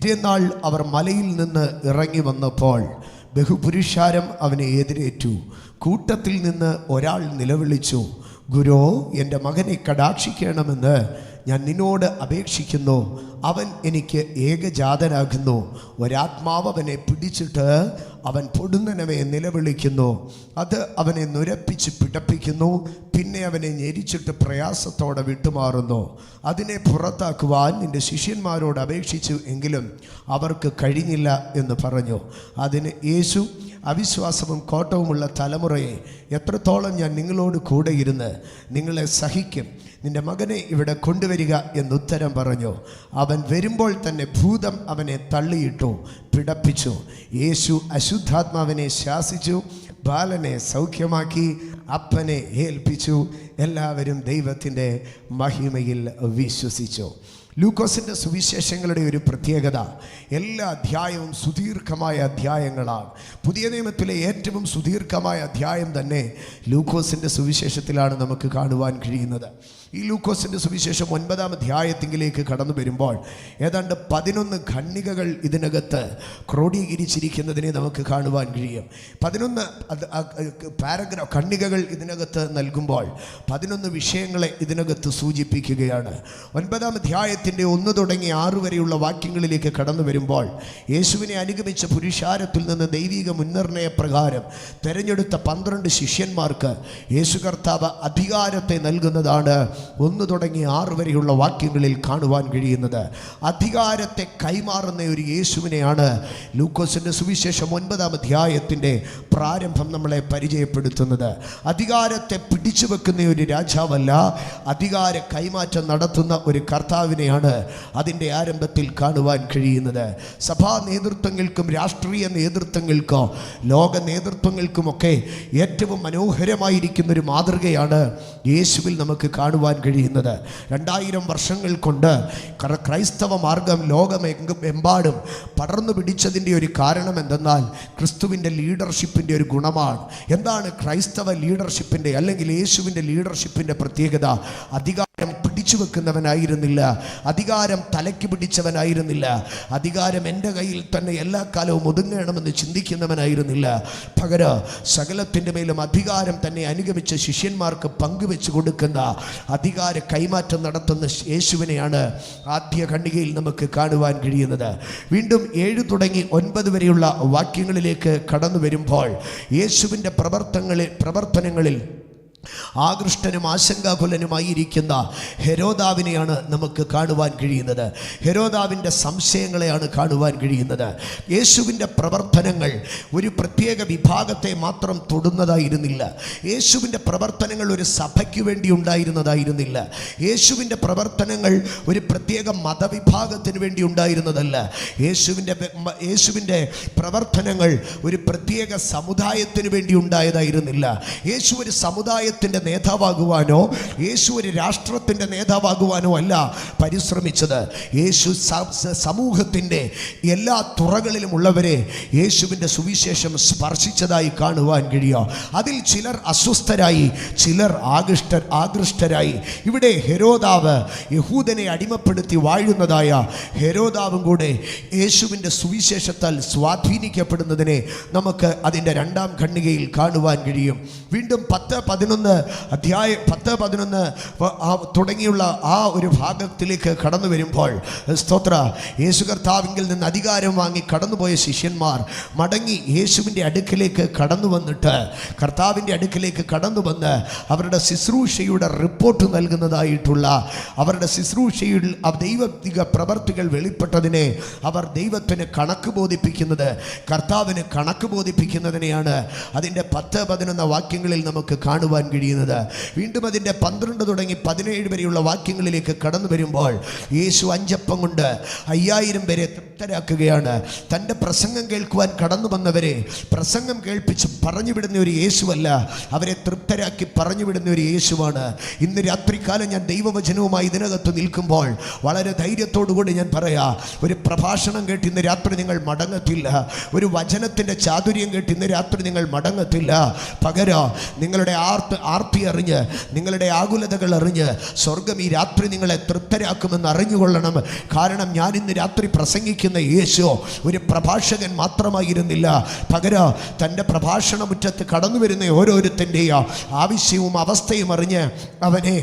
പിറ്റേന്നാൾ അവർ മലയിൽ നിന്ന് ഇറങ്ങി വന്നപ്പോൾ ബഹുപുരുഷാരം അവനെ എതിരേറ്റു. കൂട്ടത്തിൽ നിന്ന് ഒരാൾ നിലവിളിച്ചു, ഗുരോ, എൻ്റെ മകനെ കടാക്ഷിക്കണമെന്ന് ഞാൻ നിന്നോട് അപേക്ഷിക്കുന്നു. അവൻ എനിക്ക് ഏകജാതനാകുന്നു. ഒരാത്മാവ് അവനെ പിടിച്ചിട്ട് അവൻ പൊടുന്നനവെ നിലവിളിക്കുന്നു. അത് അവനെ നുരപ്പിച്ച് പിടപ്പിക്കുന്നു. പിന്നെ അവനെ ഞെരിച്ചിട്ട് പ്രയാസത്തോടെ വിട്ടുമാറുന്നു. അതിനെ പുറത്താക്കുവാൻ നിൻ്റെ ശിഷ്യന്മാരോട് അപേക്ഷിച്ചു, എങ്കിലും അവർക്ക് കഴിഞ്ഞില്ല എന്ന് പറഞ്ഞു. അതിന് യേശു, അവിശ്വാസവും കോട്ടവുമുള്ള തലമുറയെ, എത്രത്തോളം ഞാൻ നിങ്ങളോട് കൂടെ ഇരുന്ന് നിങ്ങളെ സഹിക്കും? നിൻ്റെ മകനെ ഇവിടെ കൊണ്ടുവരിക എന്നുത്തരം പറഞ്ഞു. അവൻ വരുമ്പോൾ തന്നെ ഭൂതം അവനെ തള്ളിയിട്ടു, പിടപ്പിച്ചു. യേശു അശുദ്ധാത്മാവിനെ ശാസിച്ചു, ബാലനെ സൗഖ്യമാക്കി, അപ്പനെ ഏൽപ്പിച്ചു. എല്ലാവരും ദൈവത്തിൻ്റെ മഹിമയിൽ വിശ്വസിച്ചു. ലൂക്കോസിൻ്റെ സുവിശേഷങ്ങളുടെ ഒരു പ്രത്യേകത, എല്ലാ അധ്യായവും സുദീർഘമായ അധ്യായങ്ങളാണ്. പുതിയ നിയമത്തിലെ ഏറ്റവും സുദീർഘമായ അധ്യായം തന്നെ ലൂക്കോസിൻ്റെ സുവിശേഷത്തിലാണ് നമുക്ക് കാണുവാൻ കഴിയുന്നത്. ഈ ലൂക്കോസിൻ്റെ സുവിശേഷം 9-ാം അധ്യായത്തിലേക്ക് കടന്നു വരുമ്പോൾ ഏതാണ്ട് 11 ഖണ്ഡികകൾ ഇതിനകത്ത് ക്രോഡീകരിച്ചിരിക്കുന്നതിനെ നമുക്ക് കാണുവാൻ കഴിയും. 11 ഖണ്ഡികകൾ ഇതിനകത്ത് നൽകുമ്പോൾ 11 വിഷയങ്ങളെ ഇതിനകത്ത് സൂചിപ്പിക്കുകയാണ്. 9-ാം അധ്യായത്തിൻ്റെ 1 തുടങ്ങി 6 വരെയുള്ള വാക്യങ്ങളിലേക്ക് കടന്നു വരുമ്പോൾ യേശുവിനെ അനുഗമിച്ച പുരുഷാരത്തിൽ നിന്ന് ദൈവിക മുൻനിർണയ പ്രകാരം തിരഞ്ഞെടുത്ത 12 ശിഷ്യന്മാർക്ക് യേശു കർത്താവ് അധികാരത്തെ നൽകുന്നതാണ് 1 തുടങ്ങി 6 വരെയുള്ള വാക്യങ്ങളിൽ കാണുവാൻ കഴിയുന്നത്. അധികാരത്തെ കൈമാറുന്ന ഒരു യേശുവിനെയാണ് ലൂക്കോസിൻ്റെ സുവിശേഷം 9-ാം അധ്യായത്തിൻ്റെ പ്രാരംഭം നമ്മളെ പരിചയപ്പെടുത്തുന്നത്. അധികാരത്തെ പിടിച്ചു വെക്കുന്ന ഒരു രാജാവല്ല, അധികാര കൈമാറ്റം നടത്തുന്ന ഒരു കർത്താവിനെയാണ് അതിൻ്റെ ആരംഭത്തിൽ കാണുവാൻ കഴിയുന്നത്. സഭാ നേതൃത്വങ്ങൾക്കും രാഷ്ട്രീയ നേതൃത്വങ്ങൾക്കോ ലോക നേതൃത്വങ്ങൾക്കുമൊക്കെ ഏറ്റവും മനോഹരമായിരിക്കുന്നൊരു മാതൃകയാണ് യേശുവിൽ നമുക്ക് കാണുവാൻ കഴിയുന്നത്. 2000 വർഷങ്ങൾ കൊണ്ട് ക്രൈസ്തവ മാർഗം ലോകമെമ്പാടും പടർന്നു പിടിച്ചതിൻ്റെ ഒരു കാരണം എന്തെന്നാൽ ക്രിസ്തുവിൻ്റെ ലീഡർഷിപ്പിൻ്റെ ഒരു ഗുണമാണ്. എന്താണ് ക്രൈസ്തവ ലീഡർഷിപ്പിൻ്റെ അല്ലെങ്കിൽ യേശുവിൻ്റെ ലീഡർഷിപ്പിൻ്റെ പ്രത്യേകത? അധികാരം പിടിച്ചു വെക്കുന്നവനായിരുന്നില്ല, അധികാരം തലയ്ക്ക് പിടിച്ചവനായിരുന്നില്ല, അധികാരം എൻ്റെ കയ്യിൽ തന്നെ എല്ലാ കാലവും ഒതുങ്ങണമെന്ന് ചിന്തിക്കുന്നവനായിരുന്നില്ല. പകരം സകലത്തിൻ്റെ മേലും അധികാരം തന്നെ അനുഗമിച്ച ശിഷ്യന്മാർക്ക് പങ്കുവെച്ച് കൊടുക്കുന്ന അധികാര കൈമാറ്റം നടത്തുന്ന യേശുവിനെയാണ് ആദ്യ ഖണ്ഡികയിൽ നമുക്ക് കാണുവാൻ കഴിയുന്നത്. വീണ്ടും 7 തുടങ്ങി 9 വരെയുള്ള വാക്യങ്ങളിലേക്ക് കടന്നു വരുമ്പോൾ യേശുവിൻ്റെ പ്രവർത്തനങ്ങളിൽ ആകൃഷ്ടനും ആശങ്കാകുലനുമായിരിക്കുന്ന ഹെരോദാവിനെയാണ് നമുക്ക് കാണുവാൻ കഴിയുന്നത്. ഹെരോദാവിൻ്റെ സംശയങ്ങളെയാണ് കാണുവാൻ കഴിയുന്നത്. യേശുവിൻ്റെ പ്രവർത്തനങ്ങൾ ഒരു പ്രത്യേക വിഭാഗത്തെ മാത്രം തൊടുന്നതായിരുന്നില്ല. യേശുവിൻ്റെ പ്രവർത്തനങ്ങൾ ഒരു സഭയ്ക്ക് വേണ്ടി ഉണ്ടായിരുന്നതായിരുന്നില്ല. യേശുവിൻ്റെ പ്രവർത്തനങ്ങൾ ഒരു പ്രത്യേക മതവിഭാഗത്തിന് വേണ്ടി ഉണ്ടായിരുന്നതല്ല. യേശുവിൻ്റെ പ്രവർത്തനങ്ങൾ ഒരു പ്രത്യേക സമുദായത്തിന് വേണ്ടി ഉണ്ടായതായിരുന്നില്ല. യേശു ഒരു സമുദായത്തിൻ്റെ നേതാവാകുവാനോ യേശു ഒരു രാഷ്ട്രത്തിൻ്റെ നേതാവാകുവാനോ അല്ല പരിശ്രമിച്ചത്. യേശു സമൂഹത്തിൻ്റെ എല്ലാ തുറകളിലും ഉള്ളവരെ യേശുവിൻ്റെ സുവിശേഷം സ്പർശിച്ചതായി കാണുവാൻ കഴിയുക. അതിൽ ചിലർ അസ്വസ്ഥരായി, ചിലർ ആകൃഷ്ടരായി. ഇവിടെ ഹെരോദാവ് യഹൂദനെ അടിമപ്പെടുത്തി വാഴുന്നതായ ഹെരോദാവും കൂടെ യേശുവിൻ്റെ സുവിശേഷത്താൽ സ്വാധീനിക്കപ്പെടുന്നതിനെ നമുക്ക് അതിൻ്റെ 2-ാം ഖണ്ഡികയിൽ കാണുവാൻ കഴിയും. വീണ്ടും 10-11 തുടങ്ങിയുള്ള ആ ഒരു ഭാഗത്തിലേക്ക് കടന്നു വരുമ്പോൾ സ്തോത്ര, യേശു കർത്താവിങ്കിൽ നിന്ന് അധികാരം വാങ്ങി കടന്നുപോയ ശിഷ്യന്മാർ മടങ്ങി യേശുവിൻ്റെ അടുക്കിലേക്ക് കടന്നു വന്നിട്ട് കർത്താവിൻ്റെ അടുക്കിലേക്ക് കടന്നു വന്ന് അവരുടെ ശുശ്രൂഷയുടെ റിപ്പോർട്ട് നൽകുന്നതായിട്ടുള്ള അവരുടെ ശുശ്രൂഷയിൽ ദൈവിക പ്രവർത്തികൾ വെളിപ്പെട്ടതിനെ അവർ ദൈവത്തിന് കണക്ക് ബോധിപ്പിക്കുന്നത്, കർത്താവിന് കണക്ക് ബോധിപ്പിക്കുന്നതിനെയാണ് അതിൻ്റെ 10-11 വാക്യങ്ങളിൽ നമുക്ക് കാണുവാൻ കഴിയുന്നത്. വീണ്ടും അതിൻ്റെ 12 തുടങ്ങി 17 വരെയുള്ള വാക്യങ്ങളിലേക്ക് കടന്നു വരുമ്പോൾ യേശു 5 അപ്പം കൊണ്ട് 5000 പേരെ തൃപ്തരാക്കുകയാണ്. തൻ്റെ പ്രസംഗം കേൾക്കുവാൻ കടന്നു വന്നവരെ പ്രസംഗം കേൾപ്പിച്ച് പറഞ്ഞുവിടുന്ന ഒരു യേശുവല്ല, അവരെ തൃപ്തരാക്കി പറഞ്ഞുവിടുന്ന ഒരു യേശുവാണ്. ഇന്ന് രാത്രികാലം ഞാൻ ദൈവവചനവുമായി ഇതിനകത്ത് നിൽക്കുമ്പോൾ വളരെ ധൈര്യത്തോടുകൂടി ഞാൻ പറയാം, ഒരു പ്രഭാഷണം കേട്ട് ഇന്ന് രാത്രി നിങ്ങൾ മടങ്ങത്തില്ല, ഒരു വചനത്തിൻ്റെ ചാതുര്യം കേട്ട് ഇന്ന് രാത്രി നിങ്ങൾ മടങ്ങത്തില്ല. പകരം നിങ്ങളുടെ ആർത്തി അറിഞ്ഞ്, നിങ്ങളുടെ ആകുലതകൾ അറിഞ്ഞ് സ്വർഗം ഈ രാത്രി നിങ്ങളെ തൃപ്തരാക്കുമെന്ന് അറിഞ്ഞുകൊള്ളണം. കാരണം ഞാൻ ഇന്ന് രാത്രി പ്രസംഗിക്കുന്ന ശുശ്രൂഷിക്കുന്ന യേശു ഒരു പ്രഭാഷകൻ മാത്രമായിരുന്നില്ല. പകരം തൻ്റെ പ്രഭാഷണ മുറ്റത്ത് കടന്നു വരുന്ന ഓരോരുത്തൻ്റെയും ആവശ്യവും അവസ്ഥയും അറിഞ്ഞ് അവനെ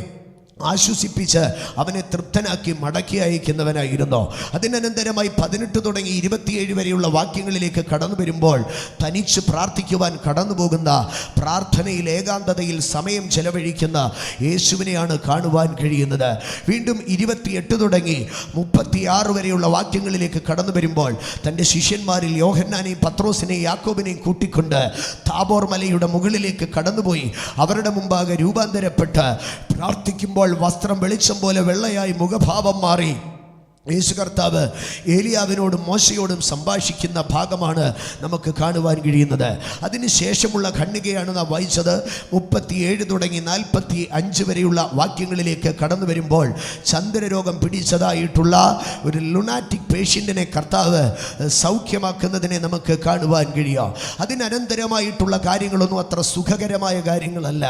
ആശ്വസിപ്പിച്ച് അവനെ തൃപ്തനാക്കി മടക്കി അയക്കുന്നവനായിരുന്നു. അതിനനന്തരമായി 18 തുടങ്ങി 27 വരെയുള്ള വാക്യങ്ങളിലേക്ക് കടന്നു വരുമ്പോൾ തനിച്ച് പ്രാർത്ഥിക്കുവാൻ കടന്നു പോകുന്ന, പ്രാർത്ഥനയിൽ ഏകാന്തതയിൽ സമയം ചെലവഴിക്കുന്ന യേശുവിനെയാണ് കാണുവാൻ കഴിയുന്നത്. വീണ്ടും 28 തുടങ്ങി 36 വരെയുള്ള വാക്യങ്ങളിലേക്ക് കടന്നു വരുമ്പോൾ തൻ്റെ ശിഷ്യന്മാരിൽ യോഹന്നാനെയും പത്രോസിനെയും യാക്കോബിനെയും കൂട്ടിക്കൊണ്ട് താബോർ മലയുടെ മുകളിലേക്ക് കടന്നുപോയി അവരുടെ മുമ്പാകെ രൂപാന്തരപ്പെട്ട് പ്രാർത്ഥിക്കുമ്പോൾ വസ്ത്രം വെളിച്ചം പോലെ വെള്ളയായി മുഖഭാവം മാറി. യേശു കർത്താവ് ഏലിയാവിനോടും മോശയോടും സംഭാഷിക്കുന്ന ഭാഗമാണ് നമുക്ക് കാണുവാൻ കഴിയുന്നത്. അതിനുശേഷമുള്ള ഖണ്ഡികയാണ് നാം വായിച്ചത്. 37 തുടങ്ങി 45 വരെയുള്ള വാക്യങ്ങളിലേക്ക് കടന്നു വരുമ്പോൾ ചന്ദ്രരോഗം പിടിച്ചതായിട്ടുള്ള ഒരു ലുനാറ്റിക് പേഷ്യൻറ്റിനെ കർത്താവ് സൗഖ്യമാക്കുന്നതിനെ നമുക്ക് കാണുവാൻ കഴിയാം. അതിനനന്തരമായിട്ടുള്ള കാര്യങ്ങളൊന്നും അത്ര സുഖകരമായ കാര്യങ്ങളല്ല.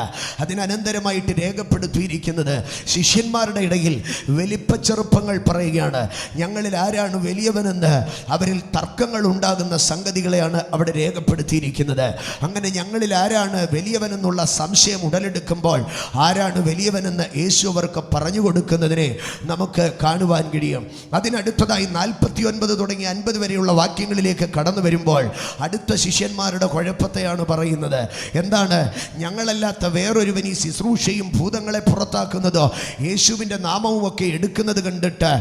അതിനനന്തരമായിട്ട് രേഖപ്പെടുത്തിയിരിക്കുന്നത് ശിഷ്യന്മാരുടെ ഇടയിൽ വലിപ്പച്ചെറുപ്പങ്ങൾ പറയുകയാണ്. ഞങ്ങളിൽ ആരാണ് വലിയവനെന്ന് അവരിൽ തർക്കങ്ങൾ ഉണ്ടാകുന്ന സംഗതികളെയാണ് അവിടെ രേഖപ്പെടുത്തിയിരിക്കുന്നത്. അങ്ങനെ ഞങ്ങളിൽ ആരാണ് വലിയവനെന്നുള്ള സംശയം ഉടലെടുക്കുമ്പോൾ ആരാണ് വലിയവനെന്ന് യേശു അവർക്ക് പറഞ്ഞു കൊടുക്കുന്നതിനെ നമുക്ക് കാണുവാൻ കഴിയും. അതിനടുത്തതായി 49 തുടങ്ങി 50 വരെയുള്ള വാക്യങ്ങളിലേക്ക് കടന്നു വരുമ്പോൾ അടുത്ത ശിഷ്യന്മാരുടെ കുഴപ്പത്തെയാണ് പറയുന്നത്. എന്താണ്? ഞങ്ങളല്ലാത്ത വേറൊരുവൻ ഈ ശുശ്രൂഷയും ഭൂതങ്ങളെ പുറത്താക്കുന്നതോ യേശുവിൻ്റെ നാമവും ഒക്കെ എടുക്കുന്നത് കണ്ടിട്ട്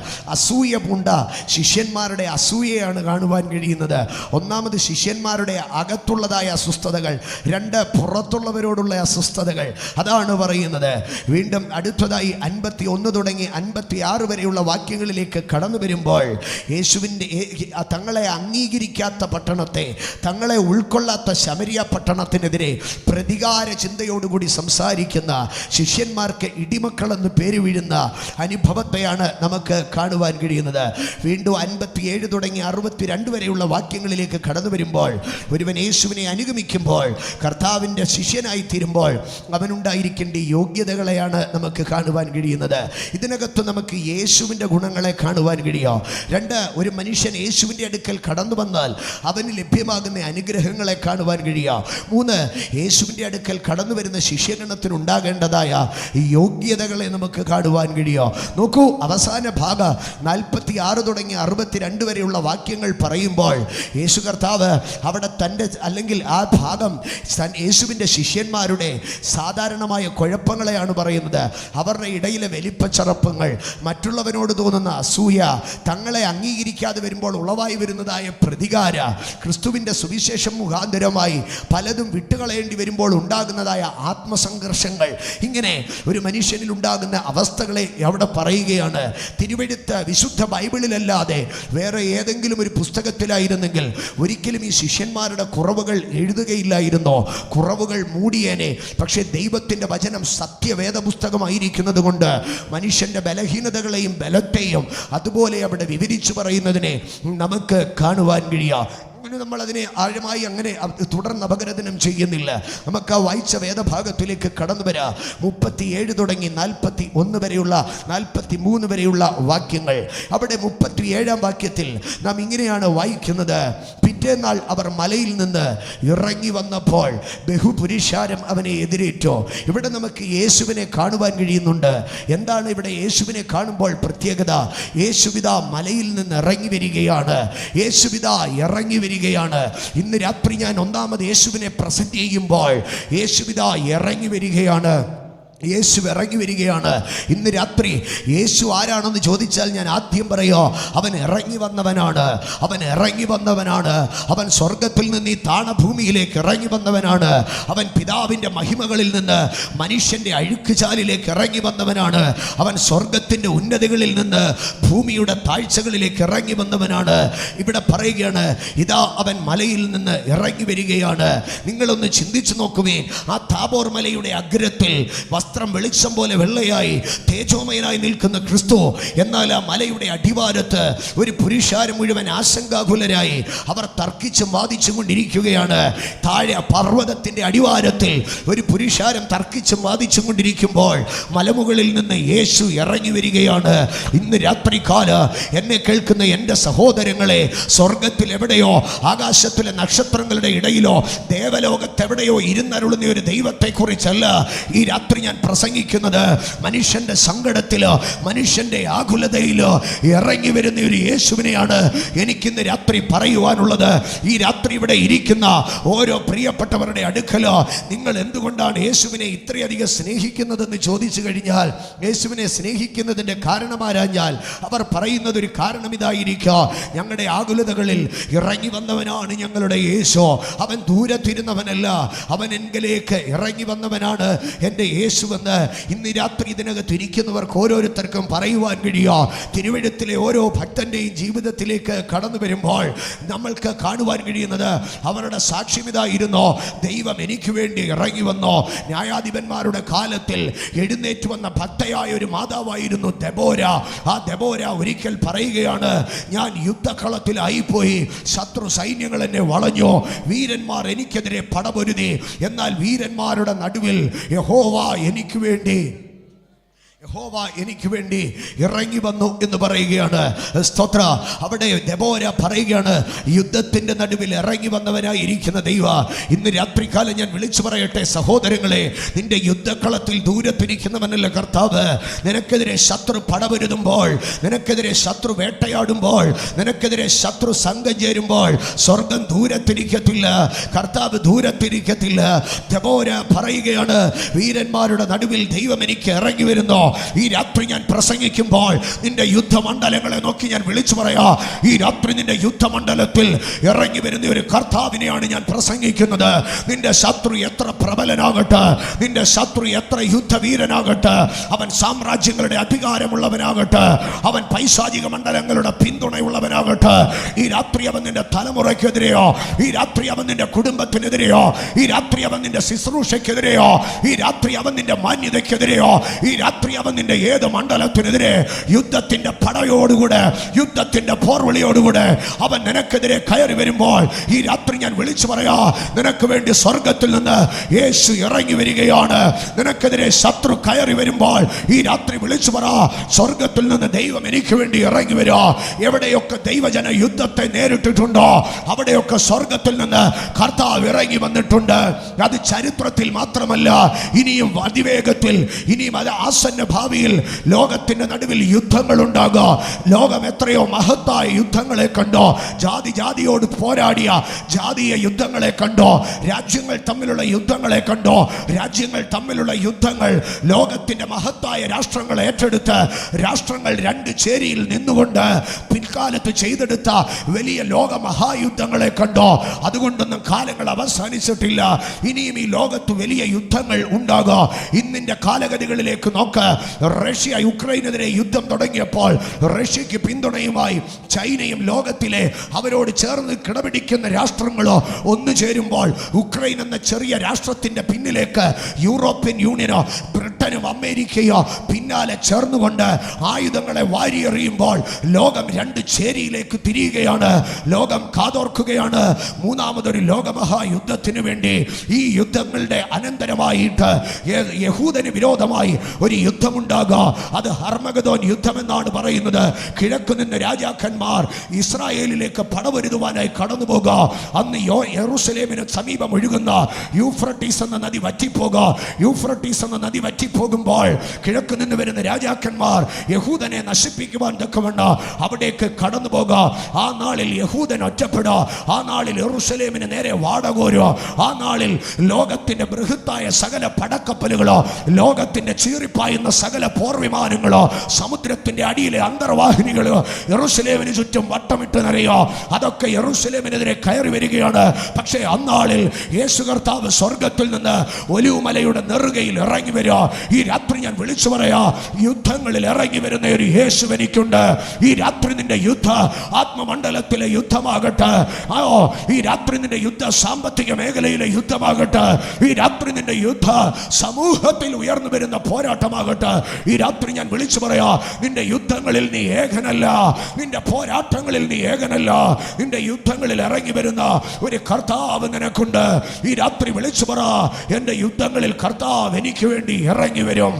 അസൂയ പൂണ്ട ശിഷ്യന്മാരുടെ അസൂയയാണ് കാണുവാൻ കഴിയുന്നത്. ഒന്നാമത് ശിഷ്യന്മാരുടെ അകത്തുള്ളതായ അസ്വസ്ഥതകൾ, 2 പുറത്തുള്ളവരോടുള്ള അസ്വസ്ഥതകൾ, അതാണ് പറയുന്നത്. വീണ്ടും അടുത്തതായി 51 തുടങ്ങി 56 വരെയുള്ള വാക്യങ്ങളിലേക്ക് കടന്നു വരുമ്പോൾ യേശുവിൻ്റെ തങ്ങളെ അംഗീകരിക്കാത്ത പട്ടണത്തെ, തങ്ങളെ ഉൾക്കൊള്ളാത്ത ശമരിയ പട്ടണത്തിനെതിരെ പ്രതികാര ചിന്തയോടുകൂടി സംസാരിക്കുന്ന ശിഷ്യന്മാർക്ക് ഇടിമക്കളെന്ന് പേര് വീഴുന്ന അനുഭവത്തെയാണ് നമുക്ക് കാണുവാൻ കഴിയുന്നത്. വീണ്ടും 57 തുടങ്ങി 62 വരെയുള്ള വാക്യങ്ങളിലേക്ക് കടന്നു വരുമ്പോൾ ഒരുവൻ യേശുവിനെ അനുഗമിക്കുമ്പോൾ, കർത്താവിൻ്റെ ശിഷ്യനായി തീരുമ്പോൾ അവനുണ്ടായിരിക്കേണ്ട യോഗ്യതകളെയാണ് നമുക്ക് കാണുവാൻ കഴിയുന്നത്. ഇതിനകത്ത് നമുക്ക് യേശുവിൻ്റെ ഗുണങ്ങളെ കാണുവാൻ കഴിയും. 2, ഒരു മനുഷ്യൻ യേശുവിൻ്റെ അടുക്കൽ കടന്നു വന്നാൽ അവന് ലഭ്യമാകുന്ന അനുഗ്രഹങ്ങളെ കാണുവാൻ കഴിയും. 3, യേശുവിൻ്റെ അടുക്കൽ കടന്നു വരുന്ന ശിഷ്യഗണത്തിന് ഉണ്ടാകേണ്ടതായ യോഗ്യതകളെ നമുക്ക് കാണുവാൻ കഴിയും. നോക്കൂ, അവസാന ഭാഗം 46 തുടങ്ങി 62 വരെയുള്ള വാക്യങ്ങൾ പറയുമ്പോൾ യേശു കർത്താവ് അവിടെ തൻ്റെ, അല്ലെങ്കിൽ ആ ഭാഗം യേശുവിൻ്റെ ശിഷ്യന്മാരുടെ സാധാരണമായ കുഴപ്പങ്ങളെയാണ് പറയുന്നത്. അവരുടെ ഇടയിലെ വലിപ്പച്ചറപ്പങ്ങൾ, മറ്റുള്ളവനോട് തോന്നുന്ന അസൂയ, തങ്ങളെ അംഗീകരിക്കാതെ വരുമ്പോൾ ഉളവായി വരുന്നതായ പ്രതികാര, ക്രിസ്തുവിൻ്റെ സുവിശേഷം മുഖാന്തരമായി പലതും വിട്ടുകളയേണ്ടി വരുമ്പോൾ ഉണ്ടാകുന്നതായ ആത്മസംഘർഷങ്ങൾ, ഇങ്ങനെ ഒരു മനുഷ്യനിൽ ഉണ്ടാകുന്ന അവസ്ഥകളെ അവിടെ പറയുകയാണ്. തിരുവെഴുത്ത് വിശുദ്ധ ബൈബിളിലല്ലാതെ വേറെ ഏതെങ്കിലും ഒരു പുസ്തകത്തിലായിരുന്നെങ്കിൽ ഒരിക്കലും ഈ ശിഷ്യന്മാരുടെ കുറവുകൾ എഴുതുകയില്ലായിരുന്നോ? കുറവുകൾ മൂടിയേനെ. പക്ഷേ ദൈവത്തിൻ്റെ വചനം സത്യവേദ പുസ്തകമായിരിക്കുന്നത് കൊണ്ട് മനുഷ്യൻ്റെ ബലഹീനതകളെയും ബലത്തെയും അതുപോലെ അവിടെ വിവരിച്ചു പറയുന്നതിനെ നമുക്ക് കാണുവാൻ കഴിയാം. നമ്മൾ അതിനെ ആഴമായി അങ്ങനെ തുടർന്ന് അപഗ്രഥനം ചെയ്യുന്നില്ല. നമുക്ക് ആ വായിച്ച വേദഭാഗത്തിലേക്ക് കടന്നു വരാം. 37 തുടങ്ങി 41 വരെയുള്ള 43 വരെയുള്ള വാക്യങ്ങൾ. അവിടെ 37-ാം വാക്യത്തിൽ നാം ഇങ്ങനെയാണ് വായിക്കുന്നത്: പിറ്റേന്നാൾ അവർ മലയിൽ നിന്ന് ഇറങ്ങി വന്നപ്പോൾ ബഹുപുരുഷാരം അവനെ എതിരേറ്റു. ഇവിടെ നമുക്ക് യേശുവിനെ കാണുവാൻ കഴിയുന്നുണ്ട്. എന്താണ് ഇവിടെ യേശുവിനെ കാണുമ്പോൾ പ്രത്യേകത? യേശുവിതാ മലയിൽ നിന്ന് ഇറങ്ങി വരികയാണ്. യേശുവിതാ ഇറങ്ങി വരികയാണ്. ഇന്ന് രാത്രി ഞാൻ ഒന്നാമത് യേശുവിനെ പ്രസന്റ് ചെയ്യുമ്പോൾ യേശുവിതാ ഇറങ്ങി വരികയാണ്. യേശു ഇറങ്ങി വരികയാണ്. ഇന്ന് രാത്രി യേശു ആരാണെന്ന് ചോദിച്ചാൽ ഞാൻ ആദ്യം പറയോ, അവൻ ഇറങ്ങി വന്നവനാണ്. അവൻ ഇറങ്ങി വന്നവനാണ്. അവൻ സ്വർഗത്തിൽ നിന്ന് ഈ താണഭൂമിയിലേക്ക് ഇറങ്ങി വന്നവനാണ്. അവൻ പിതാവിൻ്റെ മഹിമകളിൽ നിന്ന് മനുഷ്യൻ്റെ അഴുക്കുചാലിലേക്ക് ഇറങ്ങി വന്നവനാണ്. അവൻ സ്വർഗത്തിൻ്റെ ഉന്നതികളിൽ നിന്ന് ഭൂമിയുടെ താഴ്ചകളിലേക്ക് ഇറങ്ങി വന്നവനാണ്. ഇവിടെ പറയുകയാണ്, ഇതാ അവൻ മലയിൽ നിന്ന് ഇറങ്ങി വരികയാണ്. നിങ്ങളൊന്ന് ചിന്തിച്ചു നോക്കുവേ. ആ താബോർ മലയുടെ അഗ്രത്തിൽ വസ്ത്രം വെളിച്ചം പോലെ വെള്ളയായി തേജോമയനായി നിൽക്കുന്ന ക്രിസ്തു, എന്നാൽ ആ മലയുടെ അടിവാരത്ത് ഒരു പുരുഷാരം മുഴുവൻ ആശങ്കാകുലരായി അവർ തർക്കിച്ചും വാദിച്ചും കൊണ്ടിരിക്കുകയാണ്. താഴെ പർവ്വതത്തിൻ്റെ അടിവാരത്തിൽ ഒരു പുരുഷാരം തർക്കിച്ചും വാദിച്ചും കൊണ്ടിരിക്കുമ്പോൾ മലമുകളിൽ നിന്ന് യേശു ഇറങ്ങി വരികയാണ്. ഇന്ന് രാത്രികാല എന്നെ കേൾക്കുന്ന എൻ്റെ സഹോദരങ്ങളെ, സ്വർഗത്തിൽ എവിടെയോ, ആകാശത്തിലെ നക്ഷത്രങ്ങളുടെ ഇടയിലോ, ദേവലോകത്തെവിടെയോ ഇരുന്നരുളുന്ന ഒരു ദൈവത്തെക്കുറിച്ചല്ല ഈ രാത്രി ഞാൻ പ്രസംഗിക്കുന്നത്. മനുഷ്യൻ്റെ സങ്കടത്തിലോ മനുഷ്യൻ്റെ ആകുലതയിലോ ഇറങ്ങി വരുന്ന ഒരു യേശുവിനെയാണ് എനിക്കിന്ന് രാത്രി പറയുവാനുള്ളത്. ഈ രാത്രി ഇവിടെ ഇരിക്കുന്ന ഓരോ പ്രിയപ്പെട്ടവരുടെ അടുക്കലോ നിങ്ങൾ എന്തുകൊണ്ടാണ് യേശുവിനെ ഇത്രയധികം സ്നേഹിക്കുന്നതെന്ന് ചോദിച്ചു കഴിഞ്ഞാൽ, യേശുവിനെ സ്നേഹിക്കുന്നതിൻ്റെ കാരണമാരാഞ്ഞാൽ അവർ പറയുന്നത് ഒരു കാരണം ഇതായിരിക്കുക: ഞങ്ങളുടെ ആകുലതകളിൽ ഇറങ്ങി വന്നവനാണ് ഞങ്ങളുടെ യേശു. അവൻ ദൂരത്തിരുന്നവനല്ല, അവൻ എങ്കിലേക്ക് ഇറങ്ങി വന്നവനാണ് എൻ്റെ യേശുവെന്ന് ഇന്ന് രാത്രി ഇതിനകത്ത് ഇരിക്കുന്നവർക്ക് ഓരോരുത്തർക്കും പറയുവാൻ കഴിയുക. തിരുവെഴുത്തിലെ ഓരോ ഭക്തൻ്റെയും ജീവിതത്തിലേക്ക് കടന്നു വരുമ്പോൾ നമ്മൾക്ക് കാണുവാൻ കഴിയുന്നത് അവരുടെ സാക്ഷ്യം ഇതായിരുന്നു: ദൈവം എനിക്ക് വേണ്ടി ഇറങ്ങി വന്നു. ന്യായാധിപന്മാരുടെ കാലത്തിൽ എഴുന്നേറ്റ് വന്ന ഭക്തയായ ഒരു മാതാവായിരുന്നു ദെബോര. ആ ദെബോര ഒരിക്കൽ പറയുകയാണ്: ഞാൻ യുദ്ധക്കളത്തിലായിപ്പോയി, ശത്രു സൈന്യങ്ങൾ എന്നെ വളഞ്ഞു, വീരന്മാർ എനിക്കെതിരെ പടപൊരുതി, എന്നാൽ വീരന്മാരുടെ നടുവിൽ യഹോവ എനിക്ക് വേണ്ടി ഇറങ്ങി വന്നു എന്ന് പറയുകയാണ്. സ്തോത്ര. അവിടെ ദെബോര പറയുകയാണ്: യുദ്ധത്തിന്റെ നടുവിൽ ഇറങ്ങി വന്നവനായിരിക്കുന്ന ദൈവ, ഇന്ന് രാത്രികാലം ഞാൻ വിളിച്ചു പറയട്ടെ സഹോദരങ്ങളെ, നിന്റെ യുദ്ധക്കളത്തിൽ ദൂരത്തിരിക്കുന്നവനല്ല കർത്താവ്. നിനക്കെതിരെ ശത്രു പടപൊരുതുമ്പോൾ, നിനക്കെതിരെ ശത്രു വേട്ടയാടുമ്പോൾ, നിനക്കെതിരെ ശത്രു സംഘം ചേരുമ്പോൾ സ്വർഗം ദൂരത്തിരിക്കത്തില്ല, കർത്താവ് ദൂരത്തിരിക്കത്തില്ല. ദെബോര പറയുകയാണ്: വീരന്മാരുടെ നടുവിൽ ദൈവം എനിക്ക് ഇറങ്ങി വരുന്നു. ഈ രാത്രി ഞാൻ പ്രസംഗിക്കുമ്പോൾ നിന്റെ യുദ്ധമണ്ഡലങ്ങളെ നോക്കി ഞാൻ വിളിച്ചു പറയാ: ഈ രാത്രി നിന്റെ യുദ്ധമണ്ഡലത്തിൽ ഇറങ്ങി വരുന്ന ഒരു കർത്താവിനെയാണ് ഞാൻ പ്രസംഗിക്കുന്നത്. നിന്റെ ശത്രു എത്ര പ്രബലനാകട്ടെ, നിന്റെ ശത്രു എത്ര യുദ്ധവീരനാകട്ടെ, അവൻ സാമ്രാജ്യങ്ങളുടെ അധികാരമുള്ളവനാകട്ടെ, അവൻ പൈശാചിക മണ്ഡലങ്ങളുടെ പിന്തുണയുള്ളവനാകട്ടെ, ഈ രാത്രി അവൻ നിന്റെ തലമുറയ്ക്കെതിരെയോ, ഈ രാത്രി അവൻ നിന്റെ കുടുംബത്തിനെതിരെയോ, ഈ രാത്രി അവൻ നിന്റെ ശുശ്രൂഷയ്ക്കെതിരെയോ, ഈ രാത്രി അവൻ നിന്റെ മാന്യതയ്ക്കെതിരെയോ, ഈ രാത്രി അവൻ നിന്റെ ഏത് മണ്ഡലത്തിനെതിരെ യുദ്ധത്തിന്റെ പടയോടുകൂടെ, യുദ്ധത്തിന്റെ പോർവിളിയോടുകൂടെ അവൻ നിനക്കെതിരെ കയറി വരുമ്പോൾ ഈ രാത്രി ഞാൻ വിളിച്ചു പറയാ: നിനക്ക് വേണ്ടി സ്വർഗത്തിൽ നിന്ന് യേശു ഇറങ്ങി വരികയാണ്. നിനക്കെതിരെ ശത്രു കയറി വരുമ്പോൾ ഈ രാത്രി വിളിച്ചു പറ: സ്വർഗത്തിൽ നിന്ന് ദൈവം എനിക്ക് വേണ്ടി ഇറങ്ങി വരിക. എവിടെയൊക്കെ ദൈവജന യുദ്ധത്തെ നേരിട്ടിട്ടുണ്ടോ അവിടെയൊക്കെ സ്വർഗത്തിൽ നിന്ന് കർത്താവ് ഇറങ്ങി വന്നിട്ടുണ്ട്. അത് ചരിത്രത്തിൽ മാത്രമല്ല, ഇനിയും അതിവേഗത്തിൽ, ഇനിയും അത് ആസന്ന ഭാവിയിൽ ലോകത്തിന്റെ നടുവിൽ യുദ്ധങ്ങൾ ഉണ്ടാകുക. ലോകം എത്രയോ മഹത്തായ യുദ്ധങ്ങളെ കണ്ടോ, ജാതി ജാതിയോട് പോരാടിയ ജാതീയ യുദ്ധങ്ങളെ കണ്ടോ, രാജ്യങ്ങൾ തമ്മിലുള്ള യുദ്ധങ്ങളെ കണ്ടോ. രാജ്യങ്ങൾ തമ്മിലുള്ള യുദ്ധങ്ങൾ ലോകത്തിന്റെ മഹത്തായ രാഷ്ട്രങ്ങൾ ഏറ്റെടുത്ത് രാഷ്ട്രങ്ങൾ രണ്ട് ചേരിയിൽ നിന്നുകൊണ്ട് പിൽക്കാലത്ത് ചെയ്തെടുത്ത വലിയ ലോക മഹായുദ്ധങ്ങളെ കണ്ടോ. അതുകൊണ്ടൊന്നും കാലങ്ങൾ അവസാനിച്ചിട്ടില്ല. ഇനിയും ഈ ലോകത്ത് വലിയ യുദ്ധങ്ങൾ ഉണ്ടാകുക. ഇന്നിന്റെ കാലഗതികളിലേക്ക് നോക്ക്. റഷ്യ യുക്രൈനെതിരെ യുദ്ധം തുടങ്ങിയപ്പോൾ റഷ്യക്ക് പിന്തുണയുമായി ചൈനയും ലോകത്തിലെ അവരോട് ചേർന്ന് കിടപിടിക്കുന്ന രാഷ്ട്രങ്ങളോ ഒന്നു ചേരുമ്പോൾ ഉക്രൈൻ എന്ന ചെറിയ രാഷ്ട്രത്തിന്റെ പിന്നിലേക്ക് യൂറോപ്യൻ യൂണിയനോ ബ്രിട്ടനും അമേരിക്കയോ പിന്നാലെ ചേർന്നുകൊണ്ട് ആയുധങ്ങളെ വാരിയെറിയുമ്പോൾ ലോകം രണ്ട് ചേരിയിലേക്ക് തിരിയുകയാണ്. ലോകം കാതോർക്കുകയാണ് മൂന്നാമതൊരു ലോകമഹായുദ്ധത്തിന് വേണ്ടി. ഈ യുദ്ധങ്ങളുടെ അനന്തരമായിട്ട് യഹൂദന് വിരോധമായി ഒരു യുദ്ധമുണ്ടാകുക. അത് ഹർമഗദോൻ യുദ്ധമെന്നാണ് പറയുന്നത്. കിഴക്കു നിന്ന് രാജാക്കന്മാർ ഇസ്രായേലിലേക്ക് പടവരുതുവാനായി കടന്നു പോകുക. അന്ന് യെരൂശലേമിന് സമീപം ഒഴുകുന്ന യൂഫ്രട്ടീസ് എന്ന നദി വറ്റിപ്പോകുക. യൂഫ്രട്ടീസ് എന്ന നദി വറ്റിപ്പോകുമ്പോൾ കിഴക്കു നിന്ന് വരുന്ന രാജാക്കന്മാർ യഹൂദനെ നശിപ്പിക്കുവാൻ തക്കവണ്ണം അവിടേക്ക് കടന്നു പോകുക. ആ നാളിൽ യഹൂദൻ ഒറ്റപ്പെടുക. ആ നാളിൽ യെരൂശലേമിന് നേരെ വാടകോരുക. ആ നാളിൽ ലോകത്തിന്റെ ബൃഹത്തായ സകല പടക്കപ്പലുകളോ, ലോകത്തിന്റെ ചീറിപ്പായുന്ന സകല പോർവിമാനങ്ങളോ, സമുദ്രത്തിന്റെ അടിയിലെ അന്തർവാഹിനികളോ യെരൂശലേമിന് ചുറ്റും വട്ടമിട്ട് നിറയോ, അതൊക്കെ യെരൂശലേമിനെതിരെ കയറി വരികയാണ്. പക്ഷേ അന്നാളിൽ യേശു കർത്താവ് സ്വർഗത്തിൽ നിന്ന് ഒലിവുമലയുടെ നെറുകയിൽ ഇറങ്ങി വരിക. ഈ രാത്രി ഞാൻ വിളിച്ചു പറയാ: യുദ്ധങ്ങളിൽ ഇറങ്ങി വരുന്ന ഒരു യേശു എനിക്കുണ്ട്. ഈ രാത്രി നിന്റെ യുദ്ധ ആത്മമണ്ഡലത്തിലെ യുദ്ധമാകട്ടെ, ഈ രാത്രി നിന്റെ യുദ്ധ സാമ്പത്തിക മേഖലയിലെ യുദ്ധമാകട്ടെ, ഈ രാത്രി നിന്റെ യുദ്ധ സമൂഹത്തിൽ ഉയർന്നു വരുന്ന പോരാട്ടമാകട്ടെ, ഈ രാത്രി ഞാൻ വിളിച്ചു പറയാ: നിന്റെ യുദ്ധങ്ങളിൽ നീ ഏകനല്ല, നിന്റെ പോരാട്ടങ്ങളിൽ നീ ഏകനല്ല. നിന്റെ യുദ്ധങ്ങളിൽ ഇറങ്ങി വരുന്ന ഒരു കർത്താവ് നിനക്കുണ്ട്. ഈ രാത്രി വിളിച്ചു പറ: എന്റെ യുദ്ധങ്ങളിൽ കർത്താവ് എനിക്ക് വേണ്ടി ഇറങ്ങി വരും.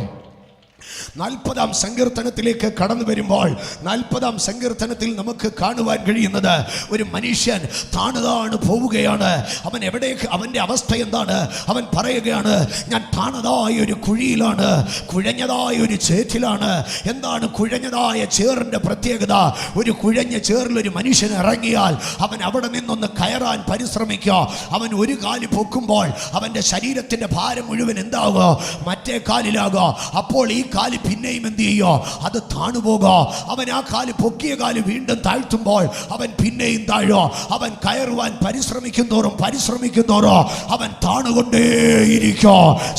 40-ാം സങ്കീർത്തനത്തിലേക്ക് കടന്നു വരുമ്പോൾ 40-ാം സങ്കീർത്തനത്തിൽ നമുക്ക് കാണുവാൻ കഴിയുന്നത് ഒരു മനുഷ്യൻ താണു പോവുകയാണ്. അവൻ എവിടേക്ക്, അവൻ്റെ അവസ്ഥ എന്താണ്? അവൻ പറയുകയാണ്, ഞാൻ താണതായ ഒരു കുഴിയിലാണ്, കുഴഞ്ഞതായ ഒരു ചേറ്റിലാണ്. എന്താണ് കുഴഞ്ഞതായ ചേറിൻ്റെ പ്രത്യേകത? ഒരു കുഴഞ്ഞ ചേറിൽ ഒരു മനുഷ്യൻ ഇറങ്ങിയാൽ അവൻ അവിടെ നിന്നൊന്ന് കയറാൻ പരിശ്രമിക്കുക. അവൻ ഒരു കാല് പൊക്കുമ്പോൾ അവൻ്റെ ശരീരത്തിൻ്റെ ഭാരം മുഴുവൻ എന്താകുക? മറ്റേ കാലിലാകുക. അപ്പോൾ ഈ കാല് പിന്നെയും എന്ത് ചെയ്യുക? അത് താണുപോകുക. അവൻ ആ കാല്, പൊക്കിയ കാല് വീണ്ടും താഴ്ത്തുമ്പോൾ അവൻ പിന്നെയും താഴുക. അവൻ കയറുവാൻ പരിശ്രമിക്കും തോറും അവൻ താണുകൊണ്ടേയിരിക്കുക.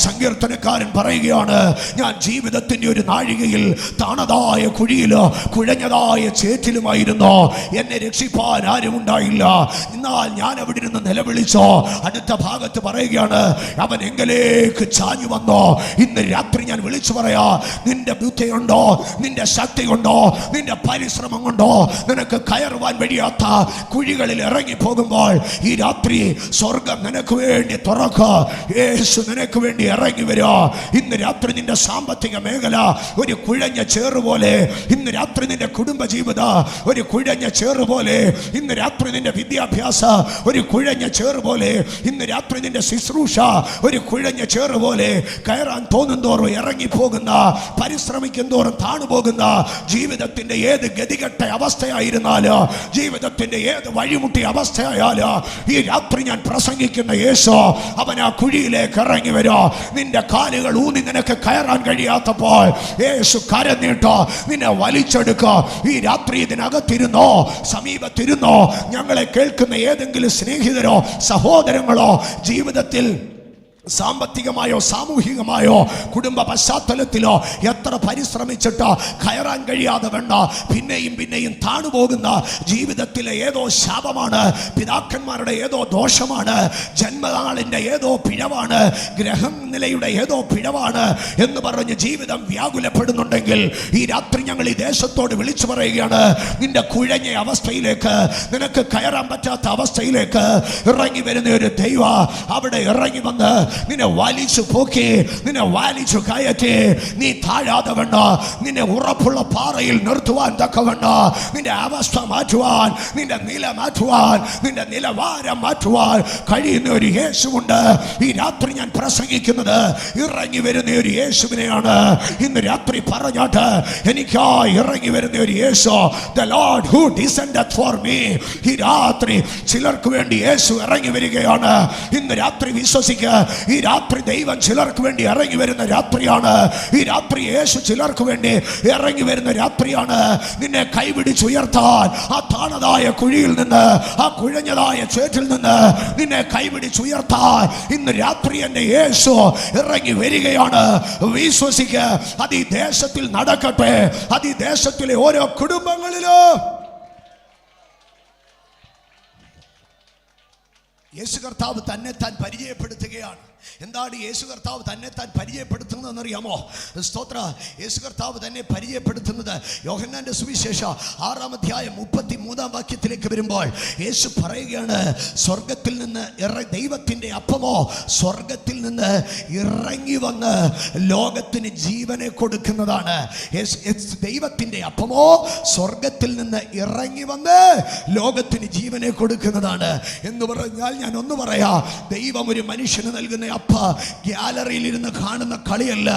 സങ്കീർത്തനക്കാരൻ പറയുകയാണ്, ഞാൻ ജീവിതത്തിൻ്റെ ഒരു നാഴികയിൽ താണതായ കുഴിയിൽ, കുഴഞ്ഞതായ ചേറ്റിലുമായിരുന്നു. എന്നെ രക്ഷിപ്പാൻ ആരും ഉണ്ടായില്ല. എന്നാൽ ഞാൻ അവിടെ നിന്ന് നിലവിളിച്ചോ. അടുത്ത ഭാഗത്ത് പറയുകയാണ്, അവൻ എങ്കിലേക്ക് ചാഞ്ഞു വന്നോ. ഇന്ന് രാത്രി ഞാൻ വിളിച്ചു പറയാ, നിന്റെ ബുദ്ധിയുണ്ടോ, നിന്റെ ശക്തി കൊണ്ടോ, നിന്റെ പരിശ്രമം കൊണ്ടോ നിനക്ക് കയറുവാൻ കഴിയാത്ത കുഴികളിൽ ഇറങ്ങി പോകുമ്പോൾ ഈ രാത്രി സ്വർഗം നിനക്ക് വേണ്ടി തുറക്കുക. യേശു നിനക്ക് വേണ്ടി ഇറങ്ങി വരിക. ഇന്ന് രാത്രി നിന്റെ സാമ്പത്തിക മേഖല ഒരു കുഴഞ്ഞ ചേറ് പോലെ, ഇന്ന് രാത്രി നിന്റെ കുടുംബ ജീവിത ഒരു കുഴഞ്ഞ ചേറ് പോലെ, ഇന്ന് രാത്രി നിന്റെ വിദ്യാഭ്യാസ ഒരു കുഴഞ്ഞ ചേറ് പോലെ, ഇന്ന് രാത്രി നിന്റെ ശുശ്രൂഷ ഒരു കുഴഞ്ഞ ചേറ് പോലെ, കയറാൻ തോന്നുന്തോറും ഇറങ്ങിപ്പോകുന്ന, പരിശ്രമിക്കും തോറും താണുപോകുന്ന, ജീവിതത്തിന്റെ ഏത് ഗതികെട്ട അവസ്ഥയായിരുന്നാലോ, ജീവിതത്തിന്റെ ഏത് വഴിമുട്ടിയ അവസ്ഥയായാലോ, ഈ രാത്രി ഞാൻ പ്രസംഗിക്കുന്ന യേശു അവൻ ആ കുഴിയിലേക്ക് ഇറങ്ങി വരോ. നിന്റെ കാലുകൾ ഊന്നി നിനക്ക് കയറാൻ കഴിയാത്തപ്പോൾ യേശു കരനീട്ടോ നിന്നെ വലിച്ചെടുക്കോ. ഈ രാത്രി ഇതിനകത്തിരുന്നോ, സമീപത്തിരുന്നോ, ഞങ്ങളെ കേൾക്കുന്ന ഏതെങ്കിലും സ്നേഹിതരോ സഹോദരങ്ങളോ ജീവിതത്തിൽ സാമ്പത്തികമായോ സാമൂഹികമായോ കുടുംബ പശ്ചാത്തലത്തിലോ എത്ര പരിശ്രമിച്ചിട്ടോ കയറാൻ കഴിയാതെ വേണ്ട പിന്നെയും താണുപോകുന്ന ജീവിതത്തിലെ ഏതോ ശാപമാണ്, പിതാക്കന്മാരുടെ ഏതോ ദോഷമാണ്, ജന്മനാളിൻ്റെ ഏതോ പിഴവാണ്, ഗ്രഹം നിലയുടെ ഏതോ പിഴവാണ് എന്ന് പറഞ്ഞ് ജീവിതം വ്യാകുലപ്പെടുന്നുണ്ടെങ്കിൽ ഈ രാത്രി ഞങ്ങൾ ഈ ദേശത്തോട് വിളിച്ചു പറയുകയാണ്, നിന്റെ കുഴഞ്ഞ അവസ്ഥയിലേക്ക്, നിനക്ക് കയറാൻ പറ്റാത്ത അവസ്ഥയിലേക്ക് ഇറങ്ങി വരുന്ന ഒരു ദൈവ അവിടെ ഇറങ്ങി വന്ന് നിന്നെ വലിച്ചു പോക്കി, നിന്നെ വലിച്ചു കയറ്റി, നീ താഴാതെ വേണ്ട, നിന്നെ ഉറപ്പുള്ള പാറയിൽ നിർത്തുവാൻ തക്കവണ്ണ, നിന്റെ അവസ്ഥ മാറ്റുവാൻ, നിന്റെ നില മാറ്റുവാൻ, നിന്റെ നിലവാരം മാറ്റുവാൻ കഴിയുന്ന ഒരു യേശുവുണ്ട്. ഈ രാത്രി ഞാൻ പ്രസംഗിക്കുന്നത് ഇറങ്ങി വരുന്ന ഒരു യേശുവിനെയാണ്. ഇന്ന് രാത്രി പറഞ്ഞാട്ട് എനിക്കായി ഇറങ്ങി വരുന്ന ഒരു യേശു, the Lord who descended for me. ഈ രാത്രി ചിലർക്ക് വേണ്ടി യേശു ഇറങ്ങി വരികയാണ്. ഇന്ന് രാത്രി വിശ്വസിക്കുക, ഈ രാത്രി ദൈവം ചിലർക്ക് വേണ്ടി ഇറങ്ങി വരുന്ന രാത്രിയാണ്. ഈ രാത്രി യേശു ചിലർക്ക് വേണ്ടി ഇറങ്ങി വരുന്ന രാത്രിയാണ്. നിന്നെ കൈപിടിച്ചുയർത്താൻ, ആ താണതായ കുഴിയിൽ നിന്ന്, ആ കുഴഞ്ഞതായ ചേറ്റിൽ നിന്ന് നിന്നെ കൈപിടിച്ചുയർത്താൻ ഇന്ന് രാത്രി എന്റെ യേശു ഇറങ്ങി വരികയാണ്. വിശ്വസിക്കുക, അത് ഈ ദേശത്തിൽ നടക്കട്ടെ, അത് ഈ ദേശത്തിലെ ഓരോ കുടുംബങ്ങളിലും യേശു കർത്താവ് തന്നെ താൻ പരിചയപ്പെടുത്തുകയാണ്. എന്താണ് യേശു കർത്താവ് തന്നെ താൻ പരിചയപ്പെടുത്തുന്നതെന്നറിയാമോ? സ്തോത്ര. യേശു കർത്താവ് തന്നെ പരിചയപ്പെടുത്തുന്നത് യോഹന്നാന്റെ സുവിശേഷം 6-ാം അധ്യായം 33-ാം വാക്യത്തിലേക്ക് വരുമ്പോൾ യേശു പറയുകയാണ്, സ്വർഗത്തിൽ നിന്ന് ദൈവത്തിൻ്റെ അപ്പമോ സ്വർഗത്തിൽ നിന്ന് ഇറങ്ങി വന്ന് ലോകത്തിന് ജീവനെ കൊടുക്കുന്നതാണ്. ദൈവത്തിൻ്റെ അപ്പമോ സ്വർഗത്തിൽ നിന്ന് ഇറങ്ങി വന്ന് ലോകത്തിന് ജീവനെ കൊടുക്കുന്നതാണ് എന്ന് പറഞ്ഞാൽ, ഞാൻ ഒന്ന് പറയാ, ദൈവം ഒരു മനുഷ്യന് നൽകുന്ന അപ്പ ഗാലറിയിൽ ഇരുന്ന് കാണുന്ന കളിയല്ല.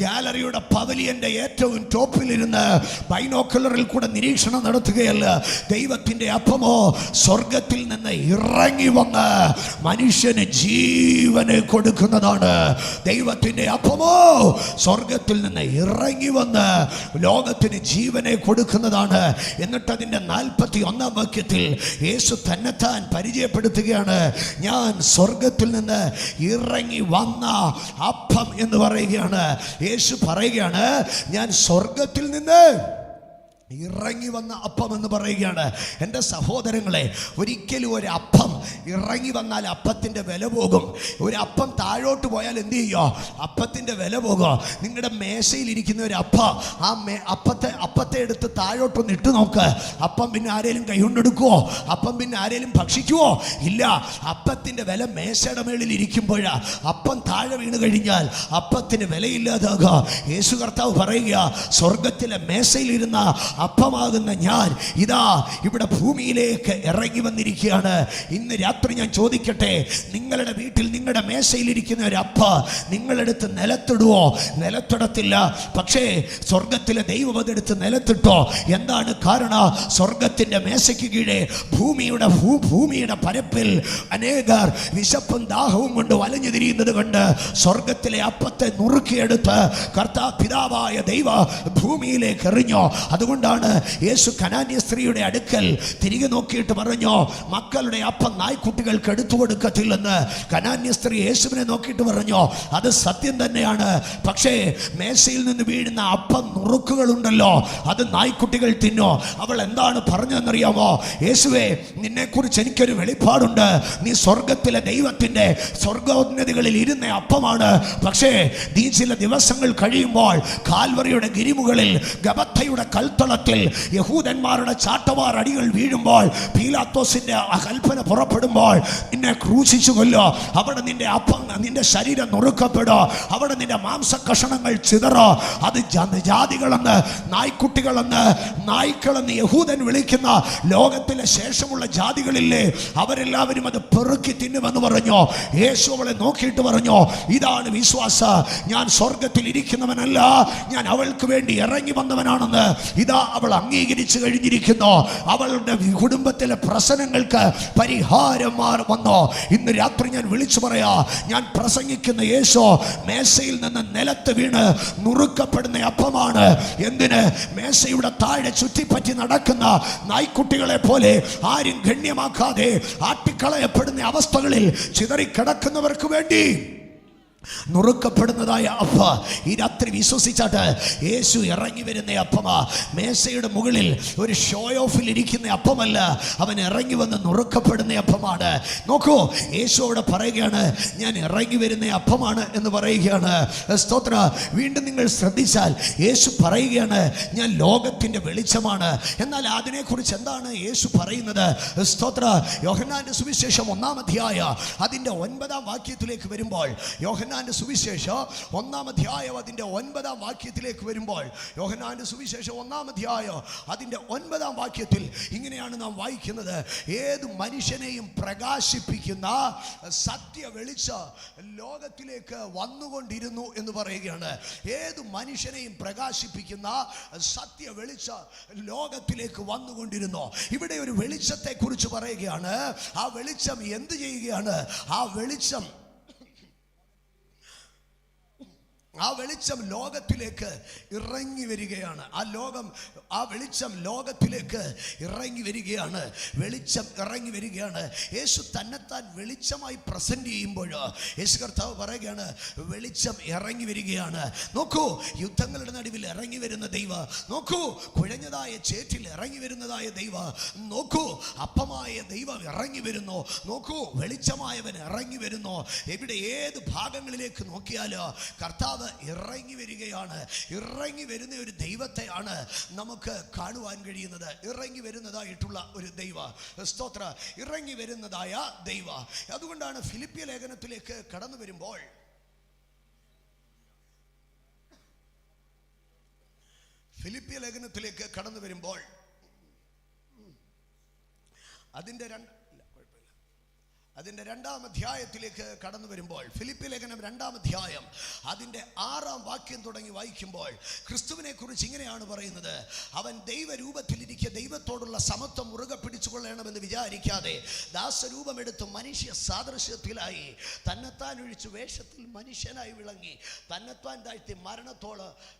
ഗാലറിയുടെ പവലിയന്റെ ഏറ്റവും ടോപ്പിലിരുന്ന് ബൈനോക്കുലറിൽ കൂടെ നിരീക്ഷണം നടത്തുകയല്ല. ദൈവത്തിന്റെ അപ്പമോ സ്വർഗത്തിൽ നിന്ന് ഇറങ്ങി വന്ന് മനുഷ്യന് ജീവനെ കൊടുക്കുന്നതാണ്. ദൈവത്തിന്റെ അപ്പമോ സ്വർഗത്തിൽ നിന്ന് ഇറങ്ങി വന്ന് ലോകത്തിന് ജീവനെ കൊടുക്കുന്നതാണ്. എന്നിട്ട് അതിൻ്റെ 41-ാം വാക്യത്തിൽ യേശു തന്നെത്താൻ പരിചയപ്പെടുത്തുകയാണ്, ഞാൻ സ്വർഗത്തിൽ നിന്ന് ഇറങ്ങി വന്ന അപ്പം എന്ന് പറയുകയാണ്. യേശു പറയുകയാണ്, ഞാൻ സ്വർഗത്തിൽ നിന്ന് ഇറങ്ങി വന്ന അപ്പം എന്ന് പറയുകയാണ്. എൻ്റെ സഹോദരങ്ങളെ, ഒരിക്കലും ഒരു അപ്പം ഇറങ്ങി വന്നാൽ അപ്പത്തിൻ്റെ വില പോകും. ഒരു അപ്പം താഴോട്ട് പോയാൽ എന്ത് ചെയ്യുക? അപ്പത്തിൻ്റെ വില പോകുക. നിങ്ങളുടെ മേശയിലിരിക്കുന്ന ഒരു അപ്പം, ആ അപ്പത്തെ എടുത്ത് താഴോട്ടൊന്ന് ഇട്ട് നോക്ക്. അപ്പം പിന്നെ ആരെങ്കിലും കൈകൊണ്ടെടുക്കുവോ? അപ്പം പിന്നെ ആരെങ്കിലും ഭക്ഷിക്കുവോ? ഇല്ല. അപ്പത്തിൻ്റെ വില മേശയുടെ മേളിൽ ഇരിക്കുമ്പോഴാണ്. അപ്പം താഴെ വീണ് കഴിഞ്ഞാൽ അപ്പത്തിന് വിലയില്ലാതാകുക. യേശു കർത്താവ് പറയുക, സ്വർഗത്തിലെ മേശയിലിരുന്ന അപ്പമാകുന്ന ഞാൻ ഇതാ ഇവിടെ ഭൂമിയിലേക്ക് ഇറങ്ങി വന്നിരിക്കുകയാണ്. ഇന്ന് രാത്രി ഞാൻ ചോദിക്കട്ടെ, നിങ്ങളുടെ വീട്ടിൽ നിങ്ങളുടെ മേശയിലിരിക്കുന്ന ഒരു അപ്പ നിങ്ങളെടുത്ത് നിലത്തിടുവോ? നിലത്തിടത്തില്ല. പക്ഷേ സ്വർഗത്തിലെ ദൈവം അതെടുത്ത് നിലത്തിട്ടോ. എന്താണ് കാരണം? സ്വർഗത്തിന്റെ മേശയ്ക്ക് കീഴെ ഭൂമിയുടെ പരപ്പിൽ അനേകർ വിശപ്പും ദാഹവും കൊണ്ട് വലഞ്ഞു തിരിയുന്നത് കൊണ്ട് സ്വർഗത്തിലെ അപ്പത്തെ നുറുക്കിയെടുത്ത് പിതാവായ ദൈവ ഭൂമിയിലേക്ക് എറിഞ്ഞോ. അതുകൊണ്ടാണ് യേശു കനാന്യ സ്ത്രീയുടെ അടുക്കൽ തിരികെ നോക്കിയിട്ട് പറഞ്ഞു, മക്കളുടെ അപ്പം നായ്ക്കുട്ടികൾക്ക് എടുത്തു കൊടുക്കത്തില്ലെന്ന്. കനാന്യ സ്ത്രീ യേശുവിനെ നോക്കിയിട്ട് പറഞ്ഞു, അത് സത്യം തന്നെയാണ്. പക്ഷേ മേശയിൽ നിന്ന് വീഴുന്ന അപ്പം നുറുക്കുകളുണ്ടല്ലോ, അത് നായ്ക്കുട്ടികൾ തിന്നോ. അവൾ എന്താണ് പറഞ്ഞതെന്നറിയാമോ? യേശുവേ, നിന്നെക്കുറിച്ച് എനിക്കൊരു വെളിപ്പാടുണ്ട്. നീ സ്വർഗത്തിലെ ദൈവത്തിൻ്റെ സ്വർഗോന്നതികളിൽ ഇരുന്ന അപ്പമാണ്. പക്ഷേ നീ ചില ദിവസങ്ങൾ കഴിയുമ്പോൾ കാൽവറിയുടെ ഗിരിമുകളിൽ ഗബത്തയുടെ കൽത്തളത്തിൽ യഹൂദന്മാരുടെ ചാട്ടവാർ അടികൾ വീഴുമ്പോൾ, പീലാത്തോസിന്റെ കൽപ്പന പുറപ്പെടുമ്പോൾ നിന്നെ ക്രൂശിച്ചു കൊല്ലോ. അവിടെ നിന്റെ ശരീരം നുറുക്കപ്പെടോ. അവിടെ നിന്റെ മാംസകഷണങ്ങൾ ചിതറോ. അത് ജാതികളെന്ന്, നായ്ക്കുട്ടികളെന്ന്, നായ്ക്കളെന്ന് യഹൂദൻ വിളിക്കുന്ന ലോകത്തിലെ ശേഷമുള്ള ജാതികളില്ലേ, അവരെല്ലാവരും അത് പെറുക്കി തിന്നുമെന്ന് പറഞ്ഞു. യേശു അവളെ നോക്കിയിട്ട് പറഞ്ഞു, ഇതാണ് വിശ്വാസ. ഞാൻ സ്വർഗത്തിൽ ഇരിക്കുന്നവനല്ല, ഞാൻ അവൾക്ക് വേണ്ടി ഇറങ്ങി വന്നവനാണെന്ന് ഇതാ അവൾ അംഗീകരിച്ചു കഴിഞ്ഞിരിക്കുന്നു. അവളുടെ കുടുംബത്തിലെ പ്രശ്നങ്ങൾക്ക് പരിഹാരം വന്നോ. ഇന്ന് രാത്രി ഞാൻ വിളിച്ചു പറയാ, ഞാൻ പ്രസംഗിക്കുന്ന യേശു മേശയിൽ നിന്ന് നിലത്ത് വീണ് നുറുക്കപ്പെടുന്ന അപ്പമാണ്. എന്തിന്? മേശയുടെ താഴെ ചുറ്റിപ്പറ്റി നടക്കുന്ന നായ്ക്കുട്ടികളെ പോലെ ആരും ഗണ്യമാക്കാതെ ആട്ടിക്കളയപ്പെടുന്ന അവസ്ഥകളിൽ ചിതറിക്കിടക്കുന്നവർക്ക് വേണ്ടി നുറുക്കപ്പെടുന്നതായ അപ്പ ഈ രാത്രി വിശ്വസിച്ചാട്ട് യേശു ഇറങ്ങി വരുന്ന അപ്പമാ. മേശയുടെ മുകളിൽ ഒരു ഷോ ഓഫിൽ ഇരിക്കുന്ന അപ്പമല്ല, അവൻ ഇറങ്ങി വന്ന് നുറുക്കപ്പെടുന്ന അപ്പമാണ്. നോക്കൂ, യേശു അവിടെ പറയുകയാണ്, ഞാൻ ഇറങ്ങി വരുന്ന അപ്പമാണ് എന്ന് പറയുകയാണ്. സ്തോത്ര. വീണ്ടും നിങ്ങൾ ശ്രദ്ധിച്ചാൽ യേശു പറയുകയാണ്, ഞാൻ ലോകത്തിൻ്റെ വെളിച്ചമാണ്. എന്നാൽ അതിനെക്കുറിച്ച് എന്താണ് യേശു പറയുന്നത്? സ്തോത്ര. യോഹന്നാന്റെ സുവിശേഷം 1-ാം അധ്യായം അതിൻ്റെ 9-ാം വാക്യത്തിലേക്ക് വരുമ്പോൾ, യോഹന്നാന്റെ സുവിശേഷം 1-ാം അധ്യായം അതിൻ്റെ 9-ാം വാക്യത്തിലേക്ക് വരുമ്പോൾ, യോഹന്നാന്റെ സുവിശേഷം 1-ാം അധ്യായം അതിൻ്റെ 9-ാം വാക്യത്തിൽ ഇങ്ങനെയാണ് നാം വായിക്കുന്നത്, ഏത് മനുഷ്യനെയും പ്രകാശിപ്പിക്കുന്ന സത്യ വെളിച്ചം ലോകത്തിലേക്ക് വന്നുകൊണ്ടിരുന്നു എന്ന് പറയുകയാണ്. ഏത് മനുഷ്യനെയും പ്രകാശിപ്പിക്കുന്ന സത്യ വെളിച്ചം ലോകത്തിലേക്ക് വന്നുകൊണ്ടിരുന്നു. ഇവിടെ ഒരു വെളിച്ചത്തെ കുറിച്ച് പറയുകയാണ്. ആ വെളിച്ചം എന്ത് ചെയ്യുകയാണ്? ആ വെളിച്ചം ലോകത്തിലേക്ക് ഇറങ്ങി വരികയാണ്. ആ വെളിച്ചം ലോകത്തിലേക്ക് ഇറങ്ങി വരികയാണ്. വെളിച്ചം ഇറങ്ങി വരികയാണ്. യേശു തന്നെത്താൻ വെളിച്ചമായി പ്രസന്റ് ചെയ്യുമ്പോൾ യേശു കർത്താവ് പറയുകയാണ്, വെളിച്ചം ഇറങ്ങി വരികയാണ്. നോക്കൂ, യുദ്ധങ്ങളുടെ നടുവിൽ ഇറങ്ങി വരുന്ന ദൈവം. നോക്കൂ, കുഴഞ്ഞതായ ചേറ്റിൽ ഇറങ്ങി വരുന്നതായ ദൈവം. നോക്കൂ, അപ്പമായ ദൈവം ഇറങ്ങി വരുന്നു. നോക്കൂ, വെളിച്ചമായവൻ ഇറങ്ങി വരുന്നു. ഇവിടെ ഏത് ഭാഗങ്ങളിലേക്ക് നോക്കിയാലോ കർത്താവ് ഇറങ്ങി വരികയാണ്. ഇറങ്ങി വരുന്ന ഒരു ദൈവത്തെയാണ് നമുക്ക് കാണുവാൻ കഴിയുന്നത്. ഇറങ്ങി വരുന്നതായിട്ടുള്ള ഒരു ദൈവ. സ്തോത്ര. ഇറങ്ങി വരുന്നതായ ദൈവ. അതുകൊണ്ടാണ് ഫിലിപ്പിയ ലേഖനത്തിലേക്ക് കടന്നു വരുമ്പോൾ അതിൻ്റെ 2-ാം അധ്യായത്തിലേക്ക് കടന്നു വരുമ്പോൾ, ഫിലിപ്പി ലേഖനം 2-ാം അധ്യായം അതിൻ്റെ 6-ാം വാക്യം തുടങ്ങി വായിക്കുമ്പോൾ ക്രിസ്തുവിനെ കുറിച്ച് ഇങ്ങനെയാണ് പറയുന്നത്, അവൻ ദൈവരൂപത്തിലിരിക്കെ ദൈവത്തോടുള്ള സമത്വം മുറുകെ പിടിച്ചുകൊള്ളണമെന്ന് വിചാരിക്കാതെ ദാസരൂപമെടുത്ത് മനുഷ്യ സാദൃശ്യത്തിലായി തന്നെത്താൻ ഒഴിച്ചു വേഷത്തിൽ മനുഷ്യനായി വിളങ്ങി തന്നെത്താൻ താഴ്ത്തി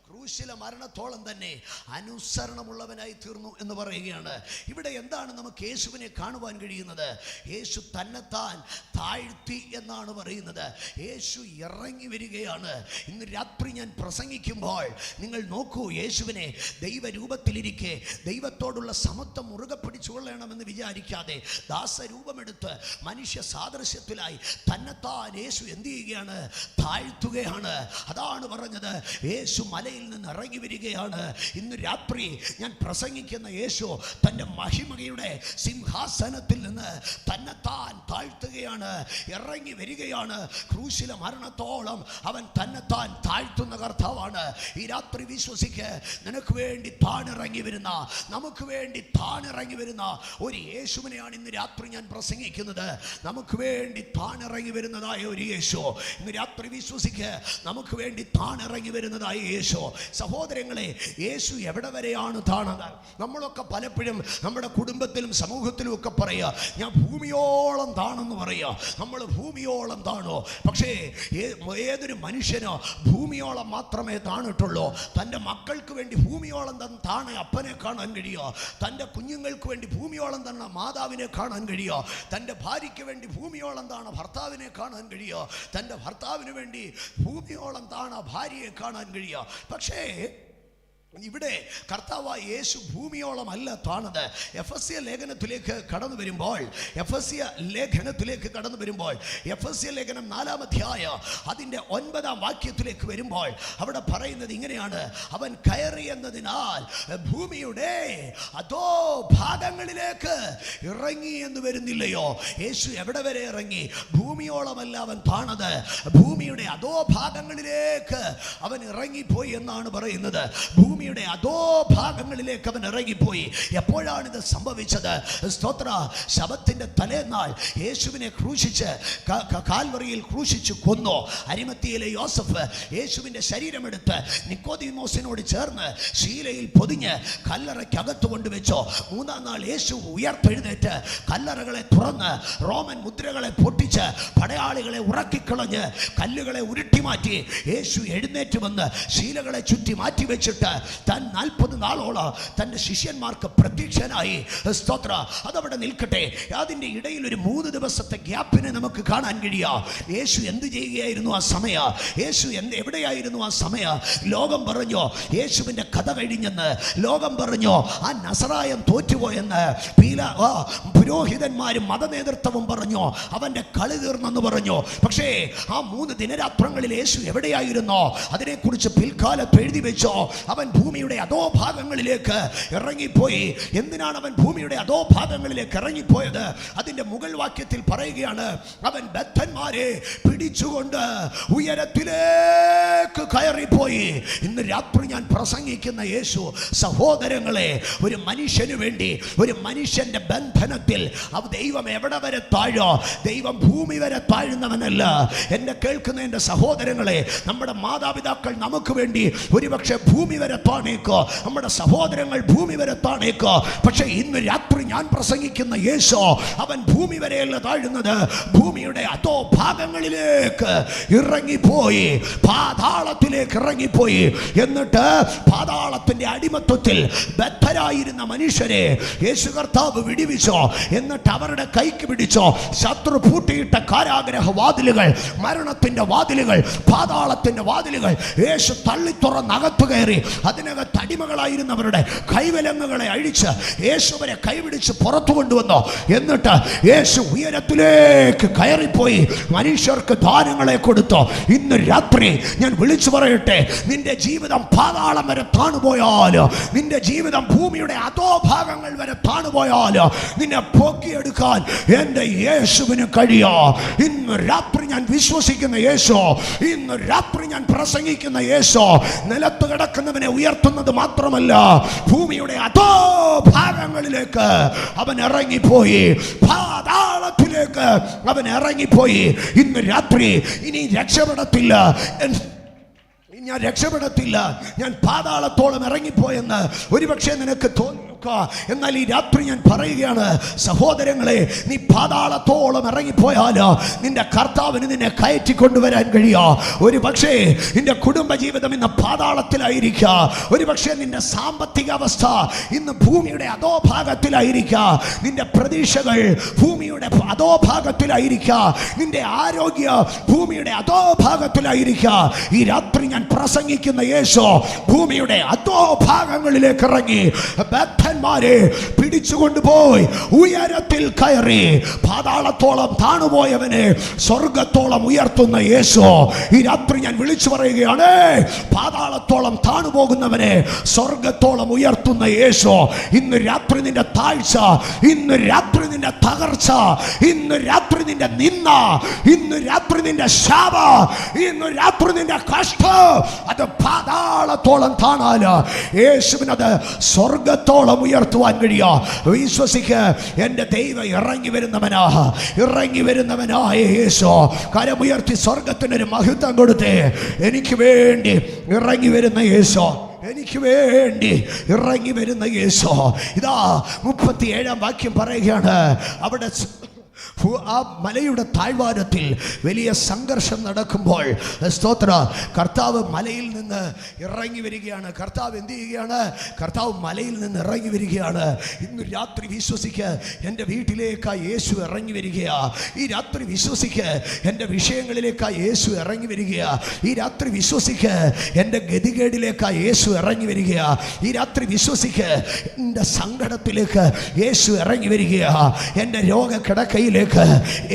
ക്രൂശിലെ മരണത്തോളം തന്നെ അനുസരണമുള്ളവനായി തീർന്നു എന്ന് പറയുകയാണ്. ഇവിടെ എന്താണ് നമുക്ക് യേശുവിനെ കാണുവാൻ കഴിയുന്നത്? യേശു തന്നെത്താൻ തന്നെത്താൻ താഴ്ത്തി എന്നാണ് പറയുന്നത്. യേശു ഇറങ്ങി വരികയാണ്. ഇന്ന് രാത്രി ഞാൻ പ്രസംഗിക്കുമ്പോൾ നിങ്ങൾ നോക്കൂ, യേശുവിനെ ദൈവരൂപത്തിലിരിക്കെ ദൈവത്തോടുള്ള സമത്വം മുറുകെ പിടിച്ചുകൊള്ളണമെന്ന് വിചാരിക്കാതെ ദാസരൂപമെടുത്ത് മനുഷ്യ സാദൃശ്യത്തിലായി തന്നെത്താൻ യേശു എന്ത് ചെയ്യുകയാണ്? താഴ്ത്തുകയാണ്. അതാണ് പറഞ്ഞത്, യേശു മലയിൽ നിന്ന് ഇറങ്ങി വരികയാണ്. ഇന്ന് രാത്രി ഞാൻ പ്രസംഗിക്കുന്ന യേശു തൻ്റെ മഹിമയുടെ സിംഹാസനത്തിൽ നിന്ന് തന്നെത്താൻ താഴ്ത്തുകയാണ്, ഇറങ്ങി വരികയാണ്. ക്രൂശിലെ മരണത്തോളം അവൻ തന്നെത്താൻ താഴ്ത്തുന്ന കർത്താവാണ്. ഈ രാത്രി വിശ്വസിക്ക്, നിനക്ക് വേണ്ടി താണിറങ്ങി വരുന്ന, നമുക്ക് വേണ്ടി താണിറങ്ങി വരുന്ന ഒരു യേശുവിനെയാണ് ഇന്ന് രാത്രി ഞാൻ പ്രസംഗിക്കുന്നത്. നമുക്ക് വേണ്ടി താണിറങ്ങി വരുന്നതായ ഒരു യേശു. ഇന്ന് രാത്രി വിശ്വസിക്ക്, നമുക്ക് വേണ്ടി താണിറങ്ങി വരുന്നതായ യേശു. സഹോദരങ്ങളെ, യേശു എവിടെ വരെയാണ് താണത്? നമ്മളൊക്കെ പലപ്പോഴും നമ്മുടെ കുടുംബത്തിലും സമൂഹത്തിലും ഒക്കെ പറയുക, ഞാൻ ഭൂമിയോളം താണെന്ന് പറയുക. നമ്മൾ ഭൂമിയോളം താണോ? പക്ഷേ ഏതൊരു മനുഷ്യനോ ഭൂമിയോളം മാത്രമേ താണിട്ടുള്ളൂ. തൻ്റെ മക്കൾക്ക് വേണ്ടി ഭൂമിയോളം താണ അപ്പനെ കാണാൻ കഴിയോ? തൻ്റെ കുഞ്ഞുങ്ങൾക്ക് വേണ്ടി ഭൂമിയോളം താണ മാതാവിനെ കാണാൻ കഴിയോ? തൻ്റെ ഭാര്യയ്ക്ക് വേണ്ടി ഭൂമിയോളം താണ ഭർത്താവിനെ കാണാൻ കഴിയോ? തൻ്റെ ഭർത്താവിന് വേണ്ടി ഭൂമിയോളം താണ ഭാര്യയെ കാണാൻ കഴിയോ? പക്ഷേ ഇവിടെ കർത്താവായ യേശു ഭൂമിയോളം അല്ല താണത്. എഫെസ്യ ലേഖനത്തിലേക്ക് കടന്നു വരുമ്പോൾ എഫെസ്യ ലേഖനം 4-ാം അധ്യായം അതിൻ്റെ 9-ാം വാക്യത്തിലേക്ക് വരുമ്പോൾ അവിടെ പറയുന്നത് ഇങ്ങനെയാണ്: അവൻ കയറി എന്നതിനാൽ ഭൂമിയുടെ അധോ ഭാഗങ്ങളിലേക്ക് ഇറങ്ങി എന്ന് വരുന്നില്ലയോ? യേശു എവിടെ വരെ ഇറങ്ങി? ഭൂമിയോളമല്ല അവൻ താണത്, ഭൂമിയുടെ അധോ ഭാഗങ്ങളിലേക്ക് അവൻ ഇറങ്ങിപ്പോയി എന്നാണ് പറയുന്നത്. ഭൂമിയുടെ അധോ ഭാഗങ്ങളിലേക്ക് അവൻ ഇറങ്ങിപ്പോയി. എപ്പോഴാണിത് സംഭവിച്ചത്? സ്തോത്ര, ശബത്തിന്റെ തലേന്നാൾ യേശുവിനെ ക്രൂശിച്ച് കാൽവറിയിൽ ക്രൂശിച്ചു കൊന്നു. അരിമത്തിയിലെ യോസഫ് യേശുവിന്റെ ശരീരമെടുത്ത് നിക്കോദീമോസിനോട് ചേർന്ന് ശീലയിൽ പൊതിഞ്ഞ് കല്ലറയ്ക്കകത്ത് കൊണ്ടുവച്ചു. 3-ാം നാൾ യേശു ഉയർത്തെഴുന്നേറ്റ് കല്ലറകളെ തുറന്ന് റോമൻ മുദ്രകളെ പൊട്ടിച്ച് പടയാളികളെ ഉറക്കിക്കളഞ്ഞ് കല്ലുകളെ ഉരുട്ടിമാറ്റി യേശു എഴുന്നേറ്റ് വന്ന് ശീലകളെ ചുറ്റി മാറ്റിവെച്ചിട്ട് താൻ 40 നാളോളം തൻ്റെ ശിഷ്യന്മാർക്ക് പ്രത്യക്ഷനായി. സ്തോത്ര, അതവിടെ നിൽക്കട്ടെ. അതിൻ്റെ ഇടയിൽ ഒരു 3 ദിവസത്തെ ഗ്യാപ്പിനെ നമുക്ക് കാണാൻ കഴിയുക. യേശു എന്ത് ചെയ്യുകയായിരുന്നു ആ സമയ? യേശു എവിടെയായിരുന്നു ആ സമയ? ലോകം പറഞ്ഞോ യേശുവിൻ്റെ കഥ കഴിഞ്ഞെന്ന്. ലോകം പറഞ്ഞോ ആ നസറായൻ തോറ്റുപോയെന്ന്. പുരോഹിതന്മാരും മതനേതൃത്വവും പറഞ്ഞോ അവൻ്റെ കളി തീർന്നെന്ന് പറഞ്ഞു. പക്ഷേ ആ 3 ദിനരാത്രങ്ങളിൽ യേശു എവിടെയായിരുന്നോ? അതിനെക്കുറിച്ച് പിൽക്കാലത്ത് എഴുതി വെച്ചോ. അവൻ ഭൂമിയുടെ അധോ ഭാഗങ്ങളിലേക്ക് ഇറങ്ങിപ്പോയി. എന്തിനാണ് അവൻ ഭൂമിയുടെ അധോ ഭാഗങ്ങളിലേക്ക് ഇറങ്ങിപ്പോയത്? അതിന്റെ മുകൾ വാക്യത്തിൽ പറയുകയാണ്, അവൻ ബദ്ധന്മാരെ പിടിച്ചുകൊണ്ട് ഉയരത്തിലേക്ക് കയറിപ്പോയി. ഇന്ന് രാത്രി ഞാൻ പ്രസംഗിക്കുന്ന യേശു, സഹോദരങ്ങളെ, ഒരു മനുഷ്യന് വേണ്ടി, ഒരു മനുഷ്യന്റെ ബന്ധനത്തിൽ ദൈവം എവിടെ വരെ താഴോ? ദൈവം ഭൂമി വരെ താഴുന്നവനല്ല. എന്നെ കേൾക്കുന്ന എൻ്റെ സഹോദരങ്ങളെ, നമ്മുടെ മാതാപിതാക്കൾ നമുക്ക് വേണ്ടി ഒരുപക്ഷെ ഭൂമി വരെ താണേക്കോ, നമ്മുടെ സഹോദരങ്ങൾ ഭൂമി വരെ താണേക്കോ. പക്ഷെ ഇന്ന് രാത്രി ഞാൻ പ്രസംഗിക്കുന്ന യേശു, അവൻ ഭൂമി വരെയല്ല താഴുന്നത്, ഭൂമിയുടെ അധോ ഭാഗങ്ങളിലേക്ക് ഇറങ്ങിപ്പോയി, പാതാളത്തിലേക്ക് ഇറങ്ങിപ്പോയി. എന്നിട്ട് പാതാളത്തിന്റെ അടിമത്വത്തിൽ ബദ്ധരായിരുന്ന മനുഷ്യരെ യേശു കർത്താവ് വിടുവിച്ചോ. എന്നിട്ട് അവരുടെ കൈക്ക് പിടിച്ചോ. ശത്രു പൂട്ടിയിട്ട കാരാഗ്രഹ വാതിലുകൾ, മരണത്തിന്റെ വാതിലുകൾ, പാതാളത്തിന്റെ വാതിലുകൾ യേശു തള്ളി തുറന്നകത്തു കയറി അതിനകത്ത് അടിമകളായിരുന്നവരുടെ കൈവലങ്ങുകളെ അഴിച്ച് യേശുവിനെ കൈപിടിച്ച് പുറത്തു കൊണ്ടുവന്നു. എന്നിട്ട് യേശു ഉയരത്തിലേക്ക് കയറിപ്പോയി മനുഷ്യർക്ക് ദാനങ്ങളെ കൊടുത്തു. ഇന്ന് രാത്രി ഞാൻ വിളിച്ചു പറയട്ടെ, നിന്റെ ജീവിതം പാതാളം വരെ താണുപോയാലോ, നിന്റെ ജീവിതം ഭൂമിയുടെ അധോ ഭാഗങ്ങൾ വരെ താണുപോയാലോ, നിന്നെ പൊക്കിയെടുക്കാൻ എൻ്റെ യേശുവിന് കഴിയോ. ഇന്ന് രാത്രി ഞാൻ വിശ്വസിക്കുന്ന യേശു, ഇന്ന് രാത്രി ഞാൻ പ്രസംഗിക്കുന്ന യേശു നിലത്ത് കിടക്കുന്നവനെ ഉയർത്തുന്നത് മാത്രമല്ല, ഭൂമിയുടെ അധോ ഭാഗങ്ങളിലേക്ക് അവൻ ഇറങ്ങിപ്പോയി, പാതാളത്തിലേക്ക് അവൻ ഇറങ്ങിപ്പോയി. ഇന്ന് രാത്രി ഇനി രക്ഷപ്പെടത്തില്ല, ഞാൻ രക്ഷപ്പെടത്തില്ല, ഞാൻ പാതാളത്തോളം ഇറങ്ങിപ്പോയെന്ന് ഒരുപക്ഷെ നിനക്ക് തോന്നി. എന്നാൽ ഈ രാത്രി ഞാൻ പറയുകയാണ് സഹോദരങ്ങളെ, നീ പാതാളത്തോളം ഇറങ്ങിപ്പോയാൽ നിന്റെ കർത്താവിന് നിന്നെ കയറ്റിക്കൊണ്ടുവരാൻ കഴിയാ. ഒരു പക്ഷേ നിന്റെ കുടുംബജീവിതം ഇന്ന് പാതാളത്തിലായിരിക്കാം. ഒരു പക്ഷേ നിന്റെ സാമ്പത്തിക അവസ്ഥ ഇന്ന് ഭൂമിയുടെ അധോഭാഗത്തിലായിരിക്കാം. നിന്റെ പ്രതീക്ഷകൾ ഭൂമിയുടെ അധോഭാഗത്തിലായിരിക്കാം. നിന്റെ ആരോഗ്യ ഭൂമിയുടെ അധോഭാഗത്തിലായിരിക്കാം. ഈ രാത്രി ഞാൻ പ്രസംഗിക്കുന്ന യേശു ഭൂമിയുടെ അധോഭാഗങ്ങളിലേക്ക് ഇറങ്ങി ബദ്ധന്മാരെ പിടിച്ചുകൊണ്ടുപോയി ഉയരത്തിൽ കയറി പാതാളത്തോളം താണുപോയവനെ സ്വർഗത്തോളം ഉയർത്തുന്ന യേശു. ഈ രാത്രി ഞാൻ വിളിച്ചു പറയുകയാണ്, പാതാളത്തോളം താണുപോകുന്നവനെ സ്വർഗത്തോളം ഉയർത്തുന്ന യേശു. ഇന്ന് രാത്രി നിന്റെ താഴ്ച, ഇന്ന് രാത്രി നിന്റെ തകർച്ച, ഇന്ന് രാത്രി നിന്റെ നിന്ന, ഇന്ന് രാത്രി നിന്റെ ശാപ, ഇന്ന് രാത്രി നിന്റെ കഷ്ടം അത് പാതാളത്തോളം താണാല് യേശുവിനത് സ്വർഗത്തോളം ഉയർത്തുവാൻ കഴിയാ. വിശ്വസിക്ക, എന്റെ ദൈവം ഇറങ്ങി വരുന്നവനാ, ഇറങ്ങി വരുന്നവനായ യേശു. കരമുയർത്തി സ്വർഗത്തിനൊരു മഹത്വം കൊടുത്തേ. എനിക്ക് വേണ്ടി ഇറങ്ങി വരുന്ന യേശു, എനിക്ക് വേണ്ടി ഇറങ്ങി വരുന്ന യേശു. ഇതാ 37-ാം വാക്യം പറയുകയാണ്, അവിടെ ആ മലയുടെ താഴ്വാരത്തിൽ വലിയ സംഘർഷം നടക്കുമ്പോൾ സ്തോത്ര കർത്താവ് മലയിൽ നിന്ന് ഇറങ്ങി വരികയാണ്. കർത്താവ് എന്ത് ചെയ്യുകയാണ്? കർത്താവ് മലയിൽ നിന്ന് ഇറങ്ങി വരികയാണ്. ഇന്ന് രാത്രി വിശ്വസിക്ക, എൻ്റെ വീട്ടിലേക്കായി യേശു ഇറങ്ങി വരികയാ. ഈ രാത്രി വിശ്വസിക്ക, എൻ്റെ വിഷയങ്ങളിലേക്കായി യേശു ഇറങ്ങി വരികയാ. ഈ രാത്രി വിശ്വസിക്ക, എൻ്റെ ഗതികേടിലേക്കായി യേശു ഇറങ്ങി വരികയാ. ഈ രാത്രി വിശ്വസിക്ക, എൻ്റെ സങ്കടത്തിലേക്ക് യേശു ഇറങ്ങി വരികയാ. എൻ്റെ രോഗക്കിടക്കയിലേക്ക്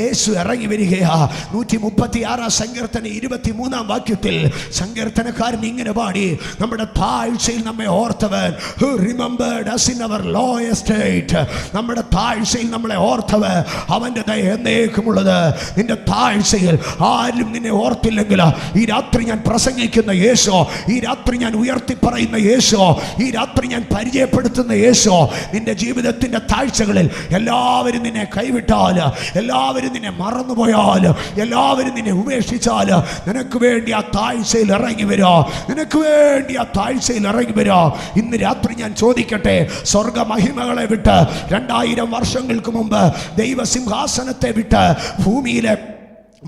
യേശു ഇറങ്ങി വരികയാ. 136-ാം സങ്കീർത്തനം 23-ാം വാക്യത്തിൽ സങ്കീർത്തനക്കാരൻ ഇങ്ങനെ പാടി, നമ്മുടെ താഴ്ചയിൽ നമ്മെ ഓർത്തവൻ, who remembered us in our lowest state. നമ്മുടെ താഴ്ചയിൽ നമ്മളെ ഓർത്തവൻ, അവൻ്റെ ദയ എന്നേക്കുമുള്ളത്. നിന്റെ താഴ്ചയിൽ ആരും നിന്നെ ഓർത്തില്ലെങ്കിൽ ഈ രാത്രി ഞാൻ പ്രസംഗിക്കുന്ന യേശു, ഈ രാത്രി ഞാൻ ഉയർത്തി പറയുന്ന യേശു, ഈ രാത്രി ഞാൻ പരിചയപ്പെടുത്തുന്ന യേശു നിന്റെ ജീവിതത്തിന്റെ താഴ്ചകളിൽ എല്ലാവരും നിന്നെ കൈവിട്ടാൽ, എല്ലാവരും നിന്നെ മറന്നുപോയാൽ, എല്ലാവരും നിന്നെ ഉപേക്ഷിച്ചാൽ, നിനക്ക് വേണ്ടി ആ താഴ്ചയിൽ ഇറങ്ങി വരാ, നിനക്ക് വേണ്ടി ആ താഴ്ചയിൽ ഇറങ്ങി വരാ. ഇന്ന് രാത്രി ഞാൻ ചോദിക്കട്ടെ, സ്വർഗ മഹിമകളെ വിട്ട് 2000 വർഷങ്ങൾക്ക് മുമ്പ് ദൈവസിംഹാസനത്തെ വിട്ട് ഭൂമിയിലെ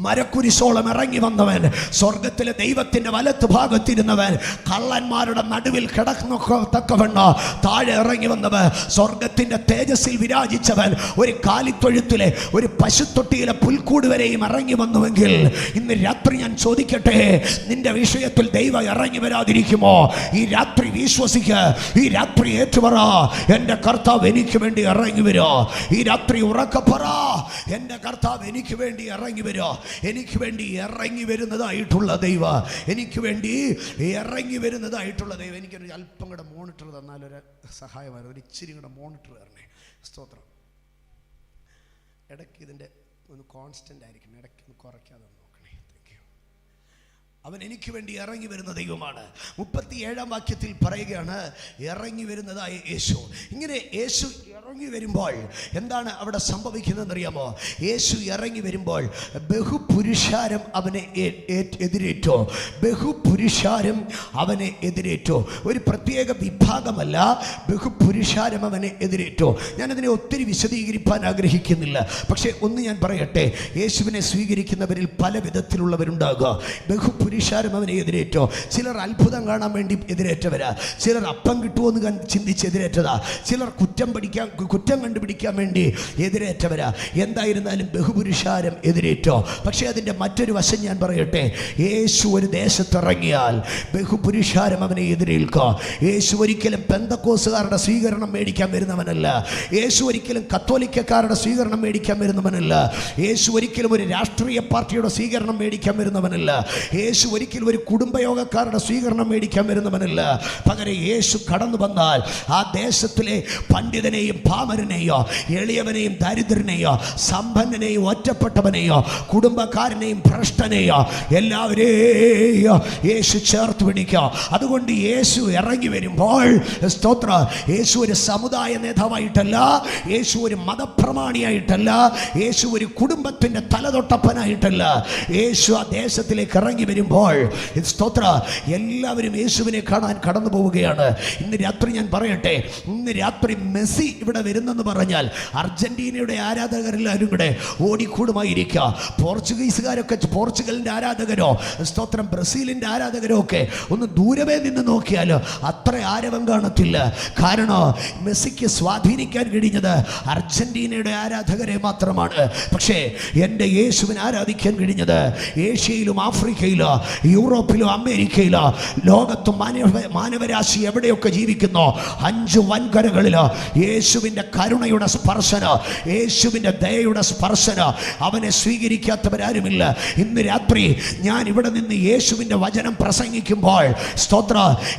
മരക്കുരിശോളം ഇറങ്ങി വന്നവൻ, സ്വർഗത്തിലെ ദൈവത്തിന്റെ വലത്ത് ഭാഗത്തിരുന്നവൻ, കള്ളന്മാരുടെ നടുവിൽ കിടക്കത്തക്കവണ്ണ താഴെ ഇറങ്ങി വന്നവൻ, സ്വർഗത്തിന്റെ തേജസ്സിൽ വിരാജിച്ചവൻ, ഒരു കാലിത്തൊഴുത്തിലെ ഒരു പശുത്തൊട്ടിയിലെ പുൽക്കൂട് വരെയും ഇറങ്ങി വന്നുവെങ്കിൽ ഇന്ന് രാത്രി ഞാൻ ചോദിക്കട്ടെ, നിന്റെ വിഷയത്തിൽ ദൈവം ഇറങ്ങി വരാതിരിക്കുമോ? ഈ രാത്രി വിശ്വസിക്ക, ഈ രാത്രി ഏറ്റുപറ, എൻ്റെ കർത്താവ് എനിക്ക് വേണ്ടി ഇറങ്ങി വരോ. ഈ രാത്രി ഉറക്കപ്പറ, എൻ്റെ കർത്താവ് എനിക്ക് വേണ്ടി ഇറങ്ങി വരോ. എനിക്ക് വേണ്ടി ഇറങ്ങി വരുന്നതായിട്ടുള്ള ദൈവം, എനിക്ക് വേണ്ടി ഇറങ്ങി വരുന്നതായിട്ടുള്ള ദൈവം. എനിക്കൊരു അല്പം കൂടെ മോണിറ്റർ തന്നാലൊരു സഹായമായിരുന്നു, ഒരു ഇച്ചിരി കൂടെ മോണിറ്റർ തരണേ. സ്തോത്രം. ഇടയ്ക്ക് ഇതിൻ്റെ ഒന്ന് കോൺസ്റ്റൻ്റ് ആയിരിക്കണം, ഇടയ്ക്ക് ഒന്ന് കുറയ്ക്കാതെ നോക്കണേ. Thank you. അവൻ എനിക്ക് വേണ്ടി ഇറങ്ങി വരുന്ന ദൈവമാണ്. 37-ാം വാക്യത്തിൽ പറയുകയാണ്, ഇറങ്ങി വരുന്നതായ യേശു. ഇങ്ങനെ യേശു ഇറങ്ങി വരുമ്പോൾ എന്താണ് അവിടെ സംഭവിക്കുന്നതെന്നറിയാമോ? യേശു ഇറങ്ങി വരുമ്പോൾ ബഹുപുരുഷാരം അവനെ എതിരേറ്റു, ബഹുപുരുഷാരം അവനെ എതിരേറ്റു. ഒരു പ്രത്യേക വിഭാഗമല്ല, ബഹുപുരുഷാരം അവനെ എതിരേറ്റു. ഞാനതിനെ ഒത്തിരി വിശദീകരിക്കാൻ ആഗ്രഹിക്കുന്നില്ല. പക്ഷേ ഒന്ന് ഞാൻ പറയട്ടെ, യേശുവിനെ സ്വീകരിക്കുന്നവരിൽ പല വിധത്തിലുള്ളവരുണ്ടാകുക. ബഹുപുരുഷാരം അവനെ എതിരേറ്റു. ചിലർ അത്ഭുതം കാണാൻ വേണ്ടി എതിരേറ്റവരാ, ചിലർ അപ്പം കിട്ടുമോയെന്ന് ചിന്തിച്ച് എതിരേറ്റതാ, ചിലർ കുറ്റം കണ്ടുപിടിക്കാൻ വേണ്ടി എതിരേറ്റവരാ. എന്തായിരുന്നാലും ബഹുപുരുഷാരം എതിരേറ്റോ. പക്ഷേ അതിൻ്റെ മറ്റൊരു വശം ഞാൻ പറയട്ടെ, യേശു ഒരു ദേശത്തിറങ്ങിയാൽ ബഹുപുരുഷാരം അവനെ എതിരേൽക്കുക. യേശു ഒരിക്കലും പെന്തക്കോസുകാരുടെ സ്വീകരണം മേടിക്കാൻ വരുന്നവനല്ല. യേശു ഒരിക്കലും കത്തോലിക്കക്കാരുടെ സ്വീകരണം മേടിക്കാൻ വരുന്നവനല്ല. യേശു ഒരിക്കലും ഒരു രാഷ്ട്രീയ പാർട്ടിയുടെ സ്വീകരണം മേടിക്കാൻ വരുന്നവനല്ല. യേശു ഒരിക്കലും ഒരു കുടുംബയോഗക്കാരുടെ സ്വീകരണം മേടിക്കാൻ വരുന്നവനല്ല. പകരം യേശു കടന്നു വന്നാൽ ആ ദേശത്തിലെ പണ്ഡിതനെയും പാമരനെയോ, എളിയവനെയും ദരിദ്രനെയോ, സമ്പന്നനെയോ ഒറ്റപ്പെട്ടവനെയോ, കുടുംബക്കാരനെയും ഭ്രഷ്ടനെയോ എല്ലാവരെയും യേശു ചേർത്ത് പിടിക്കുക. അതുകൊണ്ട് യേശു ഇറങ്ങി വരുമ്പോൾ സ്തോത്ര, യേശു ഒരു സമുദായ നേതാവായിട്ടല്ല, യേശു ഒരു മതപ്രമാണിയായിട്ടല്ല, യേശു ഒരു കുടുംബത്തിന്റെ തലതൊട്ടപ്പനായിട്ടല്ല. യേശു ആ ദേശത്തിലേക്ക് ഇറങ്ങി വരുമ്പോൾ വരുമ്പോൾ സ്തോത്ര എല്ലാവരും യേശുവിനെ കാണാൻ കടന്നു പോവുകയാണ്. ഇന്ന് രാത്രി ഞാൻ പറയട്ടെ, ഇന്ന് രാത്രി മെസ്സി ഇവിടെ വരുന്നെന്ന് പറഞ്ഞാൽ അർജന്റീനയുടെ ആരാധകരെല്ലാവരും കൂടെ ഓടിക്കൂടുമായിരിക്കുക. പോർച്ചുഗീസുകാരൊക്കെ, പോർച്ചുഗലിൻ്റെ ആരാധകരോ സ്തോത്രം ബ്രസീലിൻ്റെ ആരാധകരോ ഒക്കെ ഒന്ന് ദൂരമേ നിന്ന് നോക്കിയാൽ അത്ര ആരവം കാണത്തില്ല. കാരണം മെസ്സിക്ക് സ്വാധീനിക്കാൻ കഴിഞ്ഞത് അർജന്റീനയുടെ ആരാധകരെ മാത്രമാണ്. പക്ഷേ എൻ്റെ യേശുവിനെ ആരാധിക്കാൻ കഴിഞ്ഞത് ഏഷ്യയിലും ആഫ്രിക്കയിലോ യൂറോപ്പിലോ അമേരിക്കയിലോ ലോകത്തും മാനവരാശി എവിടെയൊക്കെ ജീവിക്കുന്നോ 5 വൻകരകളിലോ യേശുവിൻ്റെ കരുണയുടെ സ്പർശന, യേശുവിൻ്റെ ദയയുടെ സ്പർശന അവനെ സ്വീകരിക്കാത്തവരാരുമില്ല. ഇന്ന് രാത്രി ഞാൻ ഇവിടെ നിന്ന് യേശുവിൻ്റെ വചനം പ്രസംഗിക്കുമ്പോൾ സ്തോത്ര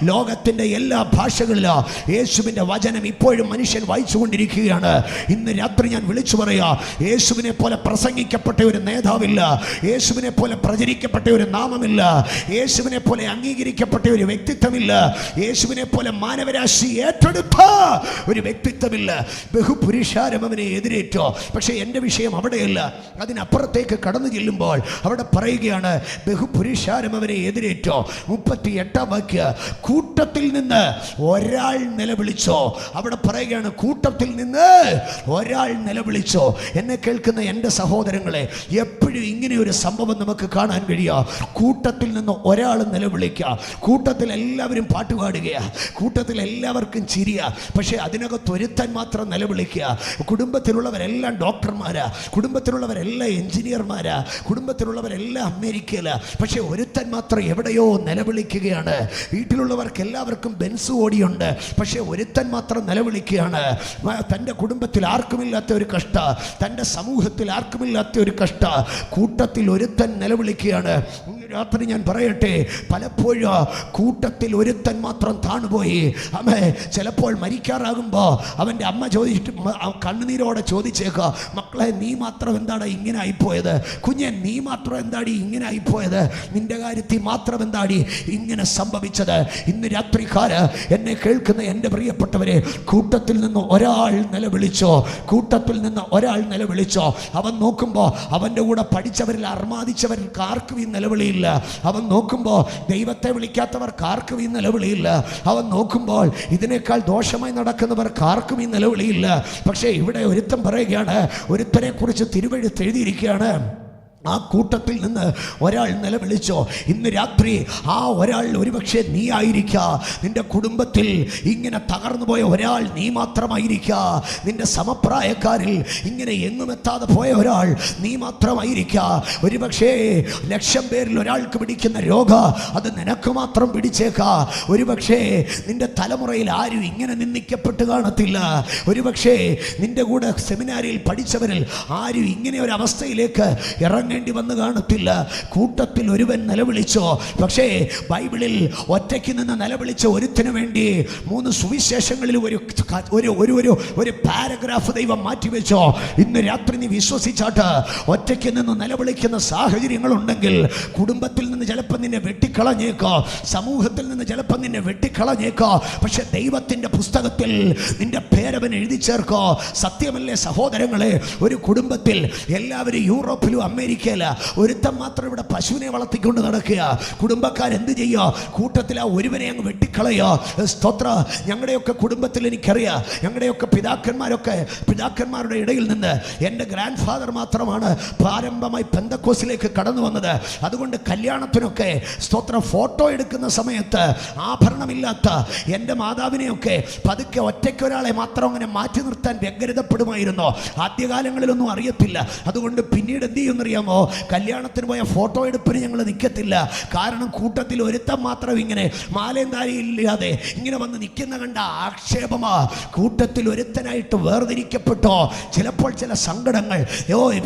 ലോകത്തിൻ്റെ എല്ലാ ഭാഷകളിലോ യേശുവിൻ്റെ വചനം ഇപ്പോഴും മനുഷ്യൻ വായിച്ചുകൊണ്ടിരിക്കുകയാണ്. ഇന്ന് രാത്രി ഞാൻ വിളിച്ചു പറയാ, യേശുവിനെ പോലെ പ്രസംഗിക്കപ്പെട്ട ഒരു നേതാവില്ല, യേശുവിനെ പോലെ പ്രചരിക്കപ്പെട്ട ഒരു നാമമില്ല, യേശുവിനെ പോലെ അംഗീകരിക്കപ്പെട്ട ഒരു വ്യക്തിത്വമില്ല, യേശുവിനെ പോലെ മാനവരാശി ഏറ്റെടുത്ത ഒരു വ്യക്തിത്വമില്ല. ബഹുപുരുഷാരം അവനെ എതിരേറ്റോ. പക്ഷേ എൻ്റെ വിഷയം അവിടെയല്ല, അതിനപ്പുറത്തേക്ക് കടന്നു ചെല്ലുമ്പോൾ അവിടെ പറയുകയാണ് ബഹുപുരുഷാരം അവനെ എതിരേറ്റോ. 38 വാക്യ, കൂട്ടത്തിൽ നിന്ന് ഒരാൾ നിലവിളിച്ചോ. അവിടെ പറയുകയാണ് കൂട്ടത്തിൽ നിന്ന് ഒരാൾ നിലവിളിച്ചോ. എന്നെ കേൾക്കുന്ന എൻ്റെ സഹോദരങ്ങളെ, എപ്പോഴും ഇങ്ങനെ ഒരു സംഭവം നമുക്ക് കാണാൻ കഴിയുക. കൂട്ടത്തിൽ നിന്ന് ഒരാൾ നിലവിളിക്കുക, കൂട്ടത്തിൽ എല്ലാവരും പാട്ടുപാടുകയാ, കൂട്ടത്തിൽ എല്ലാവർക്കും ചിരിയ, പക്ഷേ അതിനകത്ത് ഒരുത്തൻ മാത്രം നിലവിളിക്കുക. കുടുംബത്തിലുള്ളവരെല്ലാം ഡോക്ടർമാരാ, കുടുംബത്തിലുള്ളവരെല്ലാം എഞ്ചിനീയർമാരാ, കുടുംബത്തിലുള്ളവരെല്ലാം അമേരിക്കയിലാ, പക്ഷേ ഒരുത്തൻ മാത്രം എവിടെയോ നിലവിളിക്കുകയാണ്. വീട്ടിലുള്ളവർക്ക് എല്ലാവർക്കും ബെൻസ് ഓടിയുണ്ട്, പക്ഷേ ഒരുത്തൻ മാത്രം നിലവിളിക്കുകയാണ്. തൻ്റെ കുടുംബത്തിൽ ആർക്കുമില്ലാത്ത ഒരു കഷ്ട, തൻ്റെ സമൂഹത്തിൽ ആർക്കുമില്ലാത്ത ഒരു കഷ്ട, കൂട്ടത്തിൽ ഒരുത്തൻ നിലവിളിക്കുകയാണ്. രാത്രി ഞാൻ പറയട്ടെ, പലപ്പോഴും കൂട്ടത്തിൽ ഒരുത്തൻ മാത്രം താണുപോയി. അമ്മേ, ചിലപ്പോൾ മരിക്കാറാകുമ്പോൾ അവൻ്റെ അമ്മ ചോദിച്ചിട്ട് കണ്ണുനീരോടെ ചോദിച്ചേക്കാം, മക്കളെ നീ മാത്രം എന്താണ് ഇങ്ങനെ ആയിപ്പോയത്, കുഞ്ഞെ നീ മാത്രം എന്താടി ഇങ്ങനെ ആയിപ്പോയത്, നിന്റെ കാര്യത്തിൽ മാത്രം എന്താടി ഇങ്ങനെ സംഭവിച്ചത്. ഇന്ന് രാത്രിക്കാര് എന്നെ കേൾക്കുന്ന എൻ്റെ പ്രിയപ്പെട്ടവരെ, കൂട്ടത്തിൽ നിന്ന് ഒരാൾ നിലവിളിച്ചോ, കൂട്ടത്തിൽ നിന്ന് ഒരാൾ നിലവിളിച്ചോ. അവൻ നോക്കുമ്പോൾ അവൻ്റെ കൂടെ പഠിച്ചവരിൽ അർമാദിച്ചവർക്ക് ആർക്കും ഈ നിലവിളിയില്ല. അവൻ നോക്കുമ്പോൾ ദൈവത്തെ വിളിക്കാത്തവർക്ക് ആർക്കും ഈ നിലവിളിയില്ല. അവൻ നോക്കുമ്പോൾ ഇതിനേക്കാൾ ദോഷമായി നടക്കുന്നവർക്ക് ആർക്കും ഈ നിലവിളിയില്ല. പക്ഷേ ഇവിടെ ഒരുത്തൻ പറയുകയാണ്, ഒരുത്തനെ കുറിച്ച് തിരുവെഴുത്ത് എഴുതിയിരിക്കുകയാണ്, ആ കൂട്ടത്തിൽ നിന്ന് ഒരാൾ നിലവിളിച്ചോ. ഇന്ന് രാത്രി ആ ഒരാൾ ഒരുപക്ഷെ നീ ആയിരിക്കാം. നിന്റെ കുടുംബത്തിൽ ഇങ്ങനെ തകർന്നു പോയ ഒരാൾ നീ മാത്രമായിരിക്കാം. നിന്റെ സമപ്രായക്കാരിൽ ഇങ്ങനെ എങ്ങും എത്താതെ പോയ ഒരാൾ നീ മാത്രമായിരിക്കാം. ഒരുപക്ഷേ 1,00,000 പേരിൽ ഒരാൾക്ക് പിടിക്കുന്ന രോഗം അത് നിനക്ക് മാത്രം പിടിച്ചേക്കാം. ഒരുപക്ഷേ നിന്റെ തലമുറയിൽ ആരും ഇങ്ങനെ നിന്ദിക്കപ്പെട്ട് കാണത്തില്ല. ഒരുപക്ഷേ നിന്റെ കൂടെ സെമിനാരിയിൽ പഠിച്ചവരിൽ ആരും ഇങ്ങനെ ഒരു അവസ്ഥയിലേക്ക് ഇറങ്ങേണ്ടി വന്ന് കാണത്തില്ല. കൂട്ടത്തിൽ ഒരുവൻ നിലവിളിച്ചോ. പക്ഷേ ബൈബിളിൽ ഒറ്റയ്ക്ക് നിന്ന് നിലവിളിച്ച ഒരുത്തിനു വേണ്ടി 3 സുവിശേഷങ്ങളിൽ ഒരു പാരഗ്രാഫ് ദൈവം മാറ്റിവെച്ചോ. ഇന്ന് രാത്രി നീ വിശ്വസിച്ചാട്ട്, ഒറ്റയ്ക്ക് നിന്ന് നിലവിളിക്കുന്ന സാഹചര്യങ്ങളുണ്ടെങ്കിൽ കുടുംബത്തിൽ നിന്ന് ചിലപ്പോൾ നിന്നെ വെട്ടിക്കളഞ്ഞേക്കോ, സമൂഹത്തിൽ നിന്ന് ചിലപ്പോൾ നിന്നെ വെട്ടിക്കളഞ്ഞേക്കോ. പക്ഷെ ദൈവത്തിൻ്റെ പുസ്തകത്തിൽ നിന്റെ പേരവൻ എഴുതി ചേർക്കോ. സത്യമല്ലേ സഹോദരങ്ങളെ, ഒരു കുടുംബത്തിൽ എല്ലാവരും യൂറോപ്പിലും അമേരിക്കയിലും ഒരുത്തൻ മാത്രം ഇവിടെ പശുവിനെ വളർത്തിക്കൊണ്ട് നടക്കുക. കുടുംബക്കാരെന്ത് ചെയ്യുക? കൂട്ടത്തിൽ ആ ഒരുവനെ അങ്ങ് വെട്ടിക്കളയോ. സ്തോത്ര, ഞങ്ങളുടെയൊക്കെ കുടുംബത്തിൽ എനിക്കറിയാം, ഞങ്ങളുടെയൊക്കെ പിതാക്കന്മാരുടെ ഇടയിൽ നിന്ന് എൻ്റെ ഗ്രാൻഡ് ഫാദർ മാത്രമാണ് പ്രാരംഭമായി പെന്തക്കോസിലേക്ക് കടന്നു വന്നത്. അതുകൊണ്ട് കല്യാണത്തിനൊക്കെ സ്തോത്ര ഫോട്ടോ എടുക്കുന്ന സമയത്ത് ആഭരണമില്ലാത്ത എൻ്റെ മാതാവിനെയൊക്കെ പതുക്കെ ഒറ്റയ്ക്കൊരാളെ മാത്രം അങ്ങനെ മാറ്റി നിർത്താൻ വ്യഗ്രതപ്പെടുമായിരുന്നു. ആദ്യകാലങ്ങളിലൊന്നും അറിയത്തില്ല. അതുകൊണ്ട് പിന്നീട് എന്ത് ചെയ്യുമെന്നറിയാമോ, കല്യാണത്തിന് പോയ ഫോട്ടോ എടുപ്പിന് ഞങ്ങൾ നിൽക്കത്തില്ല. കാരണം കൂട്ടത്തിൽ ഒരുത്തം മാത്രം ഇങ്ങനെ മാലയും താലിയില്ലാതെ ഇങ്ങനെ വന്ന് നിൽക്കുന്ന കണ്ട ആക്ഷേപമാ. കൂട്ടത്തിൽ ഒരുത്തനായിട്ട് വേർതിരിക്കപ്പെട്ടോ. ചിലപ്പോൾ ചില സങ്കടങ്ങൾ,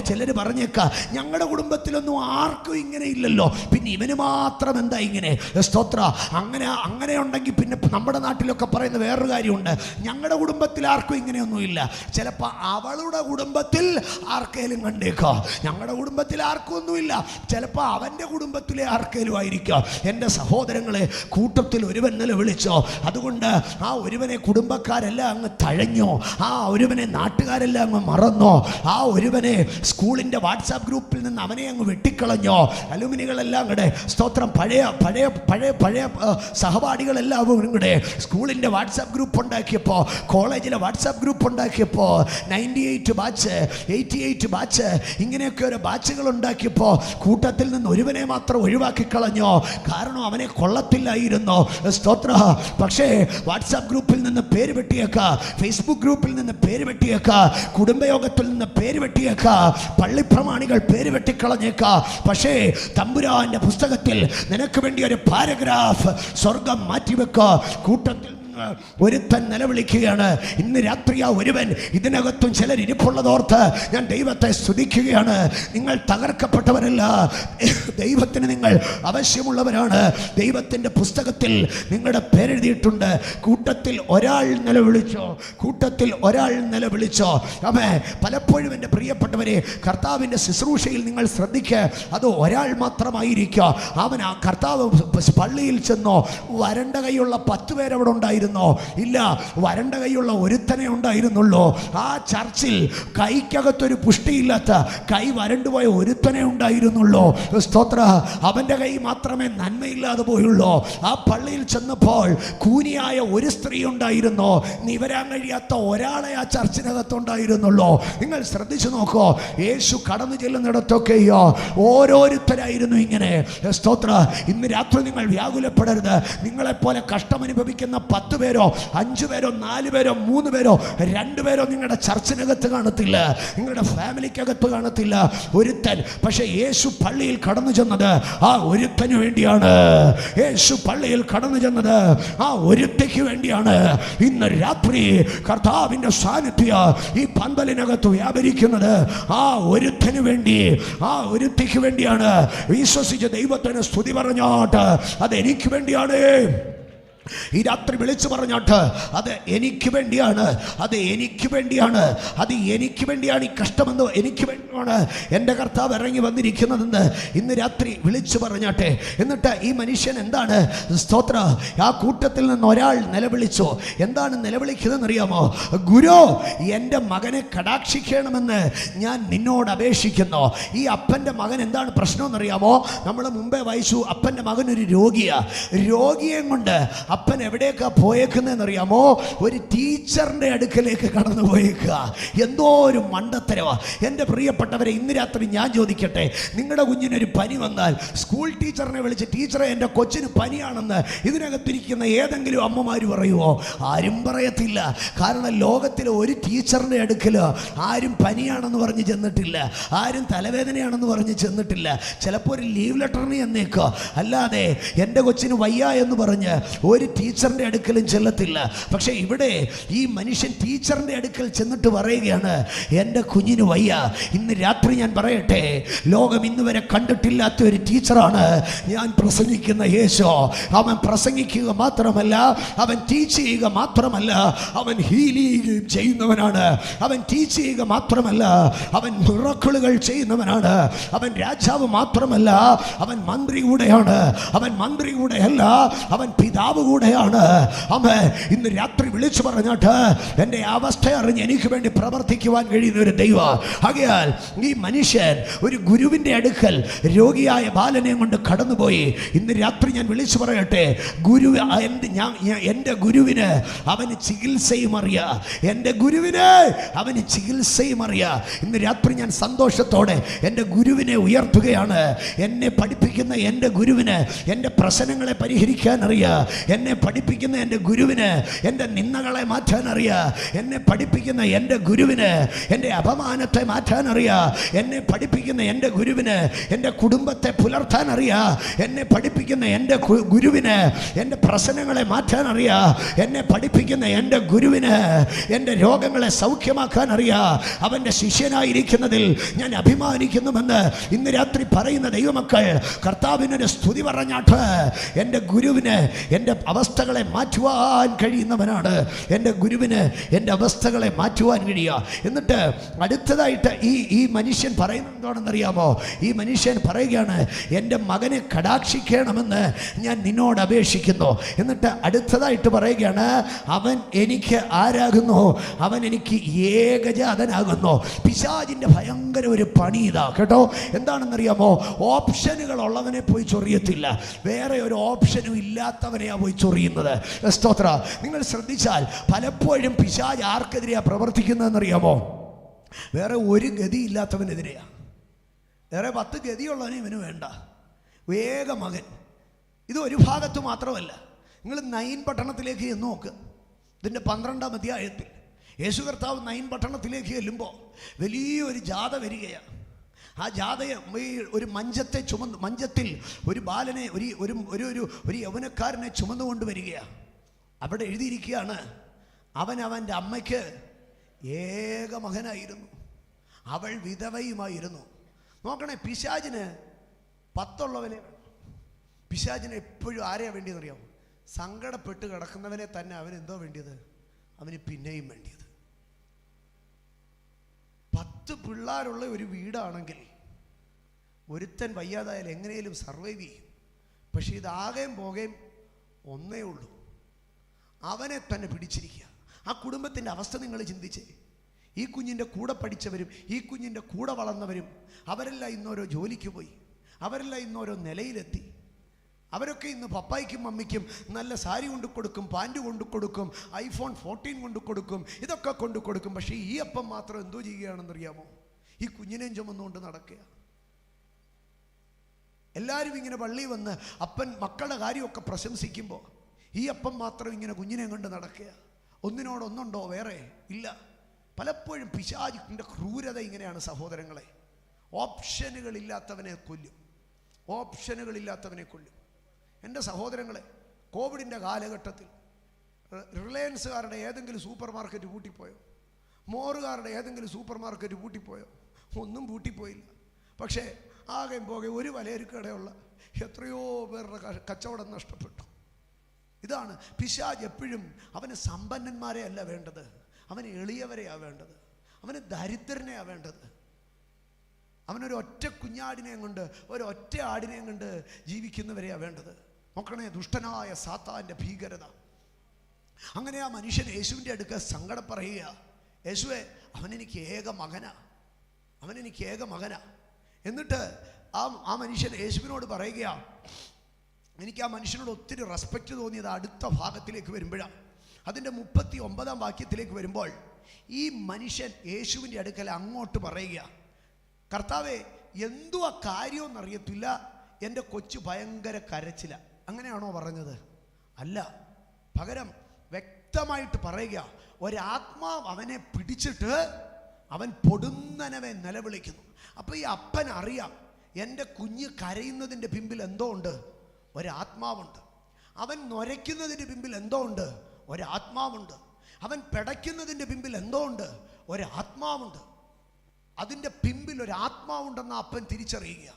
ചിലർ പറഞ്ഞേക്കാം, ഞങ്ങളുടെ കുടുംബത്തിലൊന്നും ആർക്കും ഇങ്ങനെ ഇല്ലല്ലോ, പിന്നെ ഇവന് മാത്രം എന്താ ഇങ്ങനെ. സ്തോത്ര, അങ്ങനെ ഉണ്ടെങ്കിൽ പിന്നെ നമ്മുടെ നാട്ടിലൊക്കെ പറയുന്ന വേറൊരു കാര്യമുണ്ട്, ഞങ്ങളുടെ കുടുംബത്തിൽ ആർക്കും ഇങ്ങനെയൊന്നുമില്ല. ചിലപ്പോൾ അവളുടെ കുടുംബത്തിൽ ആർക്കെങ്കിലും കണ്ടേക്കോ, ഞങ്ങളുടെ കുടുംബത്തിൽ കുടുംബത്തിൽ ആർക്കും ഒന്നുമില്ല, ചിലപ്പോൾ അവൻ്റെ കുടുംബത്തിലെ ആർക്കേലും ആയിരിക്കാം. എൻ്റെ സഹോദരങ്ങളെ, കൂട്ടത്തിൽ ഒരുവൻ നിലവിളിച്ചോ, അതുകൊണ്ട് ആ ഒരുവനെ കുടുംബക്കാരെല്ലാം അങ്ങ് തഴഞ്ഞോ, ആ ഒരുവനെ നാട്ടുകാരെല്ലാം അങ്ങ് മറന്നോ, ആ ഒരുവനെ സ്കൂളിൻ്റെ വാട്സാപ്പ് ഗ്രൂപ്പിൽ നിന്ന് അവനെ അങ്ങ് വെട്ടിക്കളഞ്ഞോ. അലുമിനികളെല്ലാം കൂടെ സ്തോത്രം, പഴയ പഴയ പഴയ പഴയ സഹപാഠികളെല്ലാവരും കൂടെ സ്കൂളിൻ്റെ വാട്സാപ്പ് ഗ്രൂപ്പ് ഉണ്ടാക്കിയപ്പോൾ, കോളേജിലെ വാട്സാപ്പ് ഗ്രൂപ്പ് ഉണ്ടാക്കിയപ്പോൾ 98 ബാച്ച് 88 ബാച്ച് ഇങ്ങനെയൊക്കെ ഒരു ബാച്ചുകൾ ഉണ്ടാക്കിയപ്പോൾ കൂട്ടത്തിൽ നിന്ന് ഒരുവനെ മാത്രം ഒഴിവാക്കി കളഞ്ഞോ. കാരണം അവനെ കൊള്ളത്തില്ലായിരുന്നു. സ്തോത്ര. പക്ഷേ വാട്സാപ്പ് ഗ്രൂപ്പിൽ നിന്ന് പേര് വെട്ടിയേക്ക, ഫേസ്ബുക്ക് ഗ്രൂപ്പിൽ നിന്ന് പേര് വെട്ടിയേക്ക, കുടുംബയോഗത്തിൽ നിന്ന് പേര് വെട്ടിയേക്ക, പള്ളിപ്രമാണികൾ പേര് വെട്ടിക്കളഞ്ഞേക്ക. പക്ഷേ തമ്പുരാന്റെ പുസ്തകത്തിൽ നിനക്ക് വേണ്ടി ഒരു പാരഗ്രാഫ് സ്വർഗം മാറ്റിവെക്ക. കൂട്ടത്തിൽ ഒരുത്തൻ നിലവിളിക്കുകയാണ്. ഇന്ന് രാത്രി ആ ഒരുവൻ, ഇതിനകത്തും ചിലർ ഇരിപ്പുള്ളതോർത്ത് ഞാൻ ദൈവത്തെ സ്തുതിക്കുകയാണ്. നിങ്ങൾ തകർക്കപ്പെട്ടവരല്ല, ദൈവത്തിന് നിങ്ങൾ ആവശ്യമുള്ളവരാണ്. ദൈവത്തിൻ്റെ പുസ്തകത്തിൽ നിങ്ങളുടെ പേരെഴുതിയിട്ടുണ്ട്. കൂട്ടത്തിൽ ഒരാൾ നിലവിളിച്ചോ, കൂട്ടത്തിൽ ഒരാൾ നിലവിളിച്ചോ. അമ്മേ, പലപ്പോഴും എൻ്റെ പ്രിയപ്പെട്ടവരെ, കർത്താവിൻ്റെ ശുശ്രൂഷയിൽ നിങ്ങൾ ശ്രദ്ധിക്കുക, അത് ഒരാൾ മാത്രമായിരിക്കുക. അവൻ ആ കർത്താവ് പള്ളിയിൽ ചെന്നോ, വരണ്ട കൈയുള്ള 10 പേരവിടെ ഉണ്ടായിരുന്നു. ഇല്ല, വരണ്ട കൈയുള്ള ഒരുത്തനെ ഉണ്ടായിരുന്നുള്ളൂ. ആ ചർച്ചിൽ കൈക്കകത്തൊരു പുഷ്ടിയില്ലാത്ത, കൈ വരണ്ടുപോയ ഒരുത്തനെ ഉണ്ടായിരുന്നുള്ളൂ. സ്തോത്ര. അവൻ്റെ കൈ മാത്രമേ നന്മയില്ലാതെ പോയുള്ളൂ. ആ പള്ളിയിൽ ചെന്നപ്പോൾ കൂനിയായ ഒരു സ്ത്രീ ഉണ്ടായിരുന്നു. നിവരാൻ കഴിയാത്ത ഒരാളെ ആ ചർച്ചിനകത്തുണ്ടായിരുന്നുള്ളൂ. നിങ്ങൾ ശ്രദ്ധിച്ചു നോക്കോ, യേശു കടന്നു ചെല്ലുന്നിടത്തൊക്കെയോ ഓരോരുത്തരായിരുന്നു ഇങ്ങനെ. സ്തോത്ര. ഇന്ന് രാത്രി നിങ്ങൾ വ്യാകുലപ്പെടരുത്. നിങ്ങളെപ്പോലെ കഷ്ടമനുഭവിക്കുന്ന 10 പേരോ 5 പേരോ 4 പേരോ 3 പേരോ 2 പേരോ നിങ്ങളുടെ ചർച്ചിനകത്ത് കാണത്തില്ല, നിങ്ങളുടെ ഫാമിലിക്കകത്ത് കാണത്തില്ല. ഒരുത്തൻ. പക്ഷെ യേശു പള്ളിയിൽ കടന്നു ചെന്നത് ആ ഒരുത്തന് വേണ്ടിയാണ്. യേശു പള്ളിയിൽ കടന്നു ചെന്നത് ആ ഒരുത്തയ്ക്ക് വേണ്ടിയാണ്. ഇന്ന് രാത്രി കർത്താവിൻ്റെ സാന്നിധ്യം ഈ പന്തലിനകത്ത് വ്യാപരിക്കുന്നത് ആ ഒരുത്തന് വേണ്ടി, ആ ഒരുത്തയ്ക്ക് വേണ്ടിയാണ്. വിശ്വസിച്ച് ദൈവത്തിന് സ്തുതി പറഞ്ഞോട്ട്, അത് എനിക്ക് വേണ്ടിയാണ്. ഈ രാത്രി വിളിച്ചു പറഞ്ഞോട്ട്, അത് എനിക്ക് വേണ്ടിയാണ്, അത് എനിക്ക് വേണ്ടിയാണ്, അത് എനിക്ക് വേണ്ടിയാണ്. ഈ കഷ്ടമെന്ന് എനിക്ക് വേണ്ടിയാണ് എൻ്റെ കർത്താവ് ഇറങ്ങി വന്നിരിക്കുന്നതെന്ന് ഇന്ന് രാത്രി വിളിച്ചു പറഞ്ഞാട്ടെ. എന്നിട്ട് ഈ മനുഷ്യൻ എന്താണ്? സ്തോത്ര. ആ കൂട്ടത്തിൽ നിന്ന് ഒരാൾ നിലവിളിച്ചു. എന്താണ് നിലവിളിക്കുന്നതെന്ന് അറിയാമോ? ഗുരു, എൻ്റെ മകനെ കടാക്ഷിക്കണമെന്ന് ഞാൻ നിന്നോട് അപേക്ഷിക്കുന്നു. ഈ അപ്പൻ്റെ മകൻ എന്താണ് പ്രശ്നമെന്നറിയാമോ? നമ്മൾ മുമ്പേ വായിച്ചു, അപ്പൻ്റെ മകൻ ഒരു രോഗിയാണ്. രോഗിയെ കൊണ്ട് അപ്പൻ എവിടേക്കാ പോയേക്കുന്നതെന്നറിയാമോ? ഒരു ടീച്ചറിൻ്റെ അടുക്കലേക്ക് കടന്നു പോയേക്കുക. എന്തോ ഒരു മണ്ടത്തരവാ. എൻ്റെ പ്രിയപ്പെട്ടവരെ, ഇന്ന് രാത്രി ഞാൻ ചോദിക്കട്ടെ, നിങ്ങളുടെ കുഞ്ഞിനൊരു പനി വന്നാൽ സ്കൂൾ ടീച്ചറിനെ വിളിച്ച്, ടീച്ചറെ എൻ്റെ കൊച്ചിന് പനിയാണെന്ന് ഇതിനകത്തിരിക്കുന്ന ഏതെങ്കിലും അമ്മമാർ പറയുമോ? ആരും പറയത്തില്ല. കാരണം ലോകത്തിലെ ഒരു ടീച്ചറിൻ്റെ അടുക്കൽ ആരും പനിയാണെന്ന് പറഞ്ഞ് ചെന്നിട്ടില്ല, ആരും തലവേദനയാണെന്ന് പറഞ്ഞ് ചെന്നിട്ടില്ല. ചിലപ്പോൾ ഒരു ലീവ് ലെറ്ററിന് ചെന്നേക്കോ, അല്ലാതെ എൻ്റെ കൊച്ചിന് വയ്യ എന്ന് പറഞ്ഞ് ഒരു ടീച്ചറിൻ്റെ അടുക്കലും ചെല്ലത്തില്ല. പക്ഷേ ഇവിടെ ഈ മനുഷ്യൻ ടീച്ചറിൻ്റെ അടുക്കൽ ചെന്നിട്ട് പറയുകയാണ്, എൻ്റെ കുഞ്ഞിന് വയ്യ. ഇന്ന് രാത്രി ഞാൻ പറയട്ടെ, ലോകം ഇന്ന് വരെ കണ്ടിട്ടില്ലാത്ത ഒരു ടീച്ചറാണ് ഞാൻ പ്രസംഗിക്കുന്ന യേശു. അവൻ പ്രസംഗിക്കുക മാത്രമല്ല, അവൻ ടീച്ച് ചെയ്യുക മാത്രമല്ല, അവൻ ഹീൽ ചെയ്യുകയും ചെയ്യുന്നവനാണ്. അവൻ ടീച്ച് ചെയ്യുക മാത്രമല്ല, അവൻ മിറക്കിളുകൾ ചെയ്യുന്നവനാണ്. അവൻ രാജാവ് മാത്രമല്ല, അവൻ മന്ത്രി കൂടെയാണ്. അവൻ മന്ത്രി കൂടെയല്ല, അവൻ പിതാവ് കൂടെയാണ്. ആമേൻ. ഇന്ന് രാത്രി വിളിച്ചു പറഞ്ഞിട്ട് എൻ്റെ അവസ്ഥ അറിഞ്ഞ് എനിക്ക് വേണ്ടി പ്രവർത്തിക്കുവാൻ കഴിയുന്ന ഒരു ദൈവം. ആകയാൽ ഈ മനുഷ്യൻ ഒരു ഗുരുവിൻ്റെ അടുക്കൽ രോഗിയായ ബാലനെ കൊണ്ട് കടന്നുപോയി. ഇന്ന് രാത്രി ഞാൻ വിളിച്ചു പറയട്ടെ, ഗുരു എൻ്റെ ഗുരുവിന് അവന് ചികിത്സയും അറിയാം. എൻ്റെ ഗുരുവിന് അവന് ചികിത്സയും അറിയാം. ഇന്ന് രാത്രി ഞാൻ സന്തോഷത്തോടെ എൻ്റെ ഗുരുവിനെ ഉയർത്തുകയാണ്. എന്നെ പഠിപ്പിക്കുന്ന എൻ്റെ ഗുരുവിന് എൻ്റെ പ്രശ്നങ്ങളെ പരിഹരിക്കാൻ അറിയാം. എന്നെ പഠിപ്പിക്കുന്ന എൻ്റെ ഗുരുവിന് എൻ്റെ നിന്ദകളെ മാറ്റാൻ അറിയാം. എന്നെ പഠിപ്പിക്കുന്ന എൻ്റെ ഗുരുവിന് എൻ്റെ അപമാനത്തെ മാറ്റാൻ അറിയാം. എന്നെ പഠിപ്പിക്കുന്ന എൻ്റെ ഗുരുവിന് എൻ്റെ കുടുംബത്തെ പുലർത്താൻ അറിയാം. എന്നെ പഠിപ്പിക്കുന്ന എൻ്റെ ഗുരുവിന് എൻ്റെ പ്രശ്നങ്ങളെ മാറ്റാൻ അറിയാം. എന്നെ പഠിപ്പിക്കുന്ന എൻ്റെ ഗുരുവിന് എൻ്റെ രോഗങ്ങളെ സൗഖ്യമാക്കാൻ അറിയാം. അവൻ്റെ ശിഷ്യനായിരിക്കുന്നതിൽ ഞാൻ അഭിമാനിക്കുന്നുവെന്ന് ഇന്ന് രാത്രി പറയുന്ന ദൈവമക്കൾ, കർത്താവിനൊരു സ്തുതി പറഞ്ഞാട്ട് എൻ്റെ ഗുരുവിന്, എൻ്റെ അവസ്ഥകളെ മാറ്റുവാൻ കഴിയുന്നവനാണ്. എൻ്റെ ഗുരുവിന് എൻ്റെ അവസ്ഥകളെ മാറ്റുവാൻ കഴിയുക. എന്നിട്ട് അടുത്തതായിട്ട് ഈ മനുഷ്യൻ പറയുന്നത് എന്താണെന്നറിയാമോ? ഈ മനുഷ്യൻ പറയുകയാണ്, എൻ്റെ മകനെ കടാക്ഷിക്കണമെന്ന് ഞാൻ നിന്നോട് അപേക്ഷിക്കുന്നു. എന്നിട്ട് അടുത്തതായിട്ട് പറയുകയാണ്, അവൻ എനിക്ക് ആരാകുന്നു? അവൻ എനിക്ക് ഏകജാതനാകുന്നു. പിശാചിൻ്റെ ഭയങ്കര ഒരു പണി ഇതാ കേട്ടോ. എന്താണെന്നറിയാമോ? ഓപ്ഷനുകൾ ഉള്ളവനെ പോയി ചൊറിയത്തില്ല, വേറെ ഒരു ഓപ്ഷനും ഇല്ലാത്തവനെയാ പോയി ചൊറിയുന്നത്. സ്തോത്ര. നിങ്ങൾ ശ്രദ്ധിച്ചാൽ പലപ്പോഴും പിശാച് ആർക്കെതിരെയാണ് പ്രവർത്തിക്കുന്നതെന്നറിയാമോ? വേറെ ഒരു ഗതിയില്ലാത്തവനെതിരെയാണ്. വേറെ 10 ഗതിയുള്ളവനെ ഇവന് വേണ്ട. വേഗ മകൻ. ഇത് ഒരു ഭാഗത്ത് മാത്രമല്ല. നിങ്ങൾ നൈൻ പട്ടണത്തിലേക്ക് ചെന്ന് നോക്ക്. ഇതിൻ്റെ 12-ാം അധ്യായത്തിൽ യേശു കർത്താവ് നൈൻ പട്ടണത്തിലേക്ക് ചെല്ലുമ്പോൾ വലിയൊരു ജാഥ വരികയാണ്. ആ ജാഥയെ ഒരു മഞ്ചത്തിൽ ഒരു ബാലനെ ഒരു യൗവനക്കാരനെ ചുമന്നുകൊണ്ട് വരികയാണ്. അവിടെ എഴുതിയിരിക്കുകയാണ്, അവൻ്റെ അമ്മയ്ക്ക് ഏക മകനായിരുന്നു, അവൾ വിധവയുമായിരുന്നു. നോക്കണേ, പിശാചിന് 10 ഉള്ളവനെ. പിശാചിന് എപ്പോഴും ആരെയാണ് വേണ്ടിയെന്നറിയാമോ? സങ്കടപ്പെട്ട് കിടക്കുന്നവനെ തന്നെ അവൻ എന്തോ വേണ്ടിയത്? അവന് പിന്നെയും വേണ്ടിയത്. 10 പിള്ളേരുള്ള ഒരു വീടാണെങ്കിൽ ഒരുത്തൻ വയ്യാതായാലും എങ്ങനെയും സർവൈവ് ചെയ്യും. പക്ഷെ ഇതാകെയും പോകുകയും ഒന്നേ ഉള്ളൂ, അവനെ തന്നെ പിടിച്ചിരിക്കുക. ആ കുടുംബത്തിൻ്റെ അവസ്ഥ നിങ്ങൾ ചിന്തിച്ചേ. ഈ കുഞ്ഞിൻ്റെ കൂടെ പഠിച്ചവരും ഈ കുഞ്ഞിൻ്റെ കൂടെ വളർന്നവരും അവരെല്ലാം ഇന്നോരോ ജോലിക്ക് പോയി, അവരെല്ലാം ഇന്നോരോ നിലയിലെത്തി. അവരൊക്കെ ഇന്ന് പപ്പായ്ക്കും മമ്മിക്കും നല്ല സാരി കൊണ്ടു കൊടുക്കും, പാൻറ് കൊണ്ടു കൊടുക്കും, iPhone 14 കൊണ്ടു കൊടുക്കും, ഇതൊക്കെ കൊണ്ടു കൊടുക്കും. പക്ഷേ ഈ അപ്പം മാത്രം എന്തോ ചെയ്യുകയാണെന്നറിയാമോ? ഈ കുഞ്ഞിനെയും ചുമന്നുകൊണ്ട് നടക്കുക. എല്ലാവരും ഇങ്ങനെ പള്ളി വന്ന് അപ്പൻ മക്കളുടെ കാര്യമൊക്കെ പ്രശംസിക്കുമ്പോൾ ഈ അപ്പം മാത്രം ഇങ്ങനെ കുഞ്ഞിനെ കൊണ്ട് നടക്കുക. ഒന്നിനോടൊന്നുണ്ടോ? വേറെ ഇല്ല. പലപ്പോഴും പിശാചിൻ്റെ ക്രൂരത ഇങ്ങനെയാണ് സഹോദരങ്ങളെ. ഓപ്ഷനുകളില്ലാത്തവനെ കൊല്ലും, ഓപ്ഷനുകളില്ലാത്തവനെ കൊല്ലും. എൻ്റെ സഹോദരങ്ങളെ, കോവിഡിൻ്റെ കാലഘട്ടത്തിൽ റിലയൻസുകാരുടെ ഏതെങ്കിലും സൂപ്പർ മാർക്കറ്റ് പൂട്ടിപ്പോയോ? മോറുകാരുടെ ഏതെങ്കിലും സൂപ്പർ മാർക്കറ്റ് പൂട്ടിപ്പോയോ? ഒന്നും പൂട്ടിപ്പോയില്ല. പക്ഷേ ആകെയും പോകെ ഒരു വലയരുക്കടയുള്ള എത്രയോ പേരുടെ കച്ചവടം നഷ്ടപ്പെട്ടു. ഇതാണ് പിശാച്. എപ്പോഴും അവന് സമ്പന്നന്മാരെ അല്ല വേണ്ടത്, അവന് എളിയവരെയാണ് വേണ്ടത്, അവന് ദരിദ്രനെയാണ് വേണ്ടത്. അവനൊരു ഒറ്റ കുഞ്ഞാടിനെയും കൊണ്ട് ഒരൊറ്റ ആടിനെയും കൊണ്ട് ജീവിക്കുന്നവരെയാണ് വേണ്ടത്. നോക്കണേ, ദുഷ്ടനായ സാത്താൻ്റെ ഭീകരത. അങ്ങനെ ആ മനുഷ്യൻ യേശുവിൻ്റെ അടുക്ക സങ്കടം പറയുക, യേശുവേ, അവനെനിക്ക് ഏക മകനാ, അവനെനിക്ക് ഏക മകനാ. എന്നിട്ട് ആ മനുഷ്യൻ യേശുവിനോട് പറയുകയാണ്. എനിക്ക് ആ മനുഷ്യനോട് ഒത്തിരി റെസ്പെക്റ്റ് തോന്നിയത് അടുത്ത ഭാഗത്തിലേക്ക് വരുമ്പോഴാണ്. അതിൻ്റെ 39-ാം വാക്യത്തിലേക്ക് വരുമ്പോൾ ഈ മനുഷ്യൻ യേശുവിൻ്റെ അടുക്കൽ അങ്ങോട്ട് പറയുക, കർത്താവേ, എന്തുവാ കാര്യമെന്നറിയത്തില്ല, എൻ്റെ കൊച്ചു ഭയങ്കര കരച്ചില. അങ്ങനെയാണോ പറഞ്ഞത്? അല്ല. പകരം വ്യക്തമായിട്ട് പറയുക, ഒരാത്മാവ് അവനെ പിടിച്ചിട്ട് അവൻ പൊടുന്നനവെ നിലവിളിക്കുന്നു. അപ്പോൾ ഈ അപ്പൻ അറിയാം, എൻ്റെ കുഞ്ഞ് കരയുന്നതിൻ്റെ പിമ്പിൽ എന്തോ ഉണ്ട്, ഒരാത്മാവുണ്ട്. അവൻ നൊരയ്ക്കുന്നതിൻ്റെ പിമ്പിൽ എന്തോ ഉണ്ട്, ഒരാത്മാവുണ്ട്. അവൻ പിടയ്ക്കുന്നതിൻ്റെ പിമ്പിൽ എന്തോ ഉണ്ട്, ഒരാത്മാവുണ്ട്. അതിൻ്റെ പിമ്പിൽ ഒരാത്മാവുണ്ടെന്ന് അപ്പൻ തിരിച്ചറിയുക.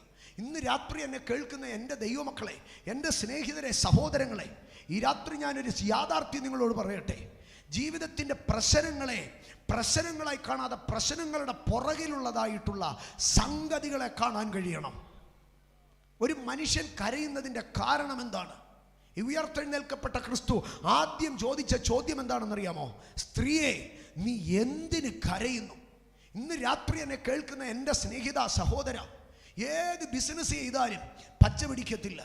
ഇന്ന് രാത്രി എന്നെ കേൾക്കുന്ന എൻ്റെ ദൈവമക്കളെ, എൻ്റെ സ്നേഹിതരെ, സഹോദരങ്ങളെ, ഈ രാത്രി ഞാനൊരു യാഥാർത്ഥ്യം നിങ്ങളോട് പറയട്ടെ. ജീവിതത്തിൻ്റെ പ്രശ്നങ്ങളായി കാണാതെ പ്രശ്നങ്ങളുടെ പുറകിലുള്ളതായിട്ടുള്ള സംഗതികളെ കാണാൻ കഴിയണം. ഒരു മനുഷ്യൻ കരയുന്നതിൻ്റെ കാരണം എന്താണ്? ഉയർത്തെഴുന്നേൽക്കപ്പെട്ട ക്രിസ്തു ആദ്യം ചോദിച്ച ചോദ്യം എന്താണെന്നറിയാമോ? സ്ത്രീയെ, നീ എന്തിന് കരയുന്നു? ഇന്ന് രാത്രി എന്നെ കേൾക്കുന്ന എൻ്റെ സ്നേഹിത, സഹോദര, ഏത് ബിസിനസ് ചെയ്താലും പച്ച പിടിക്കത്തില്ല,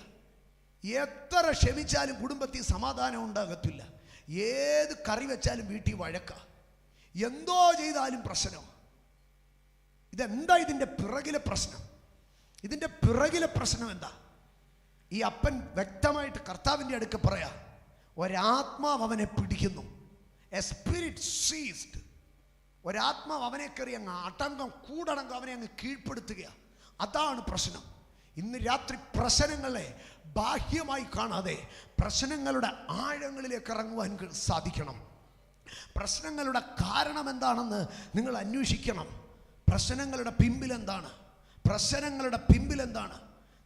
എത്ര ക്ഷമിച്ചാലും കുടുംബത്തിൽ സമാധാനം ഉണ്ടാകത്തില്ല, ഏത് കറി വെച്ചാലും വീട്ടിൽ വഴക്ക, എന്തോ ചെയ്താലും പ്രശ്നം. ഇതെന്താ ഇതിൻ്റെ പിറകിലെ പ്രശ്നം? ഇതിൻ്റെ പിറകിലെ പ്രശ്നം എന്താ? ഈ അപ്പൻ വ്യക്തമായിട്ട് കർത്താവിൻ്റെ അടുക്ക പറയാ, ഒരാത്മാവ് അവനെ പിടിക്കുന്നു. A spirit ceased. ഒരാത്മാവ് അവനെ കയറി അങ്ങ് അടങ്കം കൂടടങ്കം അവനെ അങ്ങ് കീഴ്പ്പെടുത്തുക. അതാണ് പ്രശ്നം. ഇന്ന് രാത്രി പ്രശ്നങ്ങളെ ബാഹ്യമായി കാണാതെ പ്രശ്നങ്ങളുടെ ആഴങ്ങളിലേക്ക് ഇറങ്ങുവാൻ സാധിക്കണം. പ്രശ്നങ്ങളുടെ കാരണം എന്താണെന്ന് നിങ്ങൾ അന്വേഷിക്കണം. പ്രശ്നങ്ങളുടെ പിമ്പിൽ എന്താണ്?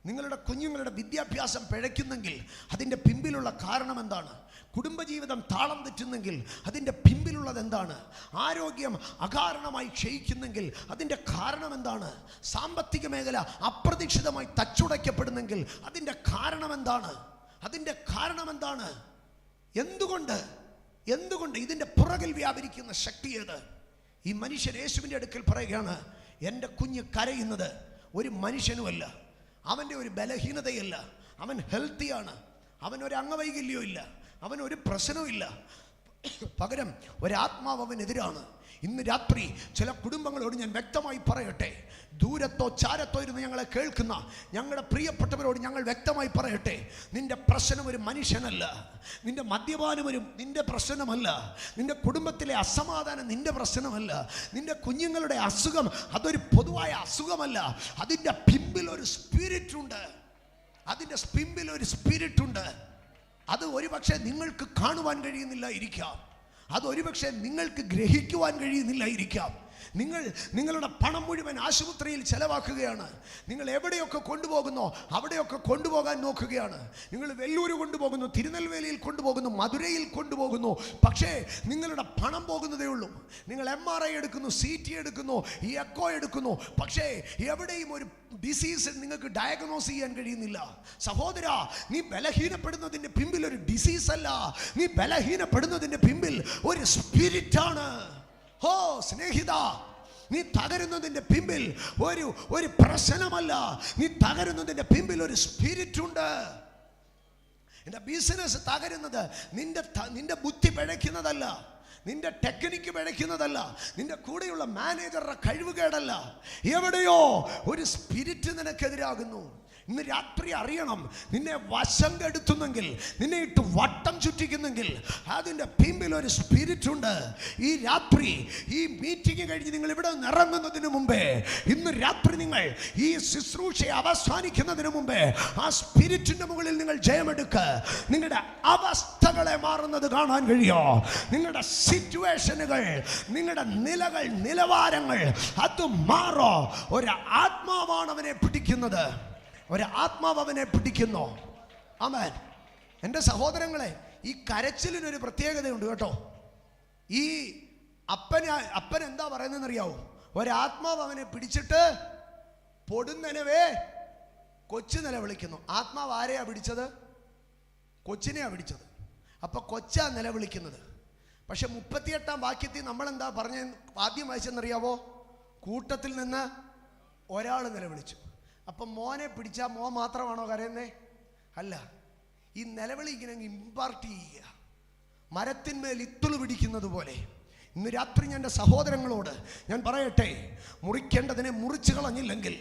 നിങ്ങളുടെ കുഞ്ഞുങ്ങളുടെ വിദ്യാഭ്യാസം പിഴയ്ക്കുന്നെങ്കിൽ അതിൻ്റെ പിമ്പിലുള്ള കാരണം എന്താണ്? കുടുംബജീവിതം താളം തെറ്റുന്നെങ്കിൽ അതിൻ്റെ പിമ്പിലുള്ളത് എന്താണ്? ആരോഗ്യം അകാരണമായി ക്ഷയിക്കുന്നെങ്കിൽ അതിൻ്റെ കാരണം എന്താണ്? സാമ്പത്തിക മേഖല അപ്രതീക്ഷിതമായി തച്ചുടയ്ക്കപ്പെടുന്നെങ്കിൽ അതിൻ്റെ കാരണം എന്താണ്? അതിൻ്റെ കാരണം എന്താണ്? എന്തുകൊണ്ട് ഇതിൻ്റെ പുറകിൽ വ്യാപരിക്കുന്ന ശക്തി ഏത്? ഈ മനുഷ്യൻ യേശുവിൻ്റെ അടുക്കൽ പറയുകയാണ്, എൻ്റെ കുഞ്ഞ് കരയുന്നത് ഒരു മനുഷ്യനുമല്ല, അവൻ്റെ ഒരു ബലഹീനതയല്ല, അവൻ ഹെൽത്തിയാണ്, അവനൊരു അംഗവൈകല്യവും ഇല്ല, അവനൊരു പ്രശ്നവും ഇല്ല, പകരം ഒരാത്മാവ് അവനെതിരാണ്. ഇന്ന് രാത്രി ചില കുടുംബങ്ങളോട് ഞാൻ വ്യക്തമായി പറയട്ടെ, ദൂരത്തോ ചാരത്തോ ഇരുന്ന് ഞങ്ങളെ കേൾക്കുന്ന ഞങ്ങളുടെ പ്രിയപ്പെട്ടവരോട് ഞങ്ങൾ വ്യക്തമായി പറയട്ടെ, നിന്റെ പ്രശ്നം ഒരു മനുഷ്യനല്ല, നിന്റെ മദ്യപാനം നിന്റെ പ്രശ്നമല്ല, നിന്റെ കുടുംബത്തിലെ അസമാധാനം നിന്റെ പ്രശ്നമല്ല, നിന്റെ കുഞ്ഞുങ്ങളുടെ അസുഖം അതൊരു പൊതുവായ അസുഖമല്ല. അതിൻ്റെ പിമ്പിൽ ഒരു സ്പിരിറ്റ് ഉണ്ട്, അതിൻ്റെ പിമ്പിൽ ഒരു സ്പിരിറ്റ് ഉണ്ട്. അത് ഒരുപക്ഷെ നിങ്ങൾക്ക് കാണുവാൻ കഴിയുന്നില്ലായിരിക്കാം, അതൊരുപക്ഷെ നിങ്ങൾക്ക് ഗ്രഹിക്കുവാൻ കഴിയുന്നില്ലായിരിക്കാം. നിങ്ങളുടെ പണം മുഴുവൻ ആശുപത്രിയിൽ ചെലവാക്കുകയാണ്. നിങ്ങൾ എവിടെയൊക്കെ കൊണ്ടുപോകുന്നോ അവിടെയൊക്കെ കൊണ്ടുപോകാൻ നോക്കുകയാണ്. നിങ്ങൾ വെല്ലൂർ കൊണ്ടുപോകുന്നു, തിരുനെൽവേലിയിൽ കൊണ്ടുപോകുന്നു, മധുരയിൽ കൊണ്ടുപോകുന്നു. പക്ഷേ നിങ്ങളുടെ പണം പോകുന്നതേ ഉള്ളൂ. നിങ്ങൾ MRI എടുക്കുന്നു, CT എടുക്കുന്നു, എക്കോ എടുക്കുന്നു. പക്ഷേ എവിടെയും ഒരു ഡിസീസ് നിങ്ങൾക്ക് ഡയഗ്നോസ് ചെയ്യാൻ കഴിയുന്നില്ല. സഹോദര, നീ ബലഹീനപ്പെടുന്നതിൻ്റെ പിമ്പിൽ ഒരു ഡിസീസ് അല്ല, നീ ബലഹീനപ്പെടുന്നതിൻ്റെ പിമ്പിൽ ഒരു സ്പിരിറ്റാണ്. ഓ സ്നേഹിത, നീ തകരുന്നതിൻ്റെ പിമ്പിൽ ഒരു പ്രശ്നമല്ല, നീ തകരുന്നതിൻ്റെ പിമ്പിൽ ഒരു സ്പിരിറ്റ് ഉണ്ട്. നിന്റെ ബിസിനസ് തകരുന്നത് നിന്റെ ബുദ്ധി പിഴയ്ക്കുന്നതല്ല, നിന്റെ ടെക്നിക്ക് പിഴയ്ക്കുന്നതല്ല, നിന്റെ കൂടെയുള്ള മാനേജറുടെ കഴിവുകേടല്ല. എവിടെയോ ഒരു സ്പിരിറ്റ് നിനക്കെതിരാകുന്നു. ഇന്ന് രാത്രി അറിയണം, നിന്നെ വശം കെടുത്തുന്നെങ്കിൽ, നിന്നെ ഇട്ട് വട്ടം ചുറ്റിക്കുന്നെങ്കിൽ അതിൻ്റെ പിമ്പിൽ ഒരു സ്പിരിറ്റ് ഉണ്ട്. ഈ രാത്രി ഈ മീറ്റിംഗ് കഴിഞ്ഞ് നിങ്ങൾ ഇവിടെ ഇറങ്ങുന്നതിന് മുമ്പേ, ഇന്ന് രാത്രി നിങ്ങൾ ഈ ശുശ്രൂഷയെ അവസാനിക്കുന്നതിന് മുമ്പേ ആ സ്പിരിറ്റിൻ്റെ മുകളിൽ നിങ്ങൾ ജയമെടുക്കുക. നിങ്ങളുടെ അവസ്ഥകളെ മാറുന്നത് കാണാൻ കഴിയോ? നിങ്ങളുടെ സിറ്റുവേഷനുകൾ, നിങ്ങളുടെ നിലകൾ, നിലവാരങ്ങൾ അത് മാറോ? ഒരു ആത്മാവാണ് അവനെ പിടിക്കുന്നത്, ഒരു ആത്മാവ് അവനെ പിടിക്കുന്നു. ആമേൻ. എൻ്റെ സഹോദരങ്ങളെ, ഈ കരച്ചിലിനൊരു പ്രത്യേകതയുണ്ട് കേട്ടോ. ഈ അപ്പൻ എന്താ പറയുന്നതെന്ന് അറിയാവോ? ഒരാത്മാവ് അവനെ പിടിച്ചിട്ട് പൊടുന്നനവേ കൊച്ചു നിലവിളിക്കുന്നു. ആത്മാവ് ആരെയാ പിടിച്ചത്? കൊച്ചിനെയാ പിടിച്ചത്. അപ്പൊ കൊച്ചാ നിലവിളിക്കുന്നത്. പക്ഷെ 38-ാം വാക്യത്തിൽ നമ്മൾ എന്താ പറഞ്ഞ ആദ്യം വായിച്ചെന്നറിയാവോ? കൂട്ടത്തിൽ നിന്ന് ഒരാൾ നിലവിളിച്ചു. അപ്പം മോനെ പിടിച്ചാൽ മോൻ മാത്രമാണോ കരയുന്നേ? അല്ല, ഈ നിലവിളി ഇങ്ങനെ ഇമ്പാർട്ട് ചെയ്യുക, മരത്തിന്മേൽ ഇത്തുളു പിടിക്കുന്നത് പോലെ. ഇന്ന് രാത്രി ഞാൻ എൻ്റെ സഹോദരങ്ങളോട് ഞാൻ പറയട്ടെ, മുറിക്കേണ്ടതിനെ മുറിച്ചു കളഞ്ഞില്ലെങ്കിൽ,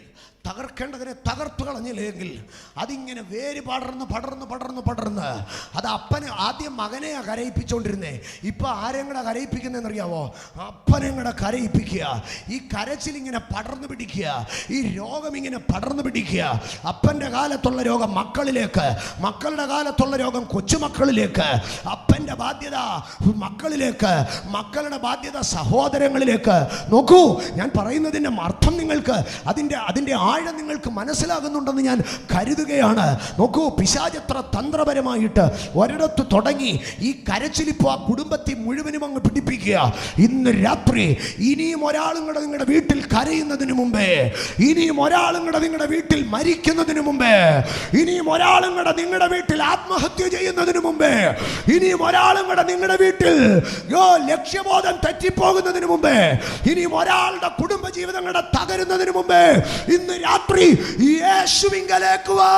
തകർക്കേണ്ടതിനെ തകർത്തു കളഞ്ഞില്ലെങ്കിൽ അതിങ്ങനെ വേര് പടർന്ന് അത് അപ്പനെ ആദ്യം മകനെയാ കരയിപ്പിച്ചുകൊണ്ടിരുന്നേ. ഇപ്പം ആരെയും കൂടെ കരയിപ്പിക്കുന്നതെന്നറിയാവോ? അപ്പനെ കൂടെ കരയിപ്പിക്കുക. ഈ കരച്ചിലിങ്ങനെ പടർന്നു പിടിക്കുക, ഈ രോഗം ഇങ്ങനെ പടർന്നു പിടിക്കുക. അപ്പൻ്റെ കാലത്തുള്ള രോഗം മക്കളിലേക്ക്, മക്കളുടെ കാലത്തുള്ള രോഗം കൊച്ചുമക്കളിലേക്ക്, അപ്പൻ്റെ ബാധ്യത മക്കളിലേക്ക്, മക്കളുടെ ബാധ്യത സഹോദരങ്ങളിലേക്ക്. നോക്കൂ, ഞാൻ പറയുന്നതിൻ്റെ അർത്ഥം നിങ്ങൾക്ക് അതിൻ്റെ ആഴം നിങ്ങൾക്ക് മനസ്സിലാകുന്നുണ്ടെന്ന് ഞാൻ കരുതുകയാണ്. നോക്കൂ, പിശാചെത്ര തന്ത്രപരമായിട്ട് ഒരിടത്ത് തുടങ്ങി ഈ കരച്ചിലിപ്പോൾ ആ കുടുംബത്തെ മുഴുവനും അങ്ങ് പിടിപ്പിക്കുക. ഇന്ന് രാത്രി ഇനിയും ഒരാളും കൂടെ നിങ്ങളുടെ വീട്ടിൽ കരയുന്നതിന് മുമ്പേ, ഇനിയും ഒരാളും കൂടെ നിങ്ങളുടെ വീട്ടിൽ മരിക്കുന്നതിന് മുമ്പേ, ഇനിയും ഒരാളും കൂടെ നിങ്ങളുടെ വീട്ടിൽ ആത്മഹത്യ ചെയ്യുന്നതിന് മുമ്പേ, ഇനിയും ഒരാളും കൂടെ നിങ്ങളുടെ വീട്ടിൽ ലക്ഷ്യബോധം തെറ്റിപ്പോകുന്നതിന് മുമ്പേ, ഇനിയും ഒരാളുടെ കുടുംബജീവിതങ്ങളുടെ തകരുന്നതിന് മുമ്പേ ഇന്ന് രാത്രി യേശുവിങ്കലേക്ക് വാ.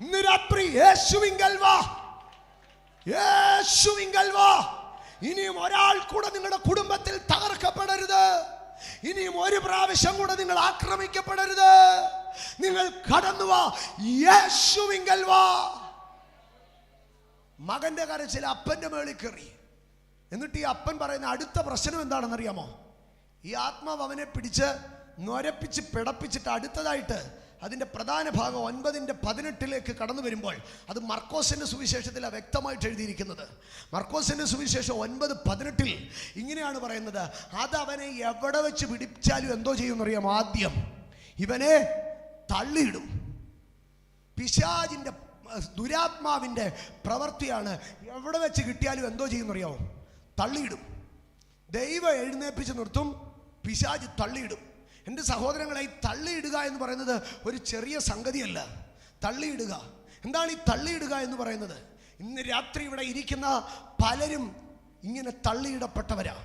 ഇന്ന് രാത്രി യേശുവിങ്കൽ വാ, യേശുവിങ്കൽ വാ. ഇനിയും ഒരാൾ കൂടെ നിങ്ങളുടെ കുടുംബത്തിൽ തകർക്കപ്പെടരുത്. ഇനിയും ഒരു പ്രാവശ്യം കൂടെ നിങ്ങൾ ആക്രമിക്കപ്പെടരുത്. നിങ്ങൾ കടന്നു വാ, യേശുവിങ്കൽ വാ. മകന്റെ കരച്ചിൽ അപ്പന്റെ മേളിൽ കയറി. എന്നിട്ട് ഈ അപ്പൻ പറയുന്ന അടുത്ത പ്രശ്നം എന്താണെന്നറിയാമോ? ഈ ആത്മാവ് അവനെ പിടിച്ച് നൊരപ്പിച്ച് പിടപ്പിച്ചിട്ട് അടുത്തതായിട്ട് അതിൻ്റെ പ്രധാന ഭാഗം 9:18 കടന്നു വരുമ്പോൾ അത് മർക്കോസിൻ്റെ സുവിശേഷത്തിലാണ് വ്യക്തമായിട്ട് എഴുതിയിരിക്കുന്നത്. മർക്കോസിൻ്റെ സുവിശേഷം 9:18 ഇങ്ങനെയാണ് പറയുന്നത്, അതവനെ എവിടെ വെച്ച് പിടിച്ചാലും എന്തോ ചെയ്യുമെന്നറിയാമോ? ആദ്യം ഇവനെ തള്ളിയിടും. പിശാചിൻ്റെ ദുരാത്മാവിൻ്റെ പ്രവൃത്തിയാണ്. എവിടെ വെച്ച് കിട്ടിയാലും എന്തോ ചെയ്യുമെന്നറിയാമോ? തള്ളിയിടും. ദൈവം എഴുന്നേൽപ്പിച്ച് നിർത്തും, പിശാച് തള്ളിയിടും. എൻ്റെ സഹോദരങ്ങളെ, ഈ തള്ളിയിടുക എന്ന് പറയുന്നത് ഒരു ചെറിയ സംഗതിയല്ല. തള്ളിയിടുക, എന്താണ് ഈ തള്ളിയിടുക എന്ന് പറയുന്നത്? ഇന്ന് രാത്രി ഇവിടെ ഇരിക്കുന്ന പലരും ഇങ്ങനെ തള്ളിയിടപ്പെട്ടവരാ.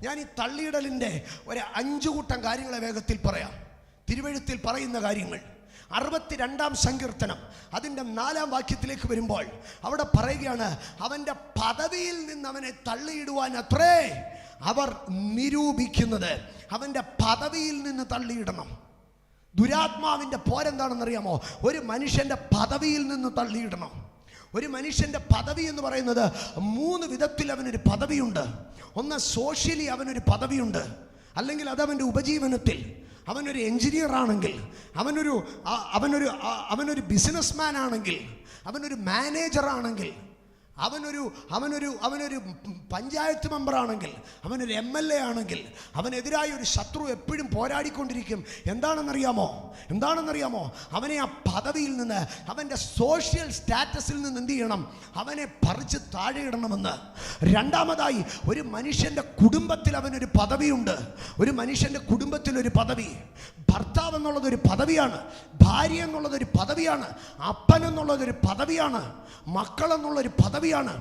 ഞാൻ ഈ തള്ളിയിടലിൻ്റെ ഒരു 5 കൂട്ടം കാര്യങ്ങളെ വേഗത്തിൽ പറയാം. തിരുവെഴുത്തിൽ പറയുന്ന കാര്യങ്ങൾ 62-ാം സങ്കീർത്തനം അതിൻ്റെ 4-ാം വാക്യത്തിലേക്ക് വരുമ്പോൾ അവിടെ പറയുകയാണ്, അവൻ്റെ പദവിയിൽ നിന്ന് അവനെ തള്ളിയിടുവാൻ അത്രേ അവർ നിരൂപിക്കുന്നത്. അവൻ്റെ പദവിയിൽ നിന്ന് തള്ളിയിടണം. ദുരാത്മാവിൻ്റെ പോരെന്താണെന്നറിയാമോ? ഒരു മനുഷ്യൻ്റെ പദവിയിൽ നിന്ന് തള്ളിയിടണം. ഒരു മനുഷ്യൻ്റെ പദവി എന്ന് പറയുന്നത് 3 വിധത്തിൽ അവനൊരു പദവിയുണ്ട്. ഒന്ന്, സോഷ്യലി അവനൊരു പദവിയുണ്ട്, അല്ലെങ്കിൽ അതവൻ്റെ ഉപജീവനത്തിൽ. അവനൊരു എൻജിനീയർ ആണെങ്കിൽ, അവനൊരു ബിസിനസ്മാൻ ആണെങ്കിൽ, അവനൊരു മാനേജർ ആണെങ്കിൽ, അവനൊരു പഞ്ചായത്ത് മെമ്പറാണെങ്കിൽ, അവനൊരു MLA ആണെങ്കിൽ, അവനെതിരായി ഒരു ശത്രു എപ്പോഴും പോരാടിക്കൊണ്ടിരിക്കും. എന്താണെന്നറിയാമോ? അവനെ ആ പദവിയിൽ നിന്ന്, അവൻ്റെ സോഷ്യൽ സ്റ്റാറ്റസിൽ നിന്ന് എന്ത് ചെയ്യണം? അവനെ പറിച്ച് താഴെയിടണമെന്ന്. രണ്ടാമതായി, ഒരു മനുഷ്യൻ്റെ കുടുംബത്തിൽ അവനൊരു പദവിയുണ്ട്. ഒരു മനുഷ്യൻ്റെ കുടുംബത്തിൽ ഒരു പദവി. ഭർത്താവ് എന്നുള്ളതൊരു പദവിയാണ്, ഭാര്യ എന്നുള്ളതൊരു പദവിയാണ്, അപ്പൻ എന്നുള്ളതൊരു പദവിയാണ്, മക്കൾ എന്നുള്ളൊരു പദവിയാണ്.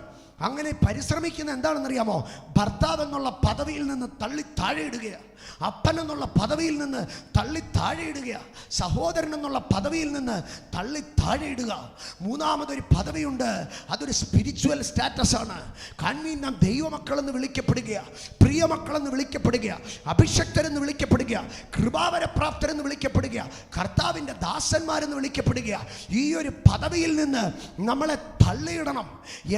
അങ്ങനെ പരിശ്രമിക്കുന്ന എന്താണെന്നറിയാമോ? ഭർത്താവ് എന്നുള്ള പദവിയിൽ നിന്ന് തള്ളി താഴെയിടുകയാണ്, അപ്പൻ എന്നുള്ള പദവിയിൽ നിന്ന് തള്ളി താഴെയിടുകയാണ്, സഹോദരൻ എന്നുള്ള പദവിയിൽ നിന്ന് തള്ളി താഴെയിടുക. മൂന്നാമതൊരു പദവിയുണ്ട്, അതൊരു സ്പിരിച്വൽ സ്റ്റാറ്റസ് ആണ്. കൺവീൻ നാം ദൈവമക്കളെന്ന് വിളിക്കപ്പെടുക, പ്രിയമക്കളെന്ന് വിളിക്കപ്പെടുക, അഭിഷക്തരെന്ന് വിളിക്കപ്പെടുക, കൃപാവരപ്രാപ്തരെന്ന് വിളിക്കപ്പെടുക, കർത്താവിൻ്റെ ദാസന്മാരെന്ന് വിളിക്കപ്പെടുക. ഈ ഒരു പദവിയിൽ നിന്ന് നമ്മളെ തള്ളിയിടണം.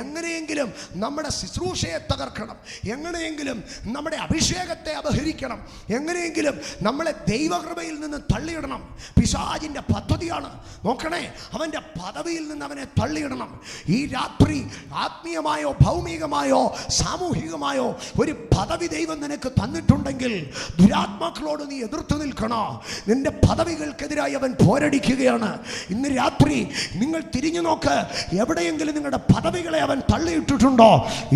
എങ്ങനെയെങ്കിലും നമ്മുടെ ശുശ്രൂഷയെ തകർക്കണം, എങ്ങനെയെങ്കിലും നമ്മുടെ അഭിഷേകത്തെ അപഹരിക്കണം, എങ്ങനെയെങ്കിലും നമ്മളെ ദൈവകൃപയിൽ നിന്ന് തള്ളിയിടണം. പിശാചിൻ്റെ പദ്ധതിയാണ്. നോക്കണേ, അവൻ്റെ പദവിയിൽ നിന്ന് അവനെ തള്ളിയിടണം. ഈ രാത്രി ആത്മീയമായോ ഭൗമികമായോ സാമൂഹികമായോ ഒരു പദവി ദൈവം നിനക്ക് തന്നിട്ടുണ്ടെങ്കിൽ ദുരാത്മാക്കളോട് നീ എതിർത്ത് നിൽക്കണോ? നിന്റെ പദവികൾക്കെതിരായി അവൻ പോരടിക്കുകയാണ്. ഇന്ന് രാത്രി നിങ്ങൾ തിരിഞ്ഞു നോക്ക്, എവിടെയെങ്കിലും നിങ്ങളുടെ പദവികളെ അവൻ തള്ളിയിട്ടിട്ടുണ്ടോ?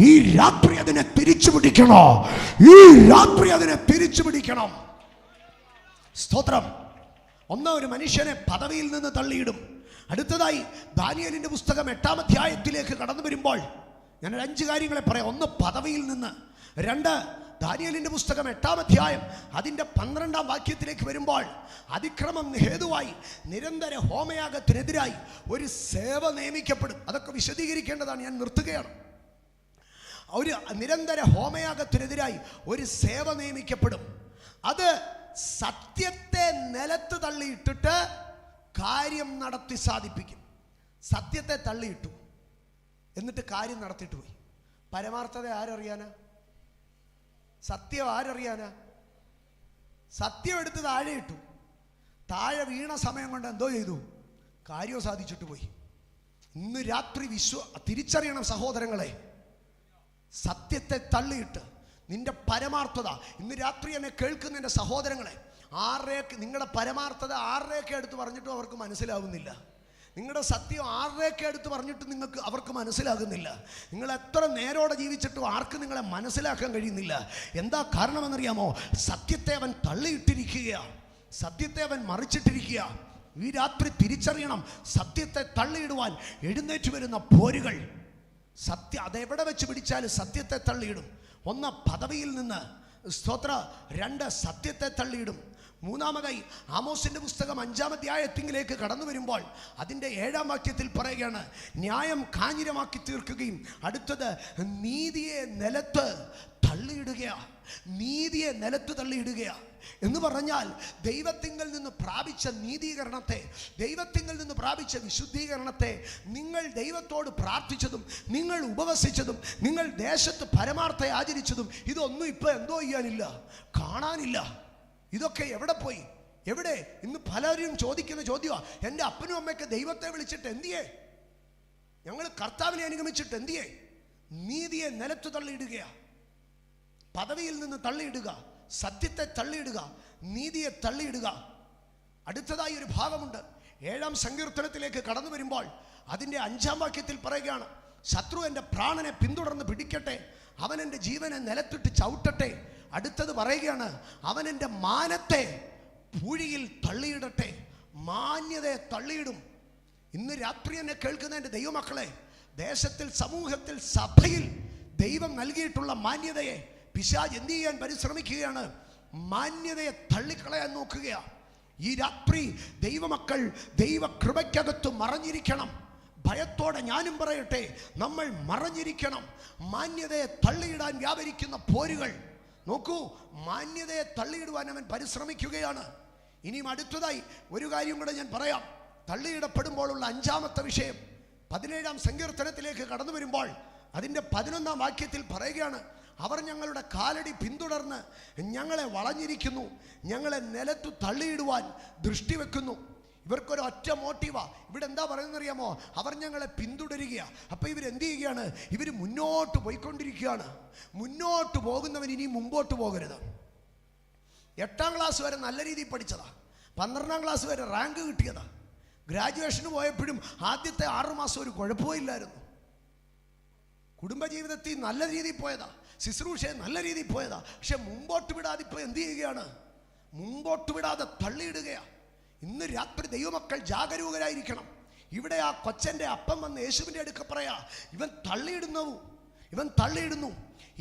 ഈ രാത്രി അതിനെ തിരിച്ചു പിടിക്കണോ? ഈ രാത്രി അതിനെ തിരിച്ചു പിടിക്കണം. സ്തോത്രം. ഒന്ന്, ഒരു മനുഷ്യനെ പദവിയിൽ നിന്ന് തള്ളിയിടും. അടുത്തതായി ദാനിയേലിന്റെ പുസ്തകം 8-ാം അധ്യായത്തിലേക്ക് കടന്നു വരുമ്പോൾ ഞാൻ 5 കാര്യങ്ങളെ പറയാം. ഒന്ന്, പദവിയിൽ നിന്ന്. 2, ദാനിയേലിന്റെ പുസ്തകം 8-ാം അധ്യായം അതിൻ്റെ 12-ാം വാക്യത്തിലേക്ക് വരുമ്പോൾ അതിക്രമം ഹേതുവായി നിരന്തര ഹോമയാഗത്തിനെതിരായി ഒരു സേവ നിയമിക്കപ്പെടും. അതൊക്കെ വിശദീകരിക്കേണ്ടതാണ്, ഞാൻ നിർത്തുകയാണ്. ഒരു നിരന്തര ഹോമയാഗത്തിനെതിരായി ഒരു സേവ നിയമിക്കപ്പെടും. അത് സത്യത്തെ നിലത്ത് തള്ളിയിട്ടിട്ട് കാര്യം നടത്തി സാധിപ്പിക്കും. സത്യത്തെ തള്ളിയിട്ടു, എന്നിട്ട് കാര്യം നടത്തിയിട്ട് പോയി. പരമാർത്ഥത ആരറിയാനാ? സത്യം ആരറിയാനാ? സത്യം എടുത്ത് താഴെ ഇട്ടു. താഴെ വീണ സമയം കൊണ്ട് എന്തോ ചെയ്തു? കാര്യം സാധിച്ചിട്ട് പോയി. ഇന്ന് രാത്രി തിരിച്ചറിയണം സഹോദരങ്ങളെ, സത്യത്തെ തള്ളിയിട്ട് നിന്റെ പരമാർത്ഥത. ഇന്ന് രാത്രി എന്നെ കേൾക്കുന്ന എൻ്റെ സഹോദരങ്ങളെ, നിങ്ങളുടെ പരമാർത്ഥത ആരുടെയൊക്കെ എടുത്ത് പറഞ്ഞിട്ടും അവർക്ക് മനസ്സിലാകുന്നില്ല. നിങ്ങളുടെ സത്യം ആരുടെയൊക്കെ എടുത്ത് പറഞ്ഞിട്ട് അവർക്ക് മനസ്സിലാകുന്നില്ല. നിങ്ങൾ എത്ര നേരോടെ ജീവിച്ചിട്ടും ആർക്കും നിങ്ങളെ മനസ്സിലാക്കാൻ കഴിയുന്നില്ല. എന്താ കാരണമെന്നറിയാമോ? സത്യത്തെ അവൻ തള്ളിയിട്ടിരിക്കുകയാണ്, സത്യത്തെ അവൻ മറിച്ചിട്ടിരിക്കുക. ഈ രാത്രി തിരിച്ചറിയണം, സത്യത്തെ തള്ളിയിടുവാൻ എഴുന്നേറ്റ് വരുന്ന പോരുകൾ. അതെവിടെ വെച്ച് പിടിച്ചാലും സത്യത്തെ തള്ളിയിടും. ഒന്ന്, പദവിയിൽ നിന്ന്. സ്തോത്ര. 2, സത്യത്തെ തള്ളിയിടും. മൂന്നാമതായി ആമോസിന്റെ പുസ്തകം 5-ാം അധ്യായത്തിലേക്ക് കടന്നു വരുമ്പോൾ അതിൻ്റെ 7-ാം വാക്യത്തിൽ പറയുകയാണ്, ന്യായം കാഞ്ഞിരമാക്കി തീർക്കുകയും. അടുത്തത്, നീതിയെ നിലത്ത് തള്ളിയിടുകയാണ്. നീതിയെ നിലത്ത് തള്ളിയിടുകയാണ് എന്ന് പറഞ്ഞാൽ ദൈവത്തിങ്കൽ നിന്ന് പ്രാപിച്ച നീതീകരണത്തെ, ദൈവത്തിങ്കൽ നിന്ന് പ്രാപിച്ച വിശുദ്ധീകരണത്തെ, നിങ്ങൾ ദൈവത്തോട് പ്രാർത്ഥിച്ചതും നിങ്ങൾ ഉപവസിച്ചതും നിങ്ങൾ ദേശത്ത് പരമാർത്ഥ ആചരിച്ചതും ഇതൊന്നും ഇപ്പം എന്തോ ചെയ്യാനില്ല, കാണാനില്ല. ഇതൊക്കെ എവിടെ പോയി? എവിടെ? ഇന്ന് പലരും ചോദിക്കുന്ന ചോദ്യമാണ്, എൻ്റെ അപ്പനും അമ്മയൊക്കെ ദൈവത്തെ വിളിച്ചിട്ട് എന്തിയേ? ഞങ്ങൾ കർത്താവിനെ അനുഗമിച്ചിട്ട് എന്തിയേ? നീതിയെ നിലത്തു തള്ളിയിടുകയാ, പദവിയിൽ നിന്ന് തള്ളിയിടുക, സത്യത്തെ തള്ളിയിടുക, നീതിയെ തള്ളിയിടുക. അടുത്തതായി ഒരു ഭാഗമുണ്ട്. 7-ാം സങ്കീർത്തനത്തിലേക്ക് കടന്നു വരുമ്പോൾ അതിൻ്റെ 5-ാം വാക്യത്തിൽ പറയുകയാണ്, ശത്രു എൻ്റെ പ്രാണനെ പിന്തുടർന്ന് പിടിക്കട്ടെ, അവൻ എൻ്റെ ജീവനെ നിലത്തിട്ട് ചവിട്ടട്ടെ. അടുത്തത് പറയുകയാണ്, അവൻ എൻ്റെ മാനത്തെ പൂഴിയിൽ തള്ളിയിടട്ടെ, മാന്യതയെ തള്ളിയിടും. ഇന്ന് രാത്രി എന്നെ കേൾക്കുന്ന എൻ്റെ ദൈവമക്കളെ, ദേശത്തിൽ, സമൂഹത്തിൽ, സഭയിൽ ദൈവം നൽകിയിട്ടുള്ള മാന്യതയെ പിശാച് എന്ത് ചെയ്യാൻ പരിശ്രമിക്കുകയാണ്? മാന്യതയെ തള്ളിക്കളയാൻ നോക്കുകയാണ്. ഈ രാത്രി ദൈവമക്കൾ ദൈവകൃപയ്ക്കകത്ത് മറഞ്ഞിരിക്കണം. ഭയത്തോടെ ഞാനും പറയട്ടെ, നമ്മൾ മറഞ്ഞിരിക്കണം. മാന്യതയെ തള്ളിയിടാൻ വ്യാപരിക്കുന്ന പോരുകൾ നോക്കൂ, മാന്യതയെ തള്ളിയിടുവാൻ അവൻ പരിശ്രമിക്കുകയാണ്. ഇനിയും അടുത്തതായി ഒരു കാര്യം കൂടെ ഞാൻ പറയാം. തള്ളിയിടപ്പെടുമ്പോഴുള്ള 5-ാമത്തെ വിഷയം 17-ാം സങ്കീർത്തനത്തിലേക്ക് കടന്നു വരുമ്പോൾ അതിൻ്റെ 11-ാം വാക്യത്തിൽ പറയുകയാണ്, അവർ ഞങ്ങളുടെ കാലടി പിന്തുടർന്ന് ഞങ്ങളെ വളഞ്ഞിരിക്കുന്നു, ഞങ്ങളെ നിലത്തു തള്ളിയിടുവാൻ ദൃഷ്ടി വെക്കുന്നു. ഇവർക്കൊരൊറ്റ മോട്ടീവാ. ഇവിടെ എന്താ പറയുന്നത് അറിയാമോ? അവർ ഞങ്ങളെ പിന്തുടരുകയാണ്. അപ്പോൾ ഇവരെന്ത് ചെയ്യുകയാണ്? ഇവർ മുന്നോട്ട് പോയിക്കൊണ്ടിരിക്കുകയാണ്. മുന്നോട്ട് പോകുന്നവൻ ഇനി മുമ്പോട്ട് പോകരുത്. 8-ാം ക്ലാസ് വരെ നല്ല രീതിയിൽ പഠിച്ചതാ, 12-ാം ക്ലാസ് വരെ റാങ്ക് കിട്ടിയതാ, ഗ്രാജുവേഷന് പോയപ്പോഴും ആദ്യത്തെ 6 മാസം ഒരു കുഴപ്പമില്ലായിരുന്നു. കുടുംബജീവിതത്തിൽ നല്ല രീതിയിൽ പോയതാ, ശുശ്രൂഷയെ നല്ല രീതിയിൽ പോയതാ. പക്ഷെ മുമ്പോട്ട് വിടാതെ ഇപ്പോൾ എന്ത് ചെയ്യുകയാണ്? മുമ്പോട്ട് വിടാതെ തള്ളിയിടുകയാണ്. ഇന്ന് രാത്രി ദൈവമക്കൾ ജാഗരൂകരായിരിക്കണം. ഇവിടെ ആ കൊച്ചൻ്റെ അപ്പം വന്ന് യേശുവിൻ്റെ അടുക്ക പറയാ, ഇവൻ തള്ളിയിടുന്നു.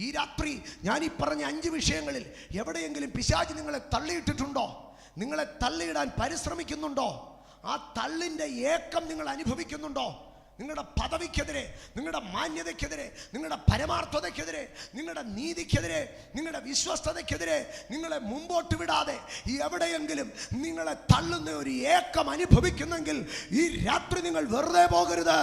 ഈ രാത്രി ഞാൻ ഈ പറഞ്ഞ 5 വിഷയങ്ങളിൽ എവിടെയെങ്കിലും പിശാച് നിങ്ങളെ തള്ളിയിട്ടിട്ടുണ്ടോ? നിങ്ങളെ തള്ളിയിടാൻ പരിശ്രമിക്കുന്നുണ്ടോ? ആ തള്ളിൻ്റെ ഏക്കം നിങ്ങൾ അനുഭവിക്കുന്നുണ്ടോ? നിങ്ങളുടെ പദവിക്കെതിരെ, നിങ്ങളുടെ മാന്യതയ്ക്കെതിരെ, നിങ്ങളുടെ പരമാർത്ഥതയ്ക്കെതിരെ, നിങ്ങളുടെ നീതിക്കെതിരെ, നിങ്ങളുടെ വിശ്വസ്തതയ്ക്കെതിരെ നിങ്ങളെ മുമ്പോട്ട് വിടാതെ എവിടെയെങ്കിലും നിങ്ങളെ തള്ളുന്ന ഒരു ഏക്കം അനുഭവിക്കുന്നെങ്കിൽ ഈ രാത്രി നിങ്ങൾ വെറുതെ പോകരുത്.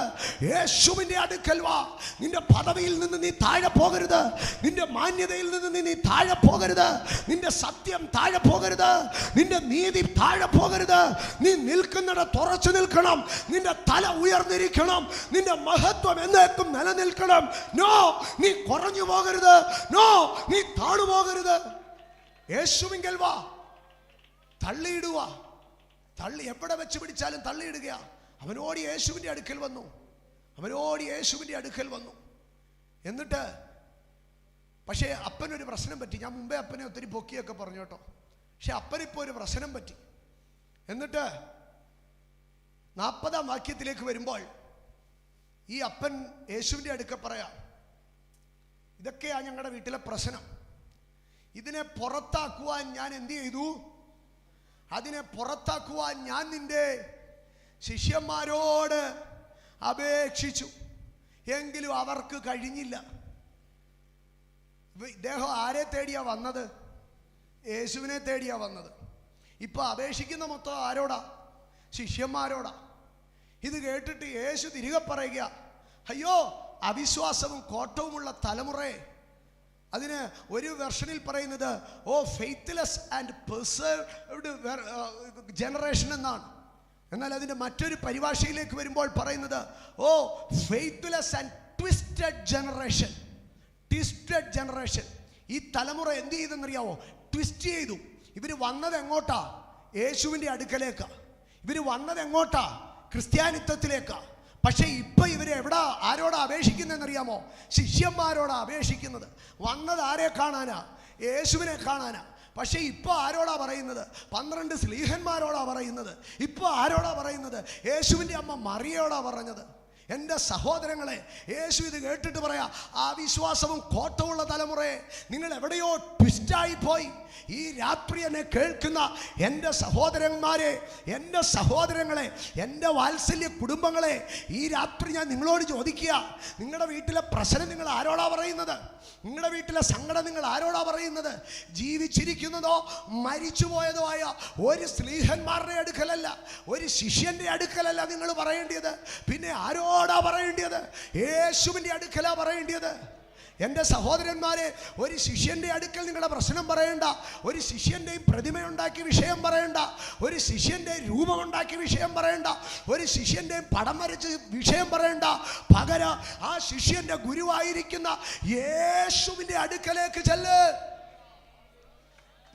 യേശുവിൻ്റെ അടുക്കൽ വാ. നിന്റെ പദവിയിൽ നിന്ന് നീ താഴെ പോകരുത്, നിന്റെ മാന്യതയിൽ നിന്ന് നീ താഴെ പോകരുത്, നിന്റെ സത്യം താഴെ പോകരുത്, നിന്റെ നീതി താഴെ പോകരുത്. നീ നിൽക്കുന്നിടത്ത് ഉറച്ചു നിൽക്കണം. നിന്റെ തല ഉയർന്നിരിക്കണം. നിന്റെ മഹത്വം എന്നേക്കും നിലനിൽക്കണം. നോ, നീ കുറഞ്ഞു പോകരുത്. നോ, നീ താണു പോകരുത്. യേശുവിങ്കൽ വാ. തള്ളിയിടുക. എവിടെ വെച്ച് പിടിച്ചാലും തള്ളിയിടുക. അവനോട് യേശുവിൻ്റെ അടുക്കൽ വന്നു. എന്നിട്ട് പക്ഷേ അപ്പനൊരു പ്രശ്നം പറ്റി. ഞാൻ മുമ്പേ അപ്പനെ ഒത്തിരി പൊക്കിയൊക്കെ പറഞ്ഞു കേട്ടോ. പക്ഷെ അപ്പനിപ്പോൾ ഒരു പ്രശ്നം പറ്റി. എന്നിട്ട് 40-ാം വാക്യത്തിലേക്ക് വരുമ്പോൾ ഈ അപ്പൻ യേശുവിൻ്റെ അടുക്ക പറയാം, ഇതൊക്കെയാണ് ഞങ്ങളുടെ വീട്ടിലെ പ്രശ്നം. ഇതിനെ പുറത്താക്കുവാൻ ഞാൻ എന്ത് ചെയ്തു? അതിനെ പുറത്താക്കുവാൻ ഞാൻ നിന്റെ ശിഷ്യന്മാരോട് അപേക്ഷിച്ചു, എങ്കിലും അവർക്ക് കഴിഞ്ഞില്ല. ഇദ്ദേഹം ആരെ തേടിയാ വന്നത്? യേശുവിനെ തേടിയാ വന്നത്. ഇപ്പൊ അപേക്ഷിക്കുന്ന മൊത്തം ആരോടാ? ശിഷ്യന്മാരോടാ. ഇത് കേട്ടിട്ട് യേശു തിരികെ പറയുക, അയ്യോ അവിശ്വാസവും കോട്ടവുമുള്ള തലമുറയെ. അതിന് ഒരു വെർഷനിൽ പറയുന്നത് ഓ ഫെയ്ത്ത്ലെസ് ആൻഡ് പെർസേർവ്ഡ് ജനറേഷൻ എന്നാണ്. എന്നാൽ അതിൻ്റെ മറ്റൊരു പരിഭാഷയിലേക്ക് വരുമ്പോൾ പറയുന്നത് ഓ ഫെയ്ത്ത്ലെസ് ആൻഡ് ട്വിസ്റ്റഡ് ജനറേഷൻ. ഈ തലമുറ എന്ത് ചെയ്തെന്നറിയാവോ? ട്വിസ്റ്റ് ചെയ്തു. ഇവർ വന്നത് എങ്ങോട്ടാ? യേശുവിൻ്റെ അടുക്കലേക്കാ. ഇവർ വന്നത് എങ്ങോട്ടാ? ക്രിസ്ത്യാനിത്വത്തിലേക്കാ. പക്ഷേ ഇപ്പം ഇവരെ ആരോടാ അപേക്ഷിക്കുന്നതെന്നറിയാമോ? ശിഷ്യന്മാരോടാ അപേക്ഷിക്കുന്നത്. വന്നത് ആരെ കാണാനാ? യേശുവിനെ കാണാനാ. പക്ഷേ ഇപ്പോൾ ആരോടാ പറയുന്നത്? 12 സ്ലീഹന്മാരോടാ പറയുന്നത്. ഇപ്പോൾ ആരോടാ പറയുന്നത്? യേശുവിൻ്റെ അമ്മ മറിയോടാ പറഞ്ഞത്. എൻ്റെ സഹോദരങ്ങളെ, യേശു ഇത് കേട്ടിട്ട് പറയാ, ആ വിശ്വാസവും കോട്ടമുള്ള തലമുറയെ നിങ്ങൾ എവിടെയോ ട്വിസ്റ്റായി പോയി. ഈ രാത്രി എന്നെ കേൾക്കുന്ന എൻ്റെ സഹോദരന്മാരെ, എൻ്റെ സഹോദരങ്ങളെ, എൻ്റെ വാത്സല്യ കുടുംബങ്ങളെ, ഈ രാത്രി ഞാൻ നിങ്ങളോട് ചോദിക്കുക, നിങ്ങളുടെ വീട്ടിലെ പ്രശ്നം നിങ്ങൾ ആരോടാ പറയുന്നത്? നിങ്ങളുടെ വീട്ടിലെ സങ്കടം നിങ്ങൾ ആരോടാ പറയുന്നത്? ജീവിച്ചിരിക്കുന്നതോ മരിച്ചുപോയതോ ആയ ഒരു സ്ലീഹന്മാരുടെ അടുക്കലല്ല, ഒരു ശിഷ്യൻ്റെ അടുക്കലല്ല നിങ്ങൾ പറയേണ്ടത്. പിന്നെ ആരോടാ പറയേണ്ടത്? യേശുവിൻ്റെ അടുക്കലാ പറയേണ്ടത്. എൻ്റെ സഹോദരന്മാരെ, ഒരു ശിഷ്യൻ്റെ അടുക്കൽ നിങ്ങളുടെ പ്രശ്നം പറയണ്ട, ഒരു ശിഷ്യൻ്റെയും പ്രതിമയുണ്ടാക്കി വിഷയം പറയണ്ട, ഒരു ശിഷ്യൻ്റെ രൂപമുണ്ടാക്കി വിഷയം പറയണ്ട, ഒരു ശിഷ്യൻ്റെയും പടം വരച്ച് വിഷയം പറയണ്ട. പകരം ആ ശിഷ്യൻ്റെ ഗുരുവായിരിക്കുന്ന യേശുവിൻ്റെ അടുക്കലേക്ക് ചെല്ല്.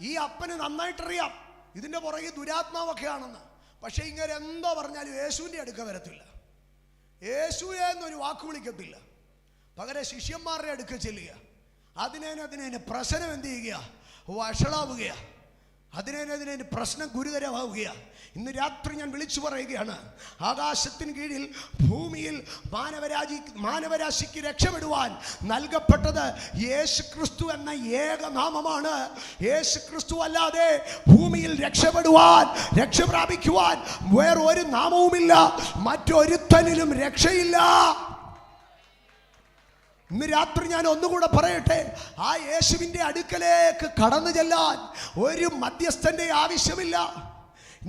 ഈ അപ്പന് നന്നായിട്ടറിയാം ഇതിൻ്റെ പുറകെ ദുരാത്മാവൊക്കെയാണെന്ന്. പക്ഷേ ഇങ്ങനെ എന്തോ പറഞ്ഞാലും യേശുവിൻ്റെ അടുക്ക വരത്തില്ല, യേശുവേ എന്നൊരു വാക്ക് വിളിക്കത്തില്ല. പകരം ശിഷ്യന്മാരുടെ അടുക്ക ചെല്ലുക. അതിനെ പ്രശ്നം എന്ത് ചെയ്യുക? വഷളാവുകയാണ്. അതിനെ പ്രശ്നം ഗുരുതരമാവുകയാണ്. ഇന്ന് രാത്രി ഞാൻ വിളിച്ചു പറയുകയാണ്, ആകാശത്തിന് കീഴിൽ ഭൂമിയിൽ മാനവരാശിക്ക് രക്ഷപ്പെടുവാൻ നൽകപ്പെട്ടത് യേശുക്രിസ്തു എന്ന ഏക നാമമാണ്. യേശുക്രിസ്തു അല്ലാതെ ഭൂമിയിൽ രക്ഷ പ്രാപിക്കുവാൻ വേറൊരു നാമവുമില്ല, മറ്റൊരുത്തനിലും രക്ഷയില്ല. ഇന്ന് രാത്രി ഞാൻ ഒന്നുകൂടെ പറയട്ടെ, ആ യേശുവിൻ്റെ അടുക്കലേക്ക് കടന്നു ചെല്ലാൻ ഒരു മധ്യസ്ഥൻ്റെ ആവശ്യമില്ല.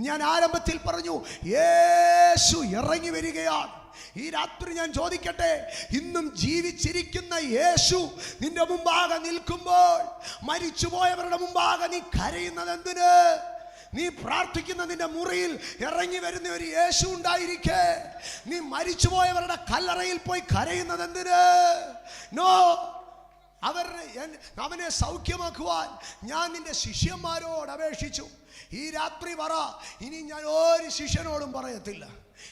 ഞാൻ ആരംഭത്തിൽ പറഞ്ഞു, യേശു ഇറങ്ങി വരികയാണ്. ഈ രാത്രി ഞാൻ ചോദിക്കട്ടെ, ഇന്നും ജീവിച്ചിരിക്കുന്ന യേശു നിന്റെ മുമ്പാകെ നിൽക്കുമ്പോൾ മരിച്ചുപോയവരുടെ മുമ്പാകെ നീ കരയുന്നത് എന്തിന്? നീ പ്രാർത്ഥിക്കുന്ന നിന്റെ മുറിയിൽ ഇറങ്ങി വരുന്ന ഒരു യേശു ഉണ്ടായിരിക്കെ നീ മരിച്ചുപോയവരുടെ കല്ലറയിൽ പോയി കരയുന്നത് എന്തിന്? നോ, അവനെ സൗഖ്യമാക്കുവാൻ ഞാൻ നിന്റെ ശിഷ്യന്മാരോട് അപേക്ഷിച്ചു. ഈ രാത്രി പറ, ഇനി ഞാൻ ഒരു ശിഷ്യനോടും പറയത്തില്ല,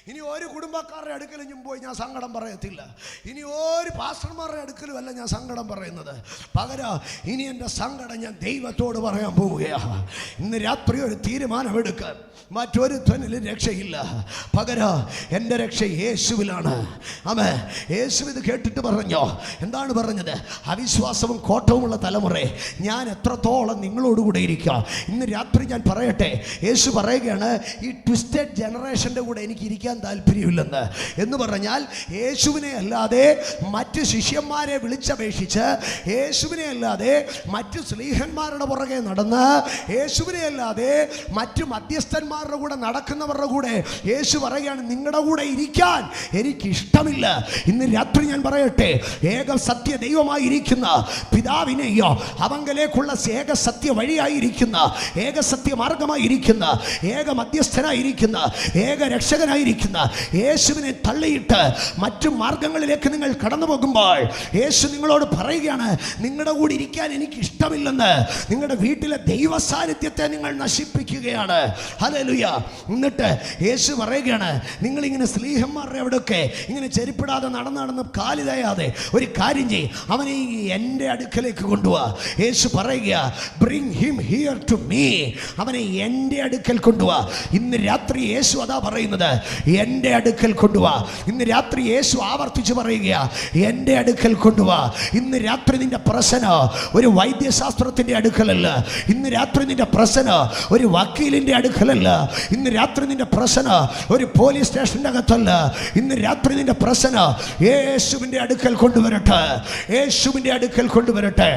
ഇനി ഒരു കുടുംബക്കാരുടെ അടുക്കലും പോയി ഞാൻ സങ്കടം പറയത്തില്ല, ഇനി ഒരു പാസ്റ്റർമാരുടെ അടുക്കലും അല്ല ഞാൻ സങ്കടം പറയുന്നത്. പകരം ഇനി എൻ്റെ സങ്കടം ഞാൻ ദൈവത്തോട് പറയാൻ പോവുകയാണ്. ഇന്ന് രാത്രി ഒരു തീരുമാനമെടുക്കാൻ മറ്റൊരുത്തനിലും രക്ഷയില്ല. പകരം എൻ്റെ രക്ഷ യേശുവിലാണ്. ആമേൻ. യേശു ഇത് കേട്ടിട്ട് പറഞ്ഞോ, എന്താണ് പറഞ്ഞത്? അവിശ്വാസവും കോട്ടവുമുള്ള തലമുറയെ ഞാൻ എത്രത്തോളം നിങ്ങളോടുകൂടെ ഇരിക്കുക. ഇന്ന് രാത്രി ഞാൻ പറയട്ടെ, യേശു പറയുകയാണ്, ഈ ട്വിസ്റ്റഡ് ജനറേഷൻ്റെ കൂടെ എനിക്ക് ഇരിക്കാൻ താല്പര്യമില്ലെന്ന്. എന്ന് പറഞ്ഞാൽ യേശുവിനെ അല്ലാതെ മറ്റ് ശിഷ്യന്മാരെ വിളിച്ചപേക്ഷിച്ച്, യേശുവിനെ അല്ലാതെ മറ്റ് സ്ലീഹന്മാരുടെ പുറകെ നടന്ന്, യേശുവിനെ അല്ലാതെ മറ്റ് മധ്യസ്ഥന്മാരുടെ കൂടെ നടക്കുന്നവരുടെ കൂടെ യേശു പറയുകയാണ്, നിങ്ങളുടെ കൂടെ ഇരിക്കാൻ എനിക്കിഷ്ടമില്ല. ഇന്ന് രാത്രി ഞാൻ പറയട്ടെ, ഏക സത്യ ദൈവമായിരിക്കുന്ന പിതാവിനെയോ അവങ്കലേക്കുള്ള ഏക സത്യ വഴിയായിരിക്കുന്ന, ഏക സത്യ മാർഗമായിരിക്കുന്ന, ഏക മധ്യസ്ഥനായിരിക്കുന്ന, ഏക രക്ഷകനായിരിക്കുന്ന യേശുവിനെ തള്ളിയിട്ട് മറ്റു മാർഗങ്ങളിലേക്ക് നിങ്ങൾ കടന്നു പോകുമ്പോൾ യേശു നിങ്ങളോട് പറയുകയാണ്, നിങ്ങളുടെ കൂടെ ഇരിക്കാൻ എനിക്ക് ഇഷ്ടമില്ലെന്ന്. നിങ്ങളുടെ വീട്ടിലെ ദൈവ സാന്നിധ്യത്തെ നിങ്ങൾ നശിപ്പിക്കുകയാണ്. ഹല്ലേലൂയ. എന്നിട്ട് യേശു പറയുകയാണ്, നിങ്ങളിങ്ങനെ സ്ലീഹന്മാരുടെ അവിടെയൊക്കെ ഇങ്ങനെ ചെരുപ്പിടാതെ നടന്ന് കാലിതയാതെ ഒരു കാര്യം ചെയ്യും, അവനെ എൻ്റെ അടുക്കലേക്ക് കൊണ്ടുപോവാ. യേശു പറയുക, bring him here to me, അവനെ എൻ്റെ അടുക്കൽ കൊണ്ടുപോവാ. ഇന്ന് രാത്രി യേശു അതാ പറയുന്നത്, എൻ്റെ അടുക്കൽ കൊണ്ടുപോവാ. ഇന്ന് രാത്രി യേശു ആവർത്തിച്ച് പറയുക, എൻ്റെ അടുക്കൽ കൊണ്ടുപോവാ. ഇന്ന് രാത്രി നിന്റെ പ്രശ്നം ഒരു വൈദ്യശാസ്ത്രത്തിൻ്റെ അടുക്കലല്ല. ഇന്ന് രാത്രി നിന്റെ പ്രശ്നം ഒരു വക്കീലിൻ്റെ അടുക്കലല്ല. ഇന്ന് രാത്രി നിന്റെ പ്രശ്നം ഒരു പോലീസ് സ്റ്റേഷൻ്റെ അകത്തല്ല. ഇന്ന് രാത്രി നിന്റെ പ്രശ്നം യേശുവിൻ്റെ അടുക്കൽ കൊണ്ടുവരട്ടെ, യേശുവിൻ്റെ അടുക്കൽ കൊണ്ടുവരട്ടെ.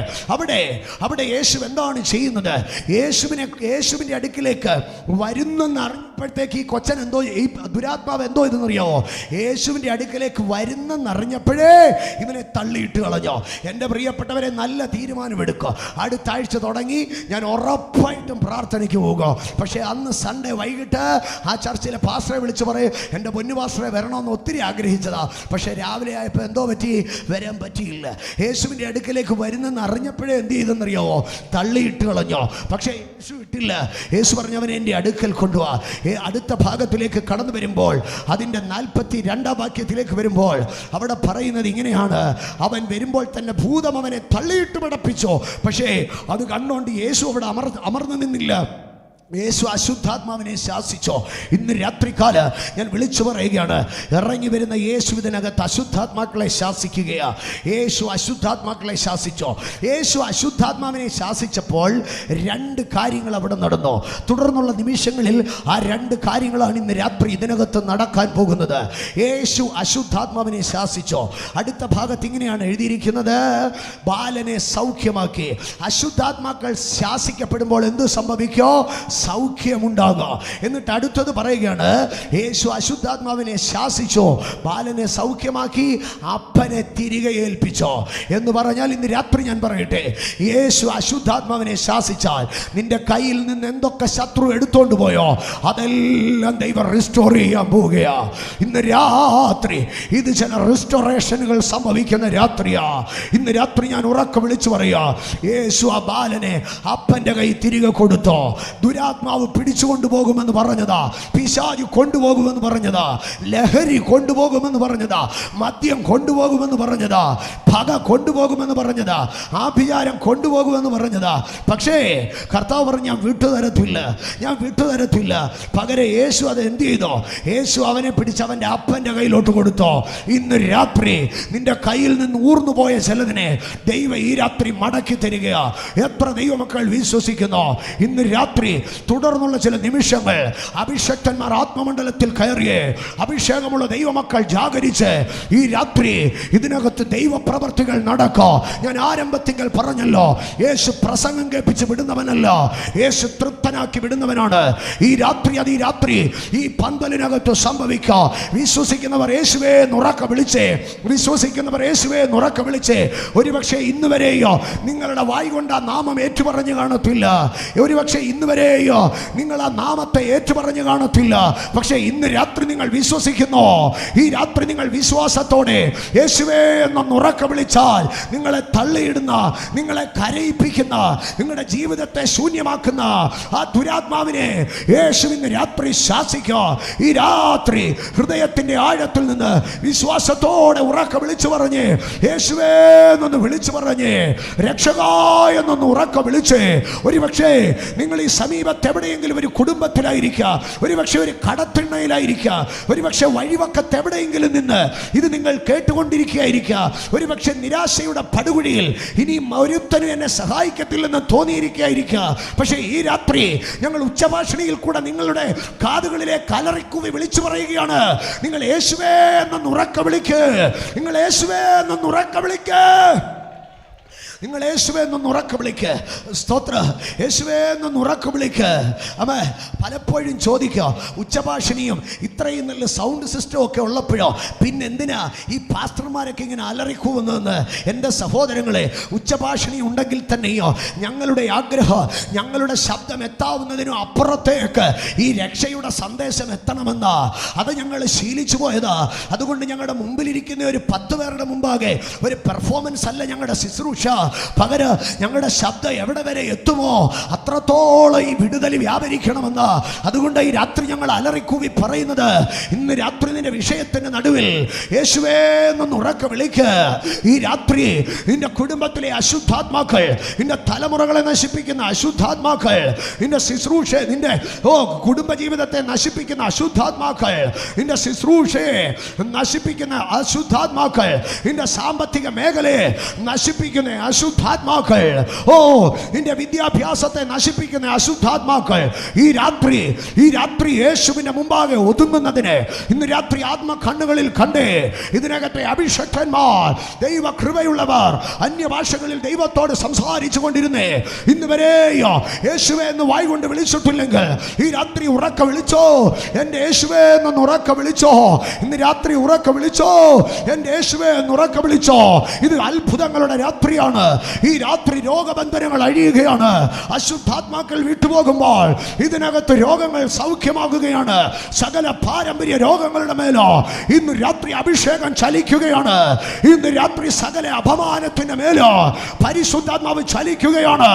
അവിടെ യേശു എന്താണ് ചെയ്യുന്നത്? യേശുവിൻ്റെ അടുക്കിലേക്ക് വരുന്നെന്ന് അറിഞ്ഞപ്പോഴത്തേക്ക് ഈ കൊച്ചൻ എന്തോ, ഈ ദുരാത്മാവ് എന്തോ ഇതെന്നറിയാമോ? യേശുവിൻ്റെ അടുക്കലേക്ക് വരുന്നെന്നറിഞ്ഞപ്പോഴേ ഇവനെ തള്ളിയിട്ട് കളഞ്ഞോ. എൻ്റെ പ്രിയപ്പെട്ടവരെ, നല്ല തീരുമാനമെടുക്കുക. അടുത്ത ആഴ്ച തുടങ്ങി ഞാൻ ഉറപ്പായിട്ടും പ്രാർത്ഥനയ്ക്ക് പോകുക. പക്ഷേ അന്ന് സൺഡേ വൈകിട്ട് ആ ചർച്ചിലെ പാസ്റ്ററെ വിളിച്ച് പറയും, എൻ്റെ പൊന്നു പാസ്റ്ററെ വരണമെന്ന് ഒത്തിരി ആഗ്രഹിച്ചതാ, പക്ഷേ രാവിലെ ആയപ്പോൾ എന്തോ പറ്റി, വരാൻ പറ്റിയില്ല. യേശുവിൻ്റെ അടുക്കലേക്ക് വരുന്നെന്ന് അറിഞ്ഞപ്പോഴേ എന്ത് ചെയ്തെന്നറിയാമോ? തള്ളിയിട്ട് കളഞ്ഞോ. പക്ഷേ യേശു ഇട്ടില്ല. യേശു പറഞ്ഞവനെ എൻ്റെ അടുക്കൽ കൊണ്ടുപോവാ. അടുത്ത ഭാഗത്തിലേക്ക് കടന്നു വരുമ്പോൾ, അതിൻ്റെ 42 വാക്യത്തിലേക്ക് വരുമ്പോൾ അവിടെ പറയുന്നത് ഇങ്ങനെയാണ്, അവൻ വരുമ്പോൾ തന്നെ ഭൂതം അവനെ തള്ളിയിട്ട് മടപ്പിച്ചോ. പക്ഷേ അത് കണ്ടുകൊണ്ട് യേശു അവിടെ അമർന്നു നിന്നില്ല. യേശു അശുദ്ധാത്മാവിനെ ശാസിച്ചോ. ഇന്ന് രാത്രികാല ഞാൻ വിളിച്ചു പറയുകയാണ്, ഇറങ്ങി വരുന്ന യേശു ഇതിനകത്ത് അശുദ്ധാത്മാക്കളെ ശാസിക്കുകയാണ്. യേശു അശുദ്ധാത്മാക്കളെ ശാസിച്ചോ. യേശു അശുദ്ധാത്മാവിനെ ശാസിച്ചപ്പോൾ 2 കാര്യങ്ങൾ അവിടെ നടന്നു. തുടർന്നുള്ള നിമിഷങ്ങളിൽ ആ 2 കാര്യങ്ങളാണ് ഇന്ന് രാത്രി ഇതിനകത്ത് നടക്കാൻ പോകുന്നത്. യേശു അശുദ്ധാത്മാവിനെ ശാസിച്ചോ. അടുത്ത ഭാഗത്ത് ഇങ്ങനെയാണ് എഴുതിയിരിക്കുന്നത്, ബാലനെ സൗഖ്യമാക്കി. അശുദ്ധാത്മാക്കൾ ശാസിക്കപ്പെടുമ്പോൾ എന്ത് സംഭവിക്കോ? സൗഖ്യമുണ്ടാകുക. എന്നിട്ട് അടുത്തത് പറയുകയാണ്, യേശു അശുദ്ധാത്മാവിനെ ശാസിച്ചോ, ബാലനെ സൗഖ്യമാക്കി, അപ്പനെ തിരികെ ഏൽപ്പിച്ചോ എന്ന് പറഞ്ഞാൽ, ഇന്ന് രാത്രി ഞാൻ പറയട്ടെ, യേശു അശുദ്ധാത്മാവിനെ ശാസിച്ചാൽ നിന്റെ കയ്യിൽ നിന്ന് എന്തൊക്കെ ശത്രു എടുത്തോണ്ട് പോയോ അതെല്ലാം ദൈവം റിസ്റ്റോർ ചെയ്യാൻ പോവുകയാ. ഇന്ന് രാത്രി ഇത് ചില റിസ്റ്റോറേഷനുകൾ സംഭവിക്കുന്ന രാത്രിയാ. ഇന്ന് രാത്രി ഞാൻ ഉറക്കെ വിളിച്ചു പറയാ, യേശു ആ ബാലനെ അപ്പന്റെ കൈ തിരികെ കൊടുത്തോ. ദുരാത്മാവ് പിടിച്ചുകൊണ്ടുപോകുമെന്ന് പറഞ്ഞതാ, പിശാച് കൊണ്ടുപോകുമെന്ന് പറഞ്ഞതാ, ലഹരി കൊണ്ടുപോകുമെന്ന് പറഞ്ഞതാ, മദ്യം കൊണ്ടുപോകുമെന്ന് പറഞ്ഞതാ, പക കൊണ്ടുപോകുമെന്ന് പറഞ്ഞതാ, ആഭിചാരം കൊണ്ടുപോകുമെന്ന് പറഞ്ഞതാ. പക്ഷേ കർത്താവ് പറഞ്ഞു, ഞാൻ വിട്ടുതരത്തില്ല, ഞാൻ വിട്ടുതരത്തില്ല. പകരം യേശു അത് എന്ത് ചെയ്തോ? യേശു അവനെ പിടിച്ച് അവൻ്റെ അപ്പൻ്റെ കയ്യിലോട്ട് കൊടുത്തോ. ഇന്ന് രാത്രി നിന്റെ കയ്യിൽ നിന്ന് ഊർന്നു പോയ ചിലതിനെ ദൈവം ഈ രാത്രി മടക്കി തരികയാ. എത്ര ദൈവമക്കൾ വിശ്വസിക്കുന്നു? ഇന്ന് രാത്രി തുടർന്നുള്ള ചില നിമിഷങ്ങൾ അഭിഷക്തന്മാർ ആത്മമണ്ഡലത്തിൽ കയറിയേ, അഭിഷേകമുള്ള ദൈവമക്കൾ ജാഗരിച്ച് ഈ രാത്രി ഇതിനകത്ത് ദൈവപ്രവർത്തികൾ നടക്കോ. ഞാൻ ആരംഭത്തിൽ പറഞ്ഞല്ലോ, യേശു പ്രസംഗം കേൾപ്പിച്ച് വിടുന്നവനല്ല, യേശു തൃപ്തനാക്കി വിടുന്നവനാണ്. ഈ രാത്രി അത് ഈ രാത്രി ഈ പന്തലിനകത്ത് സംഭവിക്കാം. വിശ്വസിക്കുന്നവർ യേശുവേ നുറക്ക വിളിച്ചേ, വിശ്വസിക്കുന്നവർ യേശുവേ നുറക്ക വിളിച്ചേ. ഒരുപക്ഷെ ഇന്ന് വരെയോ നിങ്ങളുടെ വായി കൊണ്ട് ആ നാമം ഏറ്റുപറഞ്ഞു കാണത്തില്ല, ഒരുപക്ഷെ ഇന്ന് വരെയോ നിങ്ങൾ ആ നാമത്തെ ഏറ്റുപറഞ്ഞു കാണത്തില്ല. പക്ഷേ ഇന്ന് രാത്രി നിങ്ങൾ വിശ്വസിക്കുന്നു. ഈ രാത്രി നിങ്ങൾ വിശ്വാസത്തോടെ യേശുവേ എന്നൊന്ന് ഉറക്ക വിളിച്ചാൽ നിങ്ങളെ തള്ളിയിടുന്ന, നിങ്ങളെ കരയിപ്പിക്കുന്ന, നിങ്ങളുടെ ജീവിതത്തെ ശൂന്യമാക്കുന്ന ആ ദുരാത്മാവിനെ യേശു ഇന്ന് രാത്രി ശാസിക്കുക. ഈ രാത്രി ഹൃദയത്തിന്റെ ആഴത്തിൽ നിന്ന് വിശ്വാസത്തോടെ ഉറക്ക വിളിച്ചു പറഞ്ഞ്, യേശുവേ എന്നൊന്ന് വിളിച്ചു പറഞ്ഞ്, രക്ഷക എന്നൊന്ന് ഉറക്ക വിളിച്ച്. ഒരുപക്ഷെ നിങ്ങൾ ഈ സമീപത്ത് എവിടെയെങ്കിലും ഒരു കുടുംബത്തിലായിരിക്കുക, ഒരുപക്ഷെ ഒരു കടത്തിണ്ണയിലായിരിക്കുക, ഒരുപക്ഷെ വഴിവക്കത്ത് എവിടെയെങ്കിലും നിന്ന് ഇത് നിങ്ങൾ കേട്ടുകൊണ്ടിരിക്കുകയായിരിക്കുക. ഒരുപക്ഷെ നിരാശയുടെ പടുകുഴിയിൽ ഇനി ഒരുത്തനും എന്നെ സഹായിക്കത്തില്ലെന്ന് തോന്നിയിരിക്കുകയായിരിക്കുക. പക്ഷേ ഈ രാത്രി ഞങ്ങൾ ഉച്ചഭാഷണിയിൽ കൂടെ നിങ്ങളുടെ കാതുകളിലേക്ക് അലറിക്കൂവി വിളിച്ചു പറയുകയാണ്, നിങ്ങൾ യേശുവേ എന്നൊന്ന് ഉറക്ക വിളിക്ക്, നിങ്ങൾ യേശുവേ എന്നൊന്ന് ഉറക്ക വിളിക്ക്, നിങ്ങൾ യേശുവേ എന്നൊന്ന് ഉറക്ക വിളിക്ക്. സ്തോത്ര, യേശുവേ എന്നൊന്ന് ഉറക്ക വിളിക്ക്. അമ്മ പലപ്പോഴും ചോദിക്കുക, ഉച്ചഭാഷണിയും ഇത്രയും നല്ല സൗണ്ട് സിസ്റ്റം ഒക്കെ ഉള്ളപ്പോഴോ പിന്നെന്തിനാ ഈ പാസ്റ്റർമാരൊക്കെ ഇങ്ങനെ അലറിക്കൂവുന്നതെന്ന്. എൻ്റെ സഹോദരങ്ങളെ, ഉച്ചഭാഷണി ഉണ്ടെങ്കിൽ തന്നെയോ ഞങ്ങളുടെ ആഗ്രഹം ഞങ്ങളുടെ ശബ്ദം എത്താവുന്നതിനും അപ്പുറത്തേക്ക് ഈ രക്ഷയുടെ സന്ദേശം എത്തണമെന്നാ. അത് ഞങ്ങൾ ശീലിച്ചു പോയതാ. അതുകൊണ്ട് ഞങ്ങളുടെ മുമ്പിലിരിക്കുന്ന ഒരു 10 പേരുടെ മുമ്പാകെ ഒരു പെർഫോമൻസ് അല്ല ഞങ്ങളുടെ ശുശ്രൂഷ. പകരം ഞങ്ങളുടെ ശബ്ദം എവിടെ വരെ എത്തുമോ അത്രത്തോളം ഈ വിടുതൽ വ്യാപരിക്കണമെന്ന്. അതുകൊണ്ട് ഈ രാത്രി ഞങ്ങൾ അലറിക്കൂവി പറയുന്നത്, ഇന്ന് രാത്രി നിന്റെ വിഷയത്തിന്റെ നടുവിൽ യേശുവേ എന്നൊന്ന് ഉറക്കെ വിളിക്ക്. ഈ രാത്രി നിന്റെ കുടുംബത്തിലെ അശുദ്ധാത്മാക്കൾ, നിന്റെ തലമുറകളെ നശിപ്പിക്കുന്ന അശുദ്ധാത്മാക്കൾ, നിന്റെ ശുശ്രൂഷ, നിന്റെ കുടുംബജീവിതത്തെ നശിപ്പിക്കുന്ന അശുദ്ധാത്മാക്കൾ, നിന്റെ ശുശ്രൂഷയെ നശിപ്പിക്കുന്ന അശുദ്ധാത്മാക്കൾ, നിന്റെ സാമ്പത്തിക മേഖലയെ നശിപ്പിക്കുന്ന അശുദ്ധാത്മാക്കൾ, നിന്റെ വിദ്യാഭ്യാസത്തെ നശിപ്പിക്കുന്ന അശുദ്ധാത്മാക്കൾ ഈ രാത്രി യേശുവിന്റെ മുമ്പാകെ ഒതുങ്ങുന്നതിന് ഇന്ന് രാത്രി ആത്മ കണ്ണുകളിൽ കണ്ടേ. ഇതിനകത്തെ അഭിഷക്തന്മാർ, ദൈവ കൃപയുള്ളവർ, അന്യഭാഷകളിൽ ദൈവത്തോട് സംസാരിച്ചു കൊണ്ടിരുന്നേ. ഇന്ന് വരെയോ യേശുവേ എന്ന് വായി കൊണ്ട് വിളിച്ചിട്ടില്ലെങ്കിൽ ഈ രാത്രി ഉറക്ക വിളിച്ചോ, എൻ്റെ യേശുവേ എന്നൊന്ന് ഉറക്ക വിളിച്ചോ. ഇന്ന് രാത്രി ഉറക്ക വിളിച്ചോ, എൻ്റെ യേശുവേ എന്ന് ഉറക്ക വിളിച്ചോ. ഇത് അത്ഭുതങ്ങളുടെ രാത്രിയാണ്. ഈ രാത്രി രോഗബന്ധനങ്ങൾ അഴിയുകയാണ്. അശുദ്ധാത്മാക്കൾ വിട്ടുപോകുമ്പോൾ ഇതിനകത്ത് രോഗങ്ങൾ സൗഖ്യമാകുകയാണ്. സകല പാരമ്പര്യ രോഗങ്ങളുടെ മേലോ ഇന്ന് രാത്രി അഭിഷേകം ചലിക്കുകയാണ്. ഇന്ന് രാത്രി സകല അപമാനത്തിന്റെ മേലോ പരിശുദ്ധാത്മാവ് ചലിക്കുകയാണ്.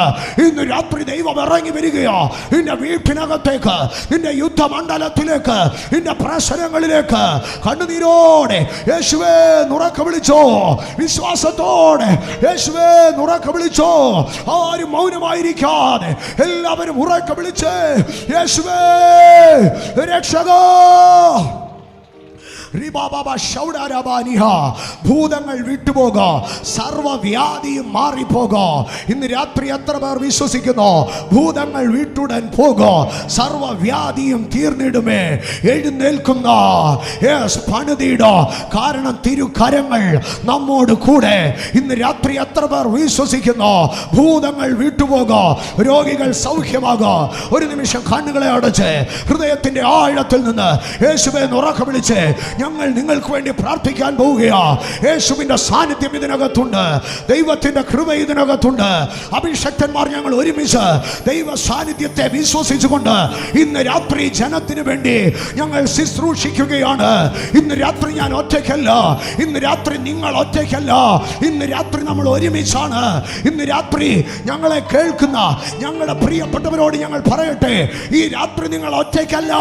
ഇന്ന് രാത്രി ദൈവം ഇറങ്ങി വരികയോ നിന്റെ വീട്ടിനകത്തേക്ക്, നിന്റെ യുദ്ധമണ്ഡലത്തിലേക്ക്, നിന്റെ പ്രശ്നങ്ങളിലേക്ക് കണ്ണുനീരോടെ യേശുവേ നുറക്ക വിളിച്ചോ, വിശ്വാസത്തോടെ യേശുവേ നുറക്ക വിളിച്ചോ. ആരും മൗനമായിരിക്കാതെ എല്ലാവരും ഉറക്ക വിളിച്ച് യേശുവേ രക്ഷക, ഭൂതങ്ങൾ വിട്ടുപോക, സർവ്വവ്യാധിയും മാറിപ്പോക. ഇന്ന് രാത്രി എത്ര പേർ വിശ്വസിക്കുന്നു? ഭൂതങ്ങൾ വിട്ടുടൻ പോക, സർവ്വവ്യാധിയും തീർന്നിടുമേ. എഴുന്നേൽക്കുന്ന പണിതീട, കാരണം തിരുകരങ്ങൾ നമ്മോട് കൂടെ. ഇന്ന് രാത്രി എത്ര പേർ വിശ്വസിക്കുന്നു? ഭൂതങ്ങൾ വിട്ടുപോക, രോഗികൾ സൗഖ്യമാകാം. ഒരു നിമിഷം കണ്ണുകളെ അടച്ച് ഹൃദയത്തിന്റെ ആഴത്തിൽ നിന്ന് യേശുവേ ഉറക്കെ വിളിച്ച് ഞങ്ങൾ നിങ്ങൾക്ക് വേണ്ടി പ്രാർത്ഥിക്കാൻ പോവുകയാ. യേശുവിന്റെ സാന്നിധ്യം ഇതിനകത്തുണ്ട്, ദൈവത്തിന്റെ കൃപ ഇതിനകത്തുണ്ട്. അഭിഷക്തന്മാർ ഞങ്ങൾ ഒരുമിച്ച് ദൈവ സാന്നിധ്യത്തെ വിശ്വസിച്ചുകൊണ്ട് ഇന്ന് രാത്രി ജനത്തിന് വേണ്ടി ഞങ്ങൾ ശുശ്രൂഷിക്കുകയാണ്. ഇന്ന് രാത്രി ഞാൻ ഒറ്റയ്ക്കല്ല, ഇന്ന് രാത്രി നിങ്ങൾ ഒറ്റയ്ക്കല്ല, ഇന്ന് രാത്രി നമ്മൾ ഒരുമിച്ചാണ്. ഇന്ന് രാത്രി ഞങ്ങളെ കേൾക്കുന്ന ഞങ്ങളുടെ പ്രിയപ്പെട്ടവരോട് ഞങ്ങൾ പറയട്ടെ, ഈ രാത്രി നിങ്ങൾ ഒറ്റയ്ക്കല്ല,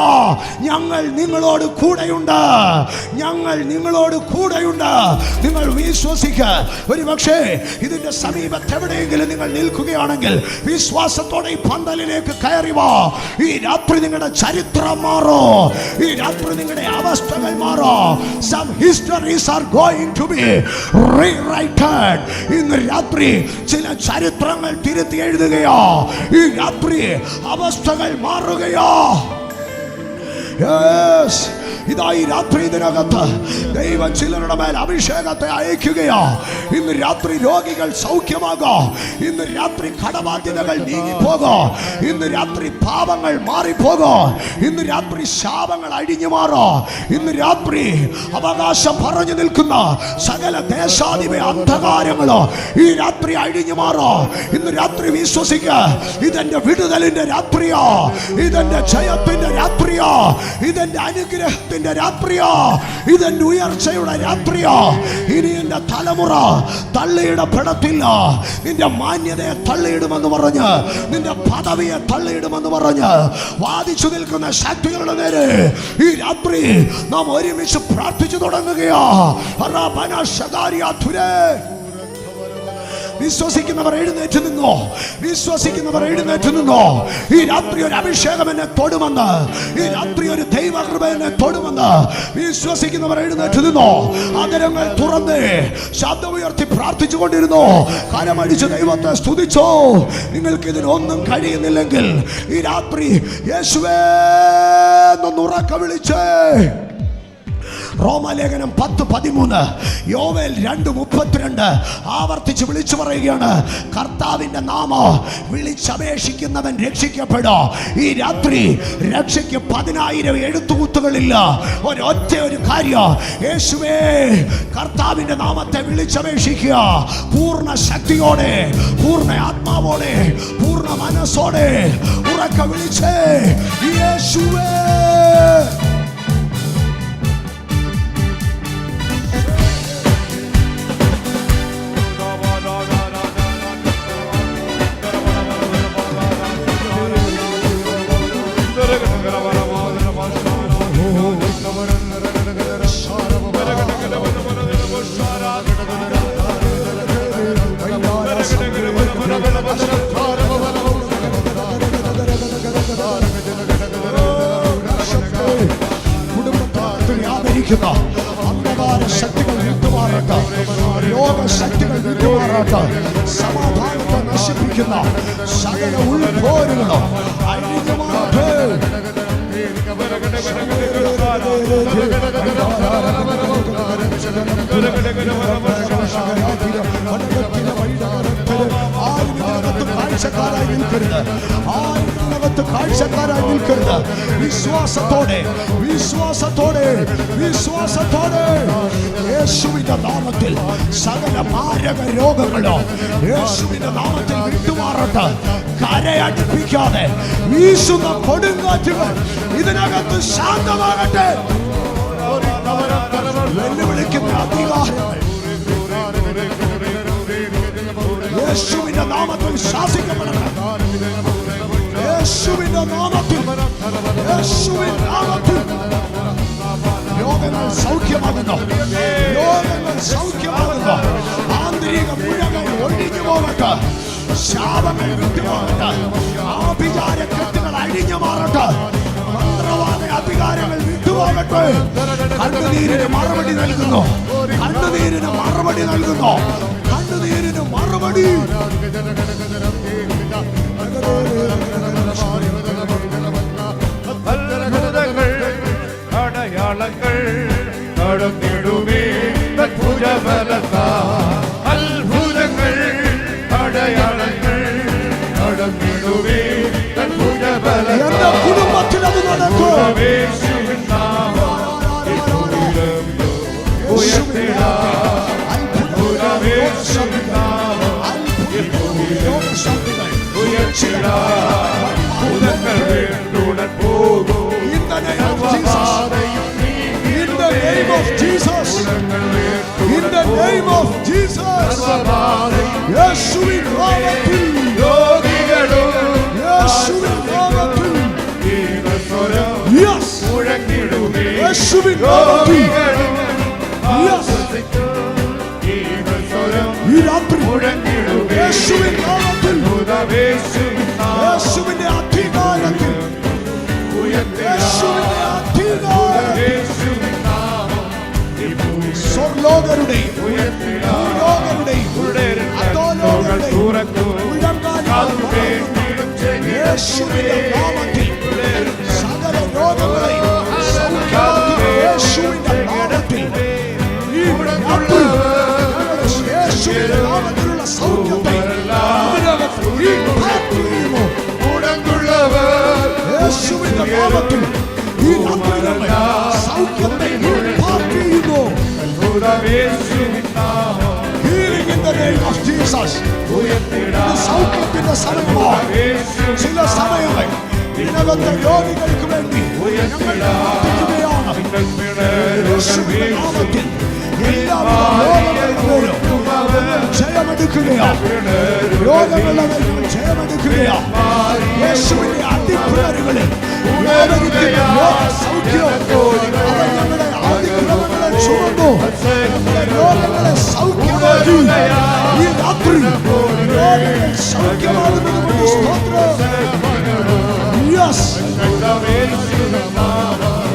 ഞങ്ങൾ നിങ്ങളോട് കൂടെയുണ്ട്, ഞങ്ങൾ നിങ്ങളോട് കൂടെയുണ്ട്. നിങ്ങൾ വിശ്വസിക്കുക. ഒരു പക്ഷേ ഇതിന്റെ സമീപത്ത് എവിടെയെങ്കിലും നിങ്ങൾ നിൽക്കുകയാണെങ്കിൽ വിശ്വാസത്തോടെ ഈ പന്തലിലേക്ക് കയറി വാ. ഈ രാത്രി നിങ്ങളുടെ ചരിത്രം മാറോ, ഈ രാത്രി നിങ്ങളുടെ അവസ്ഥകൾ മാറോ. Some histories are going to be rewritten. ഇന്ന് രാത്രി ചില ചരിത്രങ്ങൾ തിരുത്തി എഴുതുകയോ, ഈ രാത്രി അവസ്ഥകൾ മാറുകയോ. Yes. ഇതാ ഈ രാത്രി ഇതിനകത്ത് ദൈവം ചിലരുടെ മേൽ അഭിഷേകത്തെ അയക്കുകയോ. ഇന്ന് രാത്രി രോഗികൾ സൗഖ്യമാകോ, ഇന്ന് രാത്രി കടബാധ്യതകൾ നീങ്ങിപ്പോകോ, ഇന്ന് രാത്രി പാപങ്ങൾ മാറിപ്പോകോ, ഇന്ന് രാത്രി ശാപങ്ങൾ അഴിഞ്ഞു മാറോ. ഇന്ന് രാത്രി അവകാശം പറഞ്ഞു നിൽക്കുന്ന സകല ദേശാധിപ അന്ധകാരങ്ങളോ ഈ രാത്രി അഴിഞ്ഞു മാറോ. ഇന്ന് രാത്രി വിശ്വസിക്കുക, ഇതെന്റെ വിടുതലിന്റെ രാത്രിയോ, ഇതെന്റെ ജയത്തിന്റെ രാത്രിയോ, ഇതെന്റെ അനുഗ്രഹത്തിന്റെ രാത്രിയോ, ഇതെന്റെ ഉയർച്ചയുടെ രാത്രിയോ. ഇനി എന്റെ തലമുറ തള്ളിയിടപ്പെടത്തില്ല. നിന്റെ മാന്യതയെ തള്ളിയിടുമെന്ന് പറഞ്ഞ്, നിന്റെ പദവിയെ തള്ളിയിടുമെന്ന് പറഞ്ഞ് വാദിച്ചു നിൽക്കുന്ന ശക്തികളുടെ നേരെ ഈ രാത്രി നാം ഒരുമിച്ച് പ്രാർത്ഥിച്ചു തുടങ്ങുകയോ. വിശ്വസിക്കുന്നവർ എഴുന്നേറ്റ് നിന്നോ, വിശ്വസിക്കുന്നവർ എഴുന്നേറ്റ് നിന്നോ. ഈ രാത്രി ഒരു അഭിഷേകം എന്നെ തൊടുമെന്ന്, ഈ രാത്രി ഒരു ദൈവകൃപ എന്നെ തൊടുമെന്ന് വിശ്വസിക്കുന്നവർ എഴുന്നേറ്റ് നിന്നോ. അകരങ്ങൾ തുറന്ന് ശബ്ദമുയർത്തി പ്രാർത്ഥിച്ചു കൊണ്ടിരുന്നോ. കരമടിച്ച് ദൈവത്തെ സ്തുതിച്ചോ. നിങ്ങൾക്ക് ഇതിനൊന്നും കഴിയുന്നില്ലെങ്കിൽ ഈ രാത്രി യേശുവേ എന്നൊന്ന് ഉറക്കെ വിളിച്ചേ. റോമാലേഖനം 10:13, യോവേൽ 2:32 ആവർത്തിച്ച് വിളിച്ചു പറയുകയാണ്, കർത്താവിന്റെ നാമം വിളിച്ചപേക്ഷിക്കുന്നവൻ രക്ഷിക്കപ്പെടോ. ഈ രാത്രി രക്ഷയ്ക്ക് 10,000 എഴുത്തുകുത്തുകളില്ല. ഒരൊറ്റ ഒരു കാര്യം, യേശുവേ കർത്താവിന്റെ നാമത്തെ വിളിച്ചപേക്ഷിക്കുക. പൂർണ്ണ ശക്തിയോടെ, പൂർണ്ണ ആത്മാവോടെ, പൂർണ്ണ മനസ്സോടെ ഉറക്കെ വിളിച്ചേ, യേശുവേ. അന്ധകാര ശക്തികൾ വിട്ടുമാറട്ടെ, രോഗശക്തികൾ വിട്ടുമാറട്ടെ, സമാധാനത്തെ നശിപ്പിക്കുന്ന സകല ഉൾപോരുകളും അഴിഞ്ഞു മാറട്ടെ. കാഴ്ചക്കാരായി നിൽക്കരുത്, കാഴ്ചക്കാരായി നിൽക്കരുത്. വിശ്വാസത്തോടെ, വിശ്വാസത്തോടെ, വിശ്വാസത്തോടെ യേശുവിന്റെ നാമത്തിൽ സകല മാരക രോഗങ്ങളോ യേശുവിന്റെ നാമത്തിൽ വിട്ടുമാറട്ടെ. കരയടുപ്പിക്കാതെ വീശുന്ന കൊടുങ്കാറ്റുകൾ ഇതിനകത്ത് ശാന്തമാകട്ടെ. വെല്ലുവിളിക്കുന്ന അധികാരങ്ങൾ യേശുവിന്റെ നാമത്തിൽ ശാസിക്കപ്പെടണം. യേശുവിന്റെ നാമത്തിൽ, യേശുവിന്റെ നാമത്തിൽ രോഗങ്ങൾ സൗഖ്യമാകുന്നു, രോഗങ്ങൾ സൗഖ്യമാകുന്നു. ആന്തരിക മുഴകൾ ഒഴിഞ്ഞു പോകട്ടെ, ശാപങ്ങൾ വിട്ടുപോകട്ടെ, ആഭിചാര കെട്ടുകൾ അഴിഞ്ഞു മാറട്ടെ. മന്ത്രവാദ അധികാരങ്ങൾ വിട്ടുപോകട്ടെ. കണ്ണുനീരിന് മറുപടി നൽകുന്നു. കണ്ണുനീരിന് മറുപടി നൽകുന്നു. കണ്ണുനീരിന് മറുപടി. അടയാളങ്ങൾ നടന്നിടുമേ അത്ഭുതങ്ങൾ അടയാളങ്ങൾ നടന്നിടുമേ എന്റെ കുടുംബത്തിൽ അത് നടക്കും. In the name of Jesus, യേശുവിൻ നാമത്തിൽ, യേശുവിൻ നാമത്തിൽ, yes, യേശുവിൻ നാമത്തിൽ, yes, ഈ രാത്രി യേശുവിൻ നാമത്തിൽ, യേശുവിന്റെ അധികാരത്തിൽ, യേശുവിന്റെ അധികാരത്തിൽ സ്വർലോകരുടെയും ഭൂലോകരുടെയും അധോലോകരുടെയും യേശുവിന്റെ നാമത്തിൽ സകല രോഗങ്ങളെയും സൗഖ്യമാക്കി. യേശുവിന്റെ നാമത്തിൽ ഈ രാത്രി യേശുവിന്റെ നാമത്തിലുള്ള സൗഖ്യത്തെ യേശുവിന്റെ നാമത്തിൽ ഈ രാത്രി സൗഖ്യത്തെ ചെയ്യുന്നു. Healing in the name of Jesus. സൗഖ്യത്തിന്റെ സമയമാണ്. ചില സമയങ്ങൾ ഇതിനകത്തെ രോഗികൾക്ക് വേണ്ടി ഞങ്ങൾ പ്രാർത്ഥിക്കുകയാണ്. യേശുവിന്റെ നാമത്തിൽ എല്ലാവിധ രോഗങ്ങളിലും ജയമെടുക്കുകയാണ്. രോഗങ്ങളുടെ മേൽ ജയമെടുക്കുകയാണ്. യേശുവിന്റെ അടിപ്പിണറുകളിൽ സൗഖ്യം അവൻ നമ്മുടെ അതിക്രമങ്ങളെ ചുമന്നു രോഗങ്ങളെ സൗഖ്യമാക്കി. ഈ രാത്രി രോഗങ്ങൾ സൗഖ്യമാകുന്നതിന്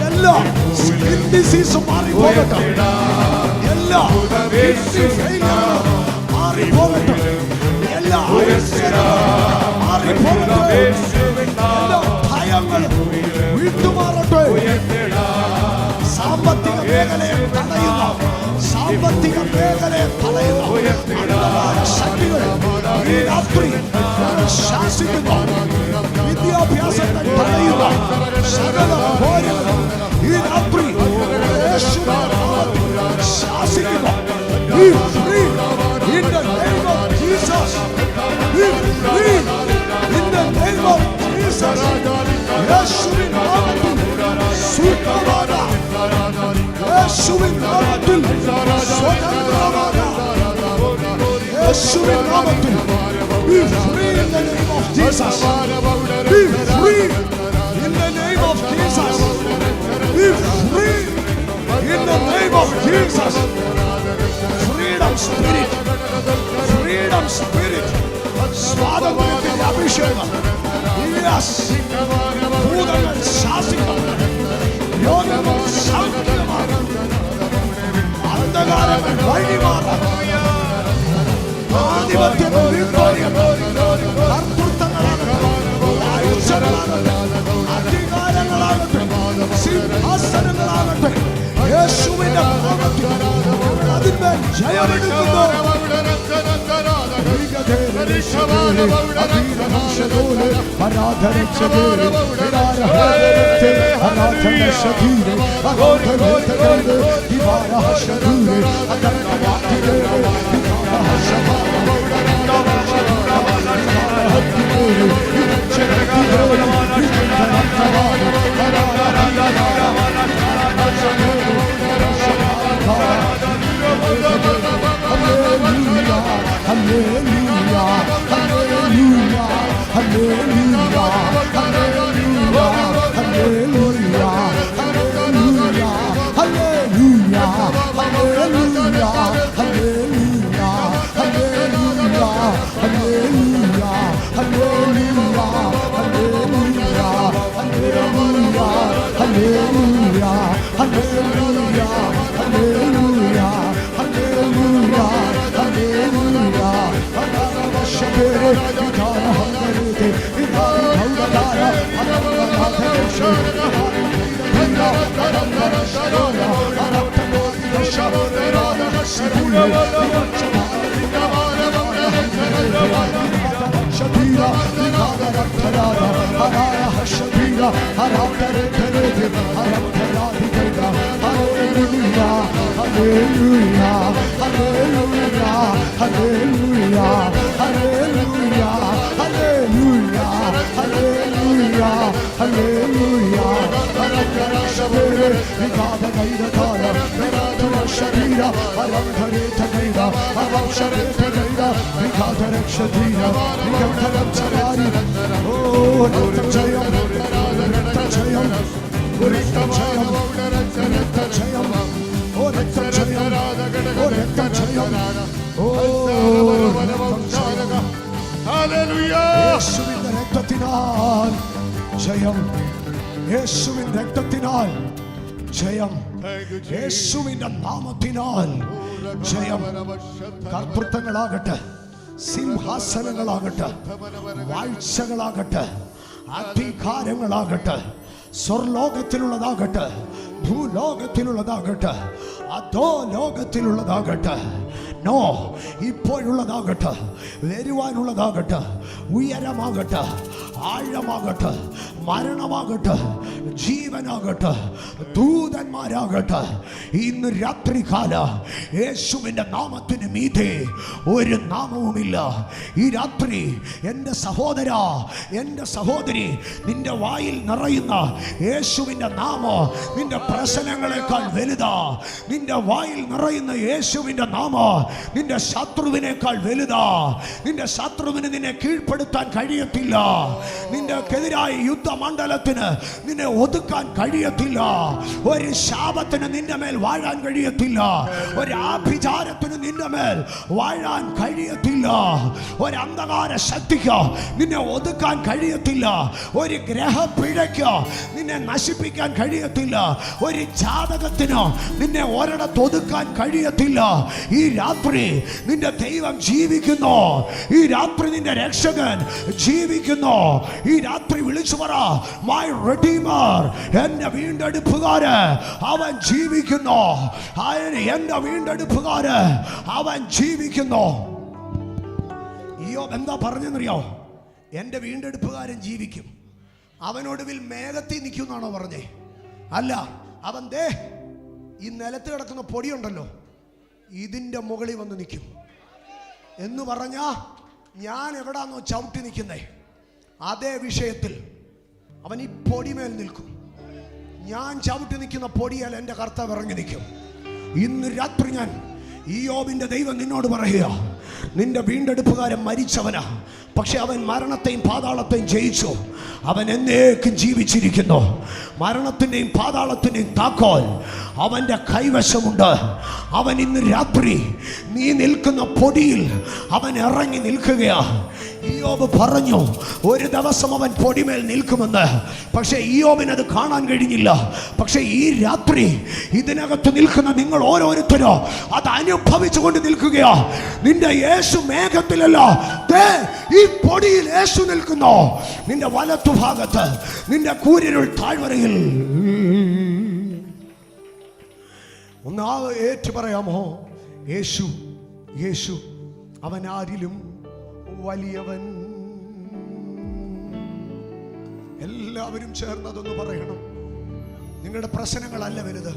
എല്ലാ സ്കിൻ ഡിസീസും മാറിപ്പോകട്ടെ. എല്ലാ മാറിപ്പോകട്ടെ. എല്ലാ മാറിപ്പോകട്ടെ. എല്ലാ ഭയങ്ങളും വിട്ടുമാറട്ടെ. സാമ്പത്തിക മേഖലയെ തടയുന്ന സാമ്പത്തിക മേഖലയെ തടയുന്ന ശക്തികൾ ഈ രാത്രി ശാസിക്കുന്നു. വിദ്യാഭ്യാസത്തെ തടയുന്ന സകല പോരുകളും ഈ രാത്രി ശാസിക്കുന്നു. Be free in the name of Jesus. Be free in the name of Jesus. യേശുവിൻ നാമത്തിൽ സുഖമാകാ. യേശുവിൻ നാമത്തിൽ സ്വതന്ത്രമാകാ. യേശുവിൻ നാമത്തിൽ be free in the name of Jesus. Be free in the name of Jesus. Be free in the name of Jesus. Freedom spirit. Freedom spirit. സ്വാതന്ത്ര്യത്തിന്റെ അഭിഷേകം. Yes. ഭൂതങ്ങൾ ശാസിക്കണം. രോഗങ്ങൾ സൗഖ്യമാകും. അന്ധകാരങ്ങൾ വഴിമാറാം. ആധിപത്യങ്ങൾ അധികാരങ്ങളാകട്ടെ സിംഹാസനങ്ങളാകട്ടെ യേശുവിന്റെ നാമത്തിൽ അതിന്മേൽ ജയമെടുക്കുന്നു. യേശുവിന്റെ രക്തത്തിനാൽ ജയം, യേശുവിൻ രക്തത്തിനാൽ ജയം, യേശുവിന്റെ നാമത്തിനാൽ ജയം. കർത്തൃത്വങ്ങളാകട്ടെ, സിംഹാസനങ്ങളാകട്ടെ, വാഴ്ചകളാകട്ടെ, അധികാരങ്ങളാകട്ടെ, സ്വർലോകത്തിലുള്ളതാകട്ടെ, ഭൂലോകത്തിലുള്ളതാകട്ടെ, അതോ ലോകത്തിലുള്ളതാകട്ടെ, നോ ഇപ്പോഴുള്ളതാകട്ടെ, വരുവാനുള്ളതാകട്ടെ, ഉയരമാകട്ടെ, ആഴമാകട്ടെ, മരണമാകട്ടെ, ജീവനാകട്ടെ, ദൂതന്മാരാകട്ടെ, ഇന്ന് രാത്രികാല യേശുവിൻ്റെ നാമത്തിന് മീതെ ഒരു നാമവുമില്ല. ഈ രാത്രി എൻ്റെ സഹോദര, എൻ്റെ സഹോദരി, നിന്റെ വായിൽ നിറയുന്ന യേശുവിൻ്റെ നാമം നിന്റെ പ്രശ്നങ്ങളെക്കാൾ വലുതാ. നിന്റെ വായിൽ നിറയുന്ന യേശുവിൻ്റെ നാമം നിന്റെ ശത്രുവിനേക്കാൾ വലുതാ. നിന്റെ ശത്രുവിന് നിന്നെ കീഴ്പ്പെടുത്താൻ കഴിയത്തില്ല. നിന്റെക്കെതിരായ യുദ്ധമണ്ഡലത്തിന് നിന്നെ ഒതുക്കാൻ കഴിയത്തില്ല. ഒരു ശാപത്തിന് നിന്റെ മേൽ വാഴാൻ കഴിയത്തില്ല. ഒരു ആഭിചാരത്തിന് നിന്റെ മേൽ വാഴാൻ കഴിയത്തില്ല. ഒരു അന്ധകാര ശക്തിക്ക് നിന്നെ ഒതുക്കാൻ കഴിയത്തില്ല. ഒരു ഗ്രഹപ്പിഴയ്ക്ക് നിന്നെ നശിപ്പിക്കാൻ കഴിയത്തില്ല. ഒരു ജാതകത്തിന് നിന്നെ ഒരിടത്ത് ഒതുക്കാൻ കഴിയത്തില്ല. ഈ രാത്രി നിന്റെ ദൈവം ജീവിക്കുന്നു. ഈ രാത്രി നിന്റെ രക്ഷകൻ ജീവിക്കുന്നു. ഈ രാത്രി വിളിച്ചു പറ, മൈ റെഡീമർ, എന്റെ വീണ്ടെടുപ്പുകാരൻ അവൻ ജീവിക്കുന്നു. എന്റെ വീണ്ടെടുപ്പുകാരൻ അവൻ ജീവിക്കുന്നു. ഇയ്യോബ് എന്താ പറഞ്ഞെന്നറിയോ? എന്റെ വീണ്ടെടുപ്പുകാരൻ ജീവിക്കും. അവനൊടുവിൽ മേഘത്തിൽ നിൽക്കും എന്നാണോ പറഞ്ഞേ? അല്ല, അവൻ ദേ ഈ നിലത്ത് കിടക്കുന്ന പൊടിയുണ്ടല്ലോ, ഇതിൻ്റെ മുകളിൽ വന്ന് നിൽക്കും എന്ന് പറഞ്ഞാ ഞാൻ എവിടാന്നോ ചവിട്ടി നിൽക്കുന്നേ, അതേ വിഷയത്തിൽ അവൻ ഈ പൊടിമേൽ നിൽക്കും. ഞാൻ ചവിട്ടി നിൽക്കുന്ന പൊടിയാൽ എൻ്റെ കർത്താവ് ഇറങ്ങി നിൽക്കും. ഇന്ന് രാത്രി ഞാൻ ഇയ്യോബിന്റെ ദൈവം നിന്നോട് പറയുക, നിന്റെ വീണ്ടെടുപ്പുകാരൻ മരിച്ചവനാ, പക്ഷെ അവൻ മരണത്തെയും പാതാളത്തെയും ജയിച്ചു. അവൻ എന്നേക്കും ജീവിച്ചിരിക്കുന്നു. മരണത്തിൻ്റെയും പാതാളത്തിൻ്റെയും താക്കോൽ അവൻ്റെ കൈവശമുണ്ട്. അവൻ ഇന്ന് രാത്രി നീ നിൽക്കുന്ന പൊടിയിൽ അവൻ ഇറങ്ങി നിൽക്കുകയാ. ഇയ്യോബ് പറഞ്ഞു ഒരു ദിവസം അവൻ പൊടിമേൽ നിൽക്കുമെന്ന്. പക്ഷെ ഇയ്യോബിന് അത് കാണാൻ കഴിഞ്ഞില്ല. പക്ഷെ ഈ രാത്രി ഇതിനകത്ത് നിൽക്കുന്ന നിങ്ങൾ ഓരോരുത്തരോ അത് അനുഭവിച്ചുകൊണ്ട് നിൽക്കുകയാ. നിന്റെ യേശു മേഘത്തിലല്ല, ഈ പൊടിയിൽ യേശു നിൽക്കുന്നു. നിന്റെ വലത്തുഭാഗത്ത്, നിന്റെ കൂരിരുൾ താഴ്വരയിൽ. ഒന്ന് ഏറ്റു പറയാമോ? യേശു, യേശു അവൻ ആരിലും വലിയവൻ. എല്ലാവരും ചേർന്നതൊന്ന് പറയണം. നിങ്ങളുടെ പ്രശ്നങ്ങളല്ല വലുത്,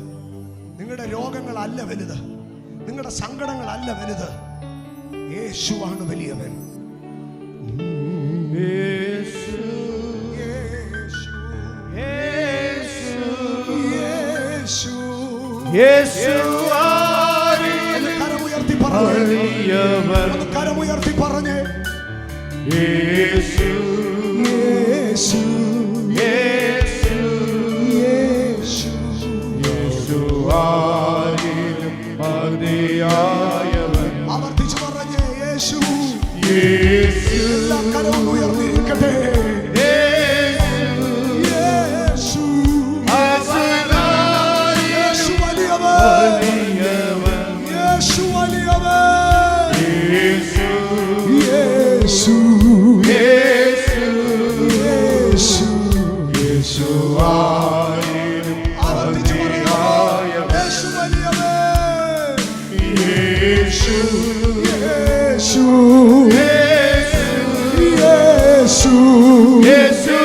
നിങ്ങളുടെ രോഗങ്ങളല്ല വലുത്, നിങ്ങളുടെ സങ്കടങ്ങളല്ല വലുത്. യേശുവാണ് വലിയവൻ. യേശു, യേശു, യേശു, യേശു കരമുയർത്തി പറഞ്ഞേ, കരമുയർത്തി പറഞ്ഞേ, യേശു, യേശു, യേശു, യേശു, യേശു ആരിലും മതിയായവൻ. ആവർത്തിച്ചു പറഞ്ഞേ, യേശു, യേശു. എല്ലാ കരവും ഉയർന്നിരിക്കട്ടെ. യേശു, യേശു വലിയവൻ, യേശു വലിയവൻ, യേശു, യേശു, യേശു